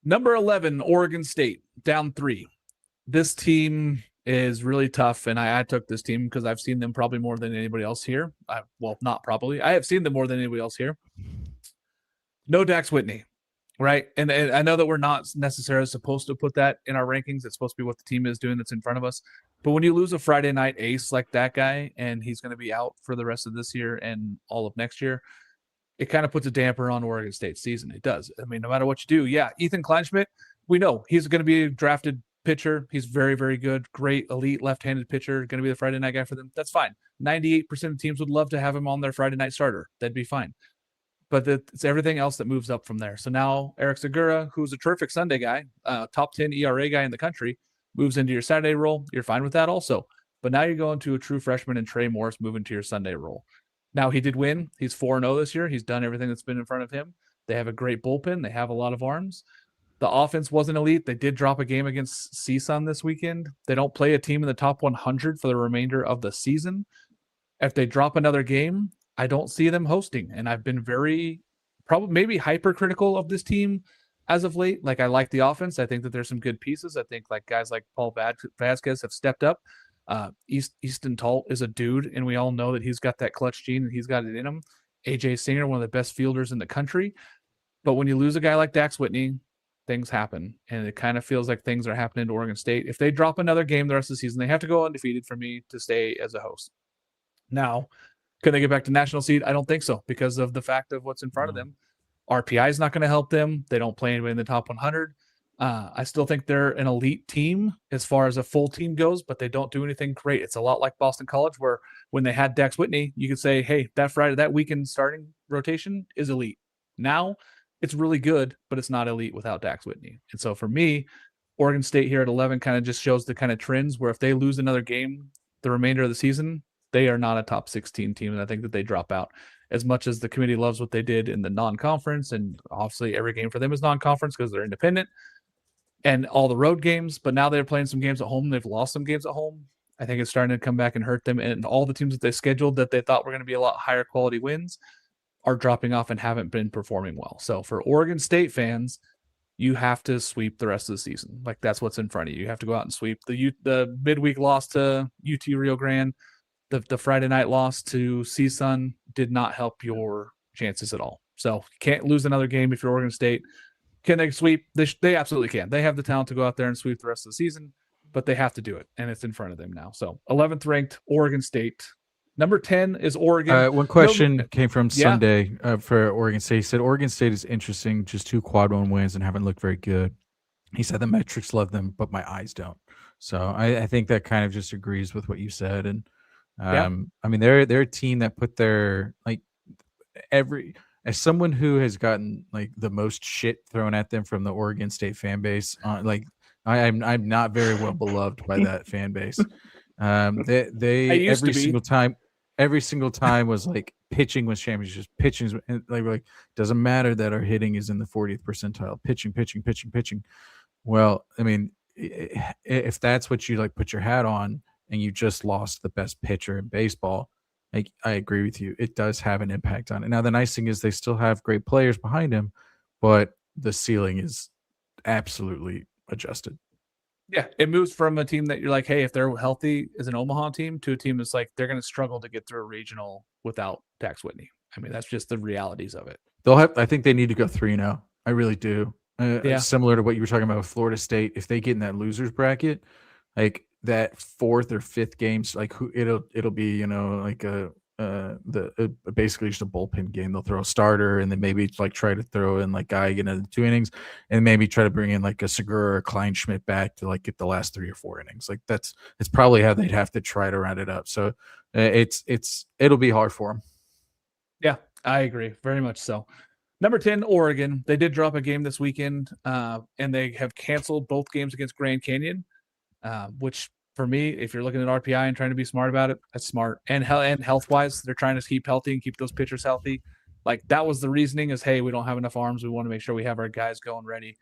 Number 11, Oregon State, down 3. This team is really tough, and I took this team because I've seen them probably more than anybody else here. Not probably. I have seen them more than anybody else here. No Dax Whitney, right? And I know that we're not necessarily supposed to put that in our rankings. It's supposed to be what the team is doing that's in front of us. But when you lose a Friday night ace like that guy, and he's going to be out for the rest of this year and all of next year, it kind of puts a damper on Oregon State's season. It does. I mean, no matter what you do. Yeah, Ethan Kleinschmidt, we know he's going to be a drafted pitcher. He's very, very good. Great, elite left-handed pitcher. Going to be the Friday night guy for them. That's fine. 98% of teams would love to have him on their Friday night starter. That'd be fine. But it's everything else that moves up from there. So now Eric Segura, who's a terrific Sunday guy, top 10 ERA guy in the country, moves into your Saturday role. You're fine with that also. But now you're going to a true freshman and Trey Morris moving to your Sunday role. Now, he did win. He's 4-0 this year. He's done everything that's been in front of him. They have a great bullpen. They have a lot of arms. The offense wasn't elite. They did drop a game against CSUN this weekend. They don't play a team in the top 100 for the remainder of the season. If they drop another game, I don't see them hosting. And I've been maybe hypercritical of this team as of late. Like, I like the offense. I think that there's some good pieces. I think like guys like Paul Vasquez have stepped up. Easton Talt is a dude, and we all know that he's got that clutch gene and he's got it in him. AJ Singer, one of the best fielders in the country. But when you lose a guy like Dax Whitney, things happen, and it kind of feels like things are happening to Oregon State. If they drop another game the rest of the season, they have to go undefeated for me to stay as a host. Now, can they get back to national seed? I don't think so, because of the fact of what's in front of them. RPI is not going to help them. They don't play anybody in the top 100. I still think they're an elite team as far as a full team goes, but they don't do anything great. It's a lot like Boston College, where when they had Dax Whitney, you could say, hey, that weekend starting rotation is elite. Now it's really good, but it's not elite without Dax Whitney. And so for me, Oregon State here at 11 kind of just shows the kind of trends where if they lose another game the remainder of the season, they are not a top 16 team. And I think that they drop out. As much as the committee loves what they did in the non-conference, and obviously every game for them is non-conference because they're independent, and all the road games, but now they're playing some games at home. They've lost some games at home. I think it's starting to come back and hurt them. And all the teams that they scheduled that they thought were going to be a lot higher quality wins are dropping off and haven't been performing well. So for Oregon State fans, you have to sweep the rest of the season. Like, that's what's in front of you. You have to go out and sweep the midweek loss to UT Rio Grande. the Friday night loss to CSUN did not help your chances at all. So you can't lose another game if you're Oregon State. Can they sweep? They absolutely can. They have the talent to go out there and sweep the rest of the season, but they have to do it, and it's in front of them now. So 11th ranked Oregon State. Number 10 is Oregon. One question came from Yeah. Sunday for Oregon State. He said Oregon State is interesting, just 2 quad 1 wins and haven't looked very good. He said the metrics love them, but my eyes don't. So I think that kind of just agrees with what you said. And I mean, they're a team that put their as someone who has gotten like the most shit thrown at them from the Oregon State fan base, I'm not very well beloved by that fan base. They every single time was like pitching was championships, pitching, and like doesn't matter that our hitting is in the 40th percentile, pitching. Well, I mean, if that's what you like put your hat on and you just lost the best pitcher in baseball, like I agree with you, it does have an impact on it. Now the nice thing is they still have great players behind him, but the ceiling is absolutely adjusted. Yeah, it moves from a team that you're like, hey, if they're healthy as an Omaha team, to a team that's like they're going to struggle to get through a regional without Dax Whitney. I mean, that's just the realities of it. I think they need to go 3-0. I really do. Similar to what you were talking about with Florida State, if they get in that losers bracket, like that 4th or 5th games, like it'll be like basically just a bullpen game. They'll throw a starter and then maybe like try to throw in like guy get into 2 innings and maybe try to bring in like a Segura or Kleinschmidt back to like get the last 3 or 4 innings. Like it's probably how they'd have to try to round it up. So it'll be hard for them. Yeah, I agree very much so. Number 10, Oregon. They did drop a game this weekend, and they have canceled both games against Grand Canyon, which for me, if you're looking at RPI and trying to be smart about it, that's smart. And health-wise, they're trying to keep healthy and keep those pitchers healthy. Like that was the reasoning is, hey, we don't have enough arms. We want to make sure we have our guys going ready.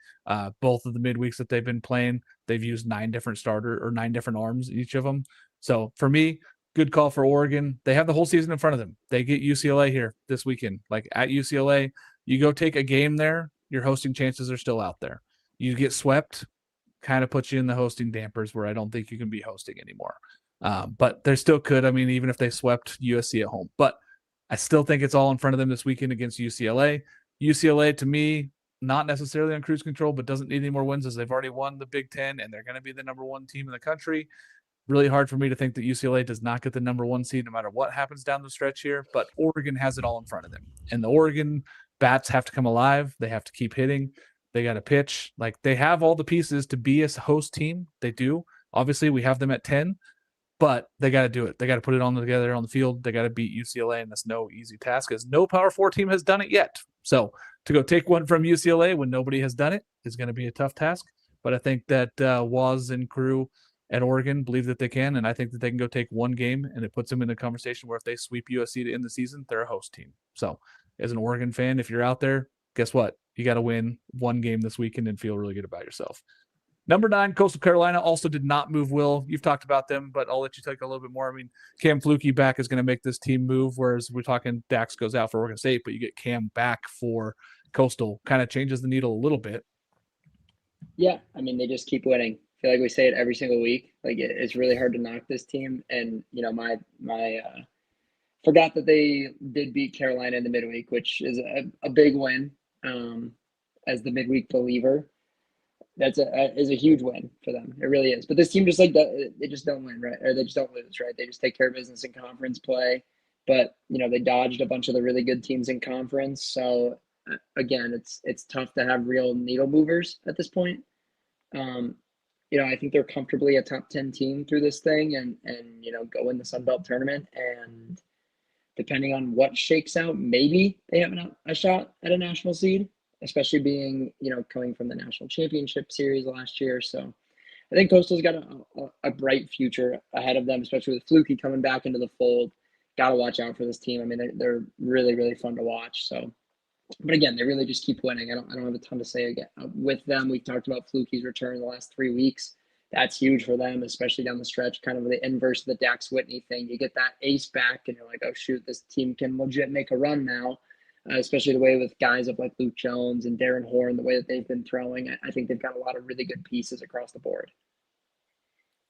Both of the midweeks that they've been playing, they've used 9 different arms, each of them. So for me, good call for Oregon. They have the whole season in front of them. They get UCLA here this weekend. Like at UCLA, you go take a game there, your hosting chances are still out there. You get swept, kind of puts you in the hosting dampers where I don't think you can be hosting anymore. But they still could. I mean, even if they swept USC at home. But I still think it's all in front of them this weekend against UCLA. UCLA, to me, not necessarily on cruise control, but doesn't need any more wins as they've already won the Big Ten, and they're going to be the number 1 team in the country. Really hard for me to think that UCLA does not get the number 1 seed no matter what happens down the stretch here, but Oregon has it all in front of them. And the Oregon bats have to come alive. They have to keep hitting. They got to pitch. Like they have all the pieces to be a host team. They do. Obviously, we have them at 10, but they got to do it. They got to put it on together on the field. They got to beat UCLA, and that's no easy task as no Power 4 team has done it yet. So to go take one from UCLA when nobody has done it is going to be a tough task. But I think that Waz and crew at Oregon believe that they can, and I think that they can go take one game, and it puts them in a conversation where if they sweep USC to end the season, they're a host team. So as an Oregon fan, if you're out there, guess what? You got to win one game this weekend and feel really good about yourself. Number 9, Coastal Carolina also did not move Will. You've talked about them, but I'll let you take a little bit more. I mean, Cam Fluke back is going to make this team move, whereas we're talking Dax goes out for Oregon State, but you get Cam back for Coastal. Kind of changes the needle a little bit. Yeah, I mean, they just keep winning. I feel like we say it every single week. Like it's really hard to knock this team. And, my forgot that they did beat Carolina in the midweek, which is a big win. As the midweek believer, that's is a huge win for them. It really is. But this team just they just don't win, right? Or they just don't lose, right? They just take care of business in conference play. But they dodged a bunch of the really good teams in conference. So again, it's tough to have real needle movers at this point. I think they're comfortably a top 10 team through this thing and go in the Sun Belt tournament. And depending on what shakes out, maybe they have a shot at a national seed, especially being, coming from the national championship series last year. So I think Coastal's got a bright future ahead of them, especially with Fluke coming back into the fold. Got to watch out for this team. I mean, they're really, really fun to watch. So, but again, they really just keep winning. I don't have a ton to say again with them. We talked about Fluke's return in the last 3 weeks. That's huge for them, especially down the stretch, kind of the inverse of the Dax Whitney thing. You get that ace back and you're like, oh shoot, this team can legit make a run now, especially the way with guys of like Luke Jones and Darren Horn, the way that they've been throwing. I think they've got a lot of really good pieces across the board.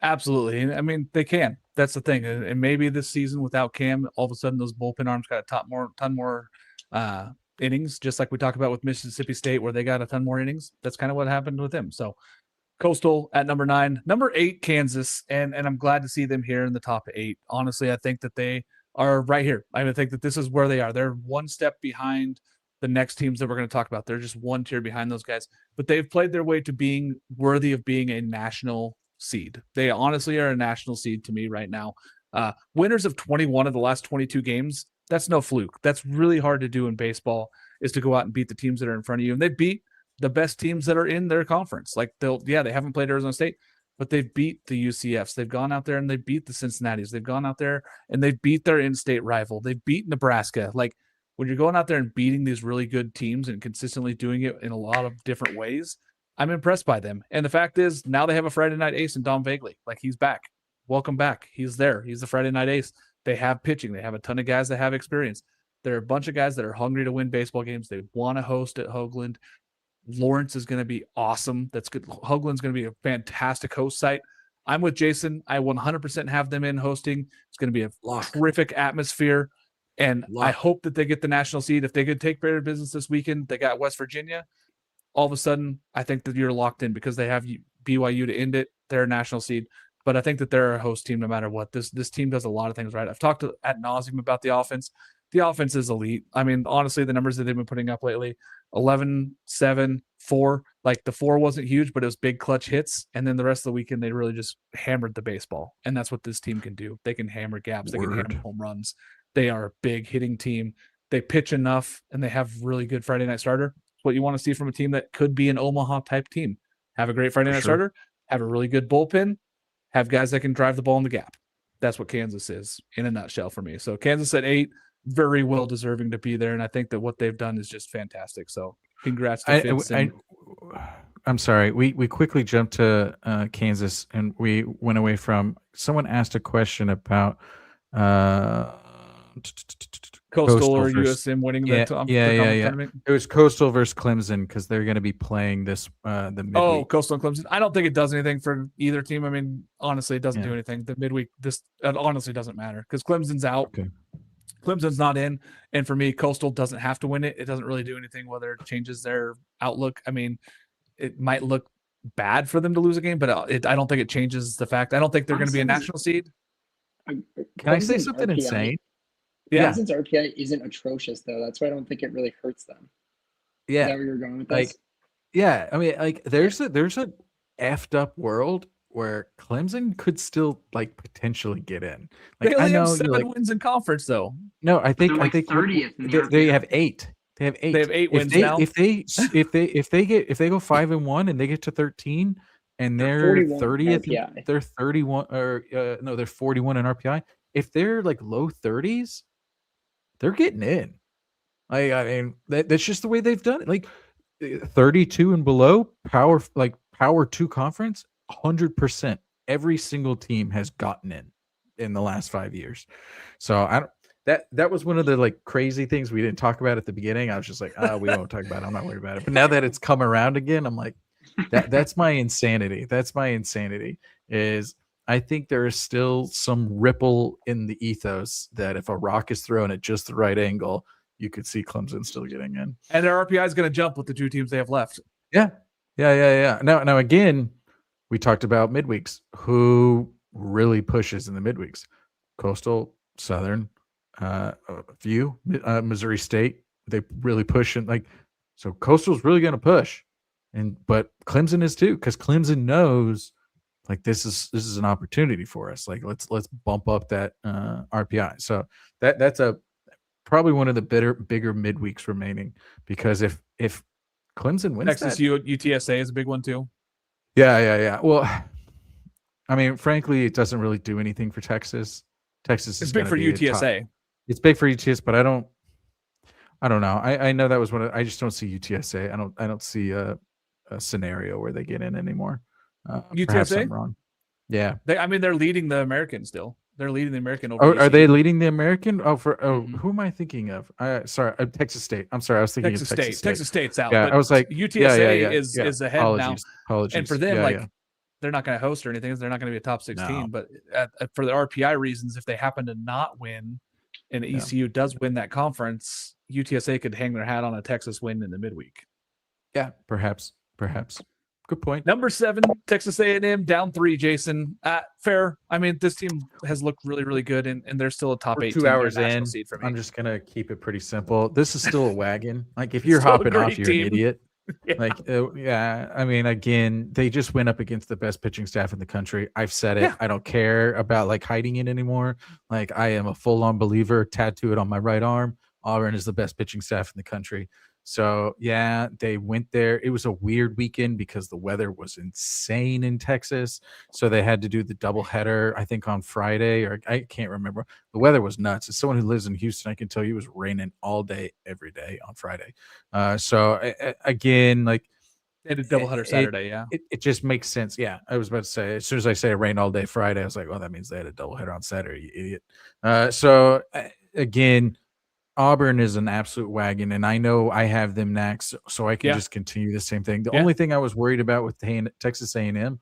Absolutely. I mean, they can. That's the thing. And maybe this season without Cam, all of a sudden those bullpen arms got a ton more innings, just like we talked about with Mississippi State, where they got a ton more innings. That's kind of what happened with them. So Coastal at number 9, number 8, Kansas. And I'm glad to see them here in the top 8. Honestly, I think that they are right here. I think that this is where they are. They're one step behind the next teams that we're going to talk about. They're just one tier behind those guys, but they've played their way to being worthy of being a national seed. They honestly are a national seed to me right now. Winners of 21 of the last 22 games. That's no fluke. That's really hard to do in baseball, is to go out and beat the teams that are in front of you. And they beat the best teams that are in their conference. Like they haven't played Arizona State, but they've beat the UCFs. They've gone out there and they beat the Cincinnatis. They've gone out there and they've beat their in-state rival. They've beat Nebraska. Like, when you're going out there and beating these really good teams and consistently doing it in a lot of different ways, I'm impressed by them. And the fact is, now they have a Friday night ace in Dom Vagley. Like, he's back. Welcome back. He's there. He's the Friday night ace. They have pitching. They have a ton of guys that have experience. There are a bunch of guys that are hungry to win baseball games. They want to host at Hoagland. Lawrence is going to be awesome. That's good. Hoagland's going to be a fantastic host site. I'm with Jason. I 100% have them in hosting. It's going to be a terrific atmosphere. And I hope that they get the national seed. If they could take better business this weekend, they got West Virginia. All of a sudden, I think that you're locked in because they have BYU to end it. They're a national seed. But I think that they're a host team no matter what. This team does a lot of things right. I've talked ad nauseum about the offense. The offense is elite. I mean, honestly, the numbers that they've been putting up lately, 11, 7, 4. Like, the 4 wasn't huge, but it was big clutch hits. And then the rest of the weekend, they really just hammered the baseball. And that's what this team can do. They can hammer gaps. They can hammer home runs. They are a big hitting team. They pitch enough, and they have really good Friday night starter. It's what you want to see from a team that could be an Omaha-type team. Have a great Friday night starter, have a really good bullpen, have guys that can drive the ball in the gap. That's what Kansas is in a nutshell for me. So Kansas at 8, very well deserving to be there, and I think that what they've done is just fantastic. So congrats to Fitz. I'm sorry. We quickly jumped to Kansas, and we went away from – someone asked a question about Coastal or USM winning the tournament. It was Coastal versus Clemson because they're going to be playing this the midweek. Oh, Coastal and Clemson. I don't think it does anything for either team. I mean, honestly, it doesn't do anything. The midweek, it honestly doesn't matter because Clemson's out. Okay. Clemson's not in, and for me, Coastal doesn't have to win it. It doesn't really do anything whether it changes their outlook. I mean, it might look bad for them to lose a game, but I don't think it changes the fact. I don't think they're going to be a national seed. Can I say something insane? Yeah. Clemson's RPI isn't atrocious, though. That's why I don't think it really hurts them. Yeah. Is that where you're going with this? Yeah. I mean, like, there's a effed up world where Clemson could still potentially get in. Like, they only have 7 wins in conference, though. No, I think 30th. They have 8. They have 8. They have 8 wins now. If they go 5-1 and they get to 13 and they're 30th, they're 31 or they're 41 in RPI. If they're low 30s, they're getting in. I mean, that's just the way they've done it. 32 and below, power 2 conference, 100%. Every single team has gotten in the last 5 years. So that was one of the crazy things we didn't talk about at the beginning. I was just like, we won't talk about it. I'm not worried about it. But now that it's come around again, I'm like, that's my insanity. That's my insanity. Is I think there is still some ripple in the ethos that if a rock is thrown at just the right angle, you could see Clemson still getting in. And their RPI is going to jump with the 2 teams they have left. Yeah. Now again, we talked about midweeks. Who really pushes in the midweeks? Coastal, Southern, a few, Missouri State. They really push so Coastal's really going to push, but Clemson is too, because Clemson knows this is an opportunity for us. Let's bump up that RPI. So that's probably one of the bigger midweeks remaining, because if Clemson wins, Texas UTSA is a big one too. Yeah. Well, I mean, frankly, it doesn't really do anything for Texas. Texas is big for UTSA. It's big for UTSA, but I don't know. I know that was I just don't see UTSA. I don't see a scenario where they get in anymore. UTSA? I'm wrong. Yeah. They're leading the American still. They're leading the American over. Are they leading the American? Who am I thinking of? Sorry, Texas State. I'm sorry, I was thinking Texas of Texas State. Texas State's out. Yeah, I was like, UTSA is ahead now. Apologies. And for them, they're not going to host or anything. They're not going to be a top 16. No. But for the RPI reasons, if they happen to not win and ECU does win that conference, UTSA could hang their hat on a Texas win in the midweek. Yeah, perhaps. Good point. Number 7, Texas A&M down 3. Jason, fair. I mean, this team has looked really, really good, and they're still a top We're 8 2 team. hours They're a national in. seed for me. I'm just gonna keep it pretty simple. This is still a wagon. Like if you're Still a hopping off, great you're team. an idiot. Yeah. Like, I mean, again, they just went up against the best pitching staff in the country. I've said it. Yeah. I don't care about like hiding it anymore. Like I am a full-on believer, tattoo it on my right arm. Auburn is the best pitching staff in the country. So yeah, they went there. It was a weird weekend because the weather was insane in Texas. So they had to do the doubleheader, I think on Friday, or I can't remember. The weather was nuts. As someone who lives in Houston, I can tell you it was raining all day, every day on Friday. Again, like They did doubleheader Saturday, it just makes sense. Yeah, I was about to say, as soon as I say it rained all day Friday, I was like, well, that means they had a doubleheader on Saturday, you idiot. Again, Auburn is an absolute wagon, and I know I have them next, so I can just continue the same thing. The only thing I was worried about with Texas A&M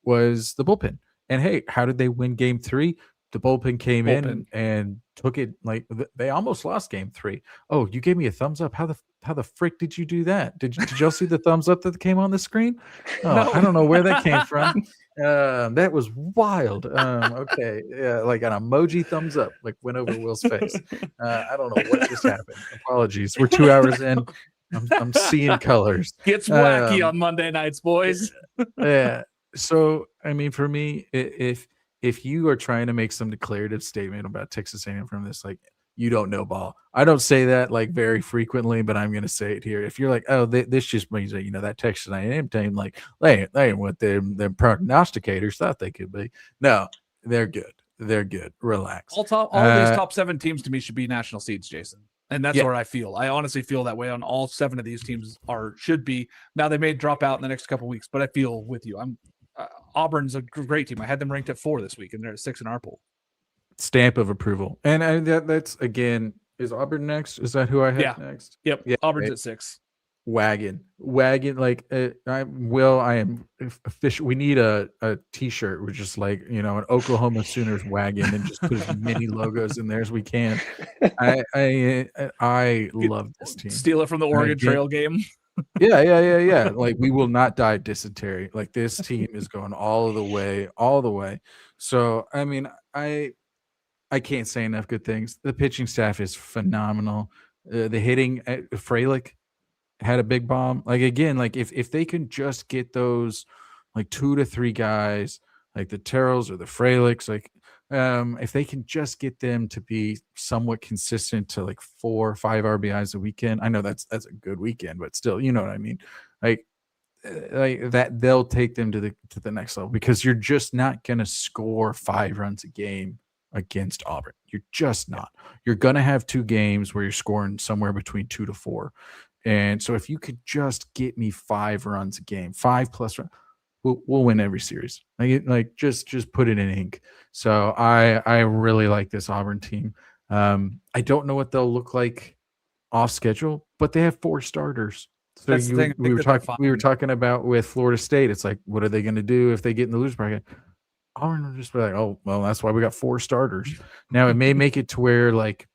was the bullpen. And hey, how did they win Game 3? The bullpen came in and took it. Like they almost lost Game 3. Oh, you gave me a thumbs up. How the frick did you do that? Did y'all see the thumbs up that came on the screen? Oh, no. I don't know where that came from. That was wild. Okay, yeah, like an emoji thumbs up, like went over Will's face. I don't know what just happened. Apologies. We're 2 hours in. I'm seeing colors. Gets wacky on Monday nights, boys. Yeah. So I mean, for me, if you are trying to make some declarative statement about Texas A&M from this, like you don't know ball. I don't say that like very frequently, but I'm going to say it here. If you're like, oh, this just means that, that Texas A&M team, like they ain't what them prognosticators thought they could be. No, they're good. They're good. Relax. All of these top 7 teams to me should be national seeds, Jason. And that's where I feel. I honestly feel that way on all 7 of these teams should be. Now they may drop out in the next couple of weeks, but I feel with you. Auburn's a great team. I had them ranked at 4 this week, and they're at 6 in our poll. Stamp of approval. And that's again, is Auburn next? Is that who I had next? Yep. Yeah, Auburn's at 6. Wagon. Like I am official. We need a t-shirt with just like, an Oklahoma Sooners wagon and just put as many logos in there as we can. I love this team. Steal it from the Oregon Trail game. Yeah. Like we will not die of dysentery. Like this team is going all the way. So I mean, I can't say enough good things. The pitching staff is phenomenal. The hitting, Freilich had a big bomb. Like again, like if they can just get those like 2 to 3 guys, like the Terrells or the Freilichs, like if they can just get them to be somewhat consistent to like 4 or 5 RBIs a weekend. I know that's a good weekend, but still, you know what I mean? Like that they'll take them to the next level, because you're just not going to score 5 runs a game against Auburn. You're just not. You're going to have 2 games where you're scoring somewhere between 2 to 4. And so if you could just get me 5 runs a game, 5+ runs, we'll win every series. Like just put it in ink. So I really like this Auburn team. I don't know what they'll look like off schedule, but they have 4 starters. So we were talking about with Florida State. It's like, what are they going to do if they get in the loser bracket? Auburn will just be like, oh, well, that's why we got 4 starters. Now it may make it to where like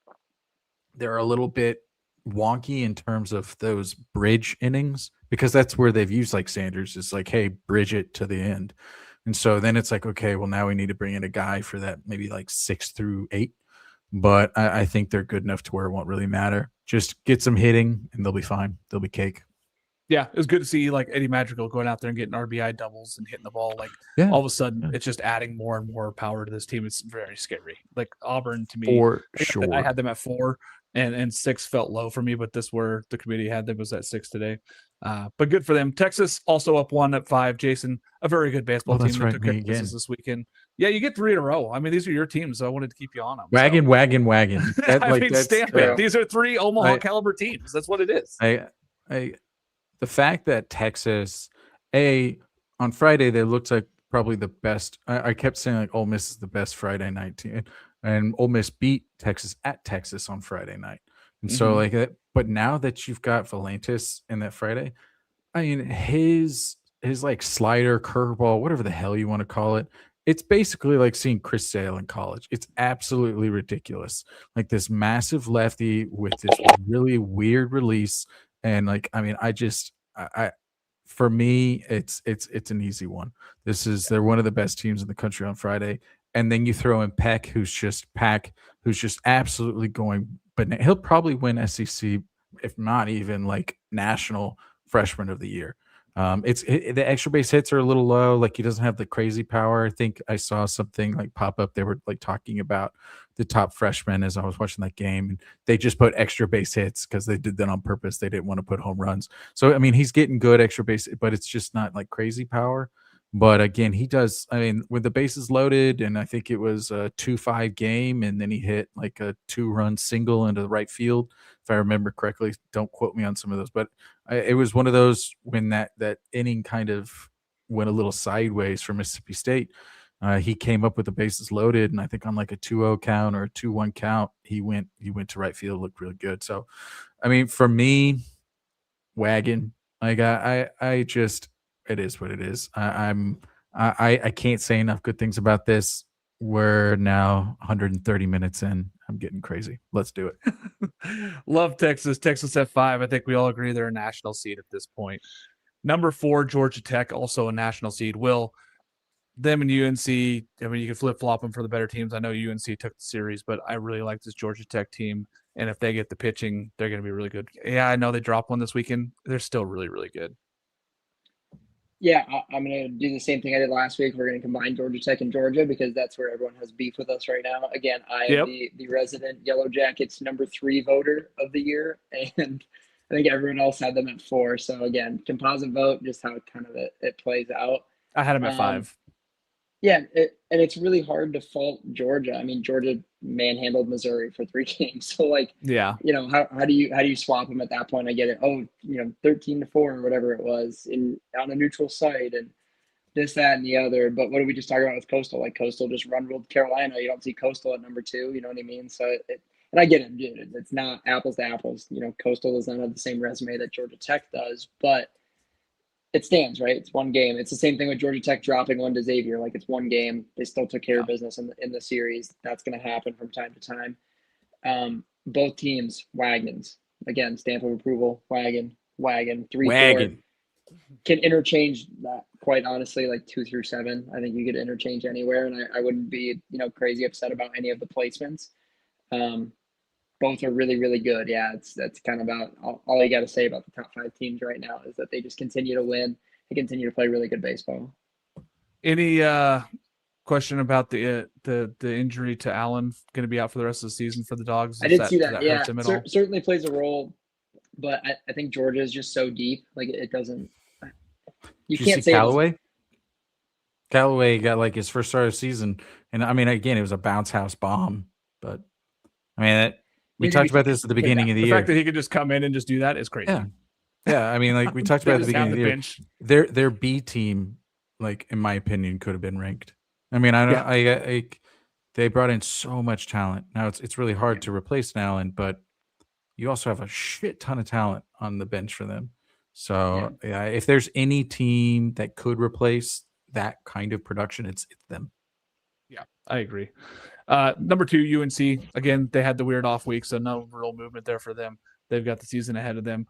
they're a little bit wonky in terms of those bridge innings, because that's where they've used like Sanders. It's like, hey, bridge it to the end. And so then it's like, okay, well, now we need to bring in a guy for that, maybe like 6 through 8. But I think they're good enough to where it won't really matter. Just get some hitting and they'll be fine. They'll be cake. Yeah, it was good to see like Eddie Madrigal going out there and getting RBI doubles and hitting the ball. Like all of a sudden, it's just adding more and more power to this team. It's very scary. Like Auburn, to me, for sure. I had them at 4, and 6 felt low for me, but this where the committee had them was at 6 today. But good for them. Texas also up 1 at 5. Jason, a very good baseball team that took care of business this weekend. Yeah, you get 3 in a row. I mean, these are your teams, so I wanted to keep you on them. Wagon. Stamp it. These are 3 Omaha caliber teams. That's what it is. The fact that Texas, on Friday, they looked like probably the best. I kept saying like Ole Miss is the best Friday night team, and Ole Miss beat Texas at Texas on Friday night. And so like, but now that you've got Valantis in that Friday, I mean his his like slider, curveball, whatever the hell you want to call it. It's basically like seeing Chris Sale in college. It's absolutely ridiculous. Like this massive lefty with this really weird release. And like, I mean, I for me, it's an easy one. They're one of the best teams in the country on Friday. And then you throw in Pack, who's just absolutely going, but he'll probably win SEC, if not even like national freshman of the year. The extra base hits are a little low. Like he doesn't have the crazy power. I think I saw something like pop up. They were like talking about the top freshmen as I was watching that game, and they just put extra base hits because they did that on purpose. They didn't want to put home runs. So I mean, he's getting good extra base, but it's just not like crazy power. But again, he does. I mean, with the bases loaded, and I think it was a 2-5 game, and then he hit like a 2-run single into the right field, if I remember correctly. Don't quote me on some of those, but it was one of those when that inning kind of went a little sideways for Mississippi State. He came up with the bases loaded, and I think on like a 2-0 count or a 2-1 count, he went to right field, looked really good. So, I mean, for me, wagon. Like I just, it is what it is. I can't say enough good things about this. We're now 130 minutes in. I'm getting crazy. Let's do it. Love Texas. Texas at 5. I think we all agree they're a national seed at this point. Number 4, Georgia Tech, also a national seed. Will them and UNC, I mean, you can flip-flop them for the better teams. I know UNC took the series, but I really like this Georgia Tech team. And if they get the pitching, they're going to be really good. Yeah, I know they dropped one this weekend. They're still really, really good. Yeah, I'm going to do the same thing I did last week. We're going to combine Georgia Tech and Georgia because that's where everyone has beef with us right now. Again, I am the resident Yellow Jackets number 3 voter of the year, and I think everyone else had them at 4. So again, composite vote, just how kind of it plays out. I had them at 5. Yeah, and it's really hard to fault Georgia. I mean, Georgia manhandled Missouri for 3 games. So like, yeah, you know, how do you swap them at that point? I get it. Oh, 13-4 or whatever it was on a neutral site and this, that, and the other. But what did we just talk about with Coastal? Like Coastal just ruled Carolina. You don't see Coastal at number 2. You know what I mean? So and I get it. It's not apples to apples. Coastal does not have the same resume that Georgia Tech does, but it stands, right? It's one game. It's the same thing with Georgia Tech dropping one to Xavier. Like it's one game. They still took care of business in the series. That's going to happen from time to time. Both teams, wagons. Again, stamp of approval, wagon, 3-4. Can interchange that, quite honestly, like 2 through 7. I think you could interchange anywhere, and I wouldn't be, crazy upset about any of the placements. Both are really, really good. Yeah, that's kind of about all you got to say about the top 5 teams right now is that they just continue to win. They continue to play really good baseball. Any question about the injury to Allen going to be out for the rest of the season for the Dogs? I did see that. Yeah, certainly plays a role, but I think Georgia is just so deep. Like it doesn't. You can't say Callaway. Callaway got like his first start of the season, and I mean, again, it was a bounce house bomb, but I mean we talked about this at the beginning of the year. The fact that he could just come in and just do that is crazy. Yeah. I mean, like we talked about at the beginning of the year. Their B team, like in my opinion, could have been ranked. I mean, they brought in so much talent. Now it's really hard to replace Allen, but you also have a shit ton of talent on the bench for them. So if there's any team that could replace that kind of production, it's them. Yeah, I agree. Number 2, UNC. Again, they had the weird off week, so no real movement there for them. They've got the season ahead of them.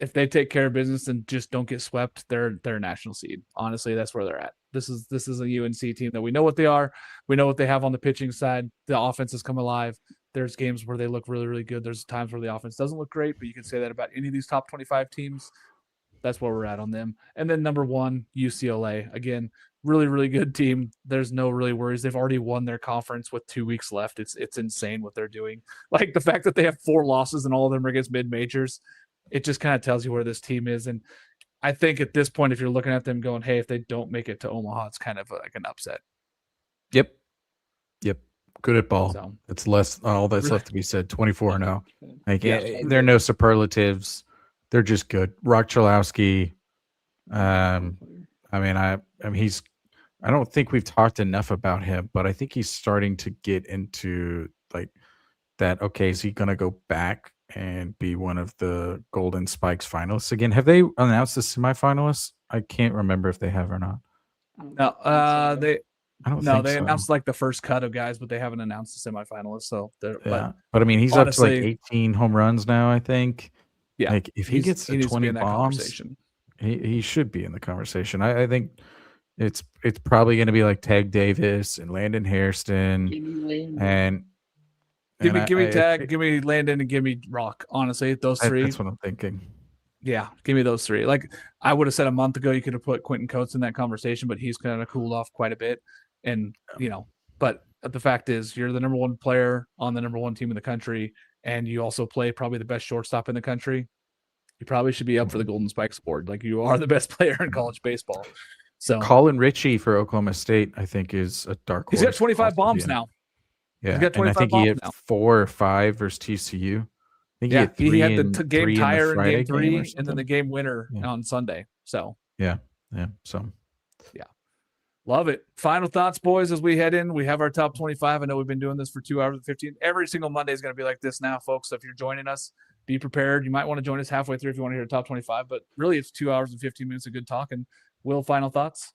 If they take care of business and just don't get swept, they're a national seed. Honestly, that's where they're at. This is a UNC team that we know what they are. We know what they have on the pitching side. The offense has come alive. There's games where they look really, really good. There's times where the offense doesn't look great, but you can say that about any of these top 25 teams. That's where we're at on them. And then number 1, UCLA. Again, really, really good team. There's no really worries. They've already won their conference with 2 weeks left. It's insane what they're doing. Like the fact that they have 4 losses and all of them are against mid-majors, it just kind of tells you where this team is. And I think at this point, if you're looking at them going, hey, if they don't make it to Omaha, it's kind of like an upset. Yep. Good at ball. So, it's all that's left to be said. 24-0. Like there are no superlatives. They're just good. Rock Chalowski. I don't think we've talked enough about him, but I think he's starting to get into like that. Okay, is he going to go back and be one of the Golden Spikes finalists again? Have they announced the semifinalists? I can't remember if they have or not. No, I don't think they so. announced like the first cut of guys, but they haven't announced the semifinalists. So but I mean, he's honestly, up to like 18 home runs now, I think. Yeah, like if he gets to 20 bombs, he should be in the conversation. I think it's probably going to be like Tag Davis and Landon Hairston. Give me Landon. And give me Tag, give me Landon, and give me Rock. Honestly, those three. That's what I'm thinking. Yeah, give me those three. Like I would have said a month ago, you could have put Quentin Coates in that conversation, but he's kind of cooled off quite a bit. And but the fact is, you're the number one player on the number one team in the country, and you also play probably the best shortstop in the country. You probably should be up for the Golden Spikes Award. Like you are the best player in college baseball. So Colin Ritchie for Oklahoma State, I think, is a dark horse. He's got 25 bombs now. Yeah, he's got 25 and I think he had 4 or 5 versus TCU. I think he had the game tire in game 3, and then the game winner on Sunday. So love it. Final thoughts, boys, as we head in. We have our top 25. I know we've been doing this for 2 hours and 15. Every single Monday is going to be like this now, folks. So if you're joining us, be prepared. You might want to join us halfway through if you want to hear top 25, but really it's 2 hours and 15 minutes of good talking. Will, final thoughts?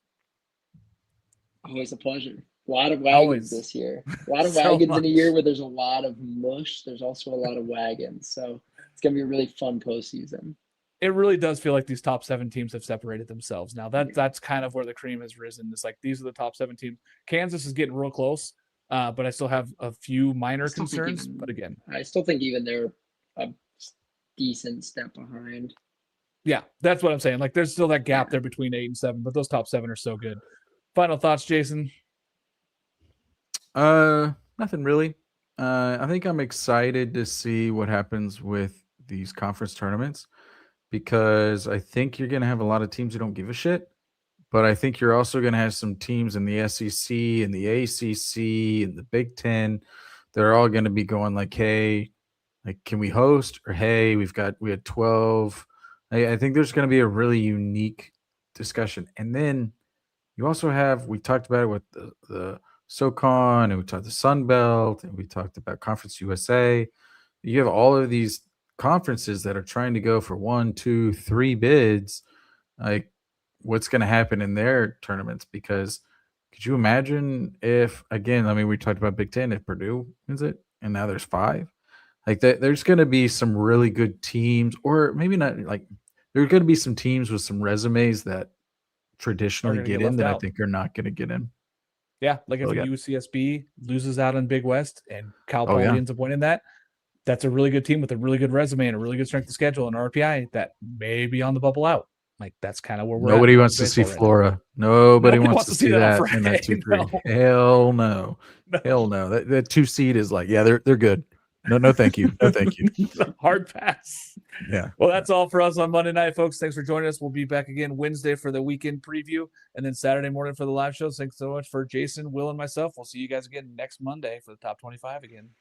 Always a pleasure. A lot of wagons this year. A lot of wagons in a year where there's a lot of mush. There's also a lot of wagons. So it's going to be a really fun postseason. It really does feel like these top 7 teams have separated themselves. Now that's kind of where the cream has risen. It's like these are the top 7 teams. Kansas is getting real close, but I still have a few minor concerns. But again, I still think even they're a decent step behind. Yeah, that's what I'm saying. Like there's still that gap there between 8 and 7, but those top 7 are so good. Final thoughts, Jason? Nothing really. I think I'm excited to see what happens with these conference tournaments, because I think you're going to have a lot of teams who don't give a shit, but I think you're also going to have some teams in the SEC and the ACC and the Big Ten that are all going to be going like, hey, like, can we host? Or, hey, we had 12. I think there's going to be a really unique discussion. And then you also have, we talked about it with the SoCon, and we talked the Sun Belt, and we talked about Conference USA. You have all of these conferences that are trying to go for 1, 2, 3 bids. Like, what's going to happen in their tournaments? Because could you imagine if, again, I mean, we talked about Big Ten, if Purdue wins it, and now there's 5. Like, there's going to be some really good teams, or maybe not. Like, there's going to be some teams with some resumes that traditionally get in that I think are not going to get in. Yeah, like if UCSB loses out on Big West and Cal Poly ends up winning that, that's a really good team with a really good resume and a really good strength of schedule and RPI that may be on the bubble out. Like that's kind of where we're Nobody wants to see Flora. Nobody wants to see that in that 2-3. No. Hell no. Hell no. That 2 seed is like, yeah, they're good. No, thank you. No, thank you. Hard pass. Yeah. Well, that's all for us on Monday night, folks. Thanks for joining us. We'll be back again Wednesday for the weekend preview and then Saturday morning for the live shows. Thanks so much for Jason, Will, and myself. We'll see you guys again next Monday for the top 25 again.